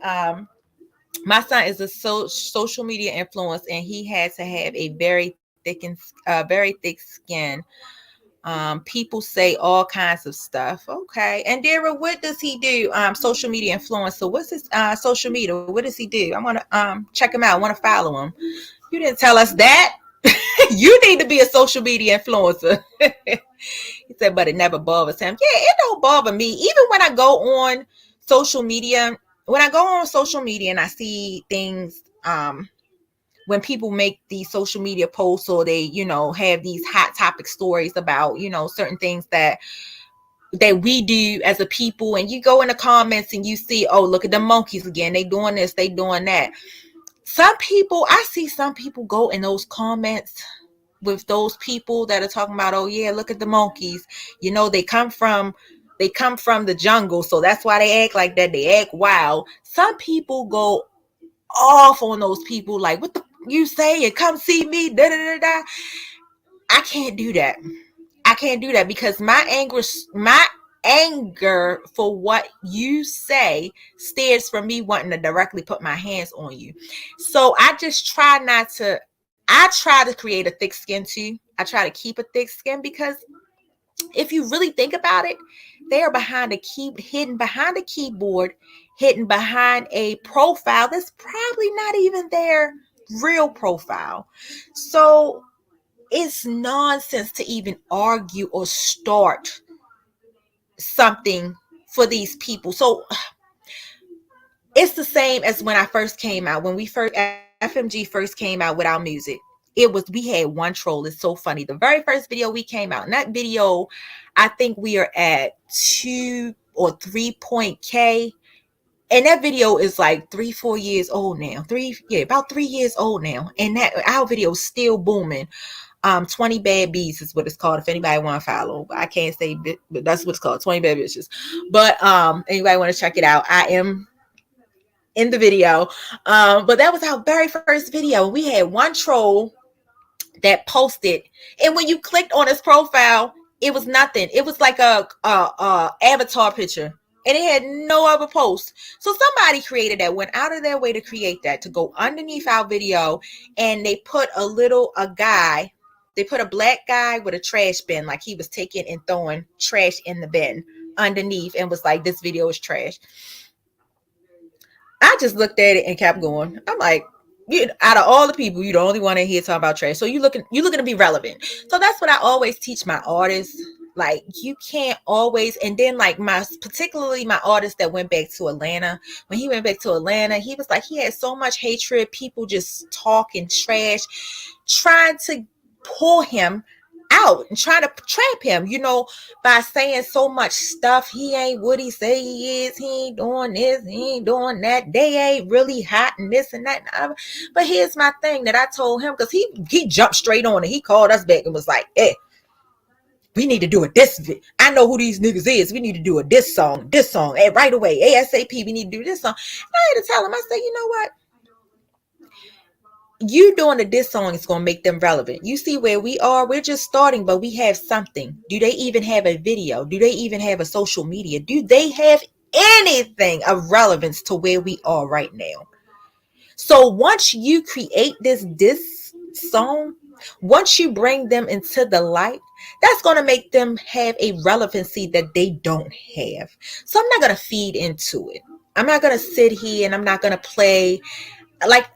my son is a social media influence, and he had to have a very thick skin. People say all kinds of stuff. Okay, and Dara, what does he do? Social media influencer. What's his social media? What does he do? I want to check him out. I want to follow him. You didn't tell us that. You need to be a social media influencer. He said, but it never bothers him. Yeah, it don't bother me. Even when I go on social media, and I see things, when people make these social media posts, or they, have these hot topic stories about, certain things that we do as a people, and you go in the comments and you see, oh, look at the monkeys again. They doing this, they doing that. I see some people go in those comments with those people that are talking about, oh yeah, look at the monkeys. They come from the jungle, so that's why they act like that. They act wild. Some people go off on those people, like, what the you say, and come see me, da da da da. I can't do that. Because my anger for what you say steers from me wanting to directly put my hands on you. So I just try not to. I try to create a thick skin too. I try to keep a thick skin, because if you really think about it, they are hidden behind a keyboard, hidden behind a profile that's probably not even their real profile. So it's nonsense to even argue or start something for these people. So it's the same as when I first came out. When FMG first came out with our music, we had one troll. It's so funny. The very first video we came out, and that video, I think we are at 2 or 3 K. And that video is like 3-4 years old now. About 3 years old now. And that our video is still booming. 20 Bad Bees is what it's called. If anybody want to follow, I can't say, but that's what it's called. 20 Bad Bitches. But anybody want to check it out? I am in the video. But that was our very first video. We had one troll that posted, and when you clicked on his profile, it was nothing. It was like a avatar picture, and it had no other post. So somebody created that, went out of their way to create that, to go underneath our video, and they put they put a black guy with a trash bin, like he was taking and throwing trash in the bin underneath, and was like, this video is trash. I just looked at it and kept going. I'm like, out of all the people, you're the only one in here talking about trash. So you're looking to be relevant. So that's what I always teach my artists. Like, you can't always, and then like particularly my artist that went back to Atlanta. When he went back to Atlanta, he was like, he had so much hatred, people just talking trash, trying to pull him out and trying to trap him, by saying so much stuff. He ain't what he say he is. He ain't doing this. He ain't doing that. They ain't really hot and this and that. But here's my thing that I told him, because he jumped straight on it. He called us back and was like, hey, we need to do a diss. I know who these niggas is. We need to do a diss song, hey, right away, ASAP. We need to do this song. And I had to tell him, I said, you know what? You doing a diss song is going to make them relevant. You see where we are? We're just starting, but we have something. Do they even have a video? Do they even have a social media? Do they have anything of relevance to where we are right now? So once you create this diss song, once you bring them into the light, that's going to make them have a relevancy that they don't have. So I'm not going to feed into it. I'm not going to sit here and I'm not going to play like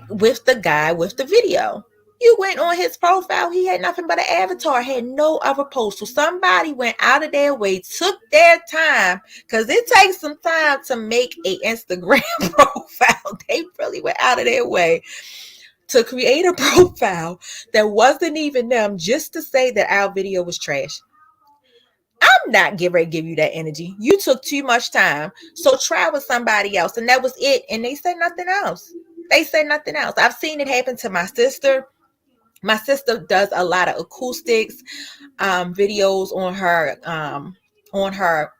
with the guy with the video. You went on his profile, he had nothing but an avatar, had no other post. So somebody went out of their way, took their time, because it takes some time to make a Instagram profile. They really went out of their way to create a profile that wasn't even them, just to say that our video was trash. I'm not getting ready to give you that energy. You took too much time. So try with somebody else. And that was it. And they said nothing else. They say nothing else. I've seen it happen to my sister. My sister does a lot of acoustics videos on her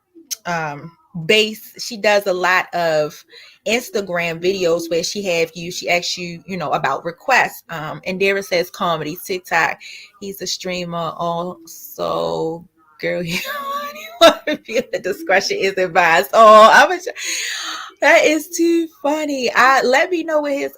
base. She does a lot of Instagram videos where she asks you, about requests. And Dara says comedy, TikTok. He's a streamer also. Girl, you want to feel the discretion is advised. Oh, that is too funny. Let me know what his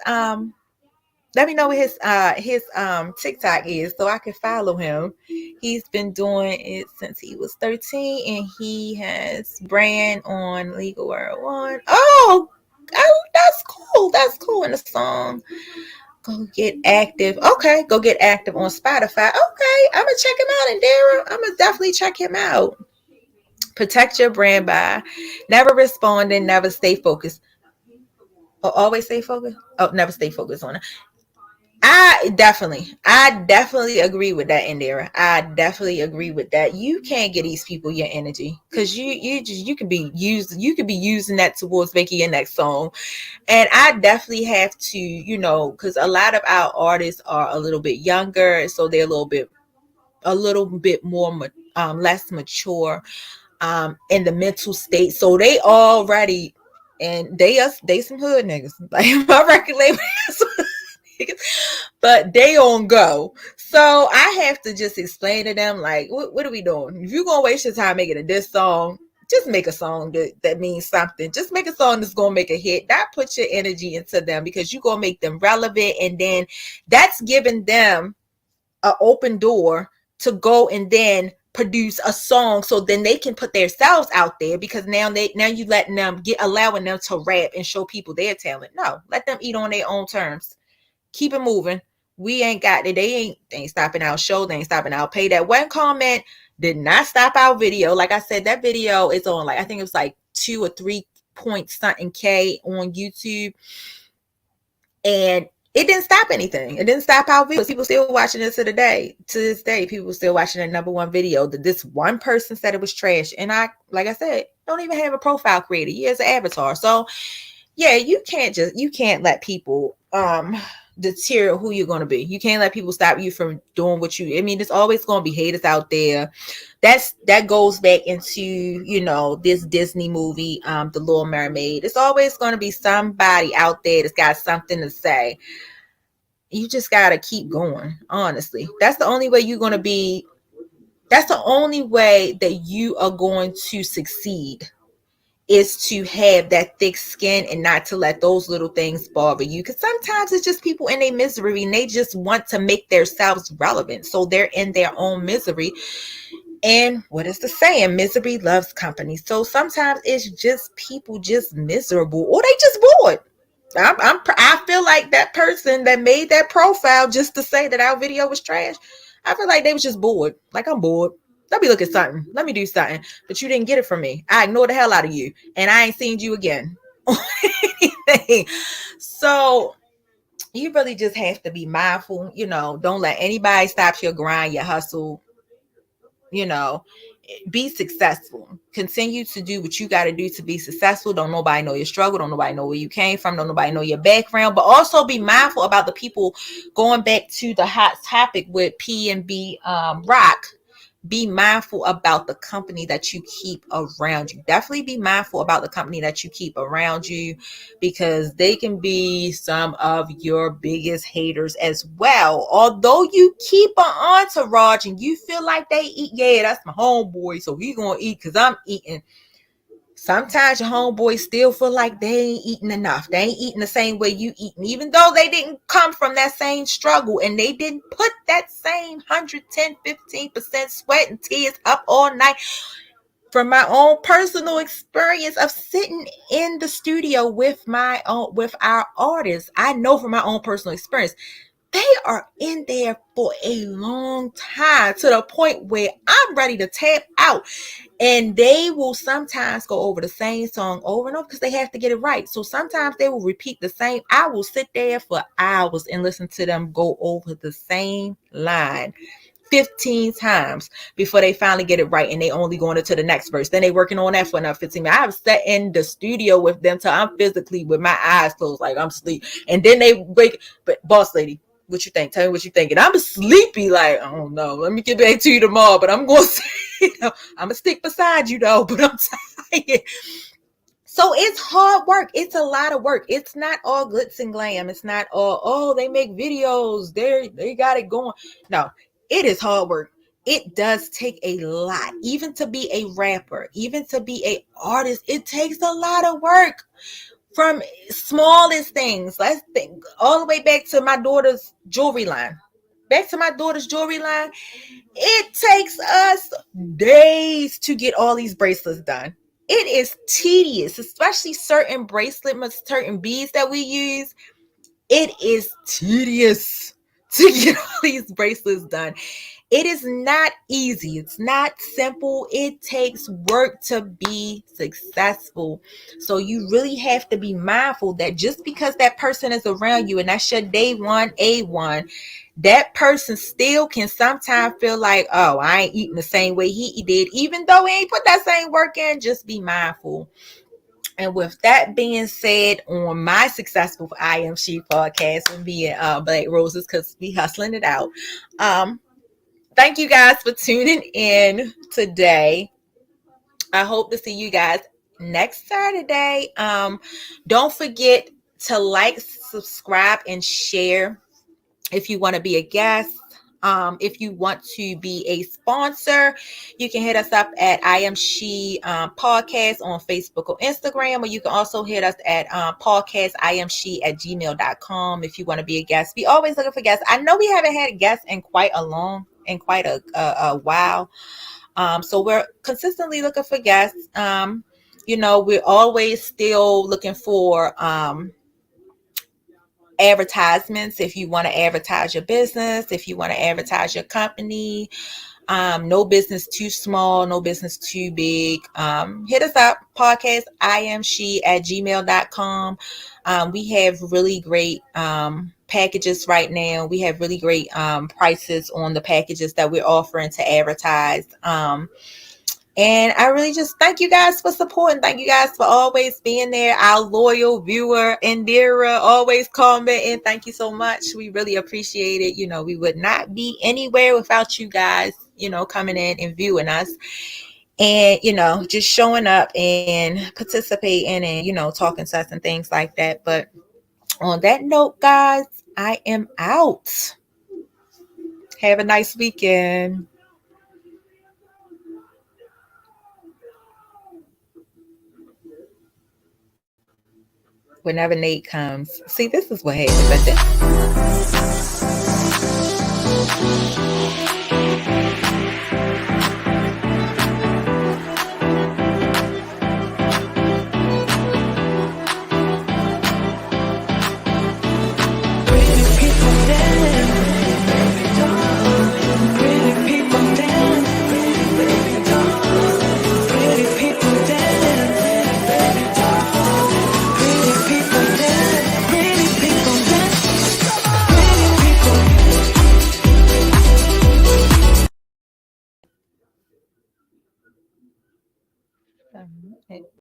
TikTok is so I can follow him. He's been doing it since he was 13 and he has brand on Legal World One. Oh, that's cool. That's cool. In the song, Go Get Active. Okay, Go Get Active on Spotify. Okay, I'm gonna check him out. And Dara, I'm gonna definitely check him out. Protect your brand by never responding, never stay focused. Or always stay focused. Oh, never stay focused on it. I definitely agree with that, Indira. I definitely agree with that. You can't get these people your energy because you can be using that towards making your next song. And I definitely have to, because a lot of our artists are a little bit younger, so they're a little bit more less mature in the mental state. So they already and they some hood niggas. Like my record label but they on go. So I have to just explain to them, like, what are we doing? If you're going to waste your time making a diss song, just make a song that means something. Just make a song that's going to make a hit. Not put your energy into them because you're going to make them relevant. And then that's giving them an open door to go and then produce a song so then they can put themselves out there because now you allowing them to rap and show people their talent. No, let them eat on their own terms. Keep it moving. We ain't got it. They ain't stopping our show. They ain't stopping our pay. That one comment did not stop our video. Like I said, that video is on I think it was 2 or 3 point something K on YouTube. And it didn't stop anything. It didn't stop our videos. People still watching it to this day. People still watching that number one video that this one person said it was trash. And like I said, don't even have a profile created. He has an avatar. So yeah, you can't let people deter who you're going to be. You can't let people stop you from doing there's always going to be haters out there. That goes back into, this Disney movie, The Little Mermaid. It's always going to be somebody out there that's got something to say. You just got to keep going. Honestly, that's the only way that's the only way that you are going to succeed, is to have that thick skin and not to let those little things bother you. Because sometimes it's just people in their misery and they just want to make themselves relevant. So they're in their own misery. And what is the saying? Misery loves company. So sometimes it's just people just miserable or they just bored. I feel like that person that made that profile just to say that our video was trash, I feel like they was just bored. Like, I'm bored. Let me look at something. Let me do something. But you didn't get it from me. I ignored the hell out of you. And I ain't seen you again on anything. So you really just have to be mindful. Don't let anybody stop your grind, your hustle. Be successful. Continue to do what you got to do to be successful. Don't nobody know your struggle. Don't nobody know where you came from. Don't nobody know your background. But also be mindful about the people. Going back to the hot topic with P&B Rock. Be mindful about the company that you keep around you. Definitely be mindful about the company that you keep around you, because they can be some of your biggest haters as well. Although you keep an entourage and you feel like they eat, yeah, that's my homeboy, so he gonna eat because I'm eating. Sometimes your homeboys still feel like they ain't eating enough. They ain't eating the same way you eating, even though they didn't come from that same struggle and they didn't put that same 110, 15% sweat and tears up all night. From my own personal experience of sitting in the studio with our artists, I know from my own personal experience, they are in there for a long time to the point where I'm ready to tap out. And they will sometimes go over the same song over and over because they have to get it right. So sometimes they will repeat the same. I will sit there for hours and listen to them go over the same line 15 times before they finally get it right, and they only going into the next verse. Then they working on that for another 15 minutes. I've sat in the studio with them till I'm physically with my eyes closed, like I'm asleep. And then they wake, but boss lady, what you think? Tell me what you think. And I'm sleepy, like, I don't know. Let me get back to you tomorrow, but I'm going to, I'm going to stick beside you though, but I'm tired. So it's hard work. It's a lot of work. It's not all glitz and glam. It's not all, oh, they make videos. They got it going. No, it is hard work. It does take a lot. Even to be a rapper, even to be an artist, it takes a lot of work. From smallest things. Let's think all the way back to my daughter's jewelry line. It takes us days to get all these bracelets done. It is tedious, especially certain certain beads that we use. It is tedious to get all these bracelets done. It is not easy. It's not simple. It takes work to be successful. So you really have to be mindful that just because that person is around you and that's your day one, A1, that person still can sometimes feel like, oh, I ain't eating the same way he did, even though he ain't put that same work in. Just be mindful. And with that being said, on my successful I.Am.She podcast with me and BlackRoses, because we hustling it out. Thank you guys for tuning in today. I hope to see you guys next Saturday. Don't forget to like, subscribe, and share if you want to be a guest. If you want to be a sponsor, you can hit us up at I.Am.She Podcast on Facebook or Instagram, or you can also hit us at PodcastIAmShe at gmail.com if you want to be a guest. We always looking for guests. I know we haven't had guests in quite a while. So we're consistently looking for guests. We're always still looking for advertisements. If you want to advertise your business, if you want to advertise your company, no business too small, no business too big. Hit us up, PodcastIAmShe at gmail.com. We have really great packages right now. We have really great prices on the packages that we're offering to advertise. And I really just thank you guys for supporting. Thank you guys for always being there. Our loyal viewer, Indira, always commenting. Thank you so much. We really appreciate it. We would not be anywhere without you guys, coming in and viewing us. And, just showing up and participating and, talking to us and things like that. But on that note, guys, I am out. Have a nice weekend. Whenever Nate comes. See, this is what happens.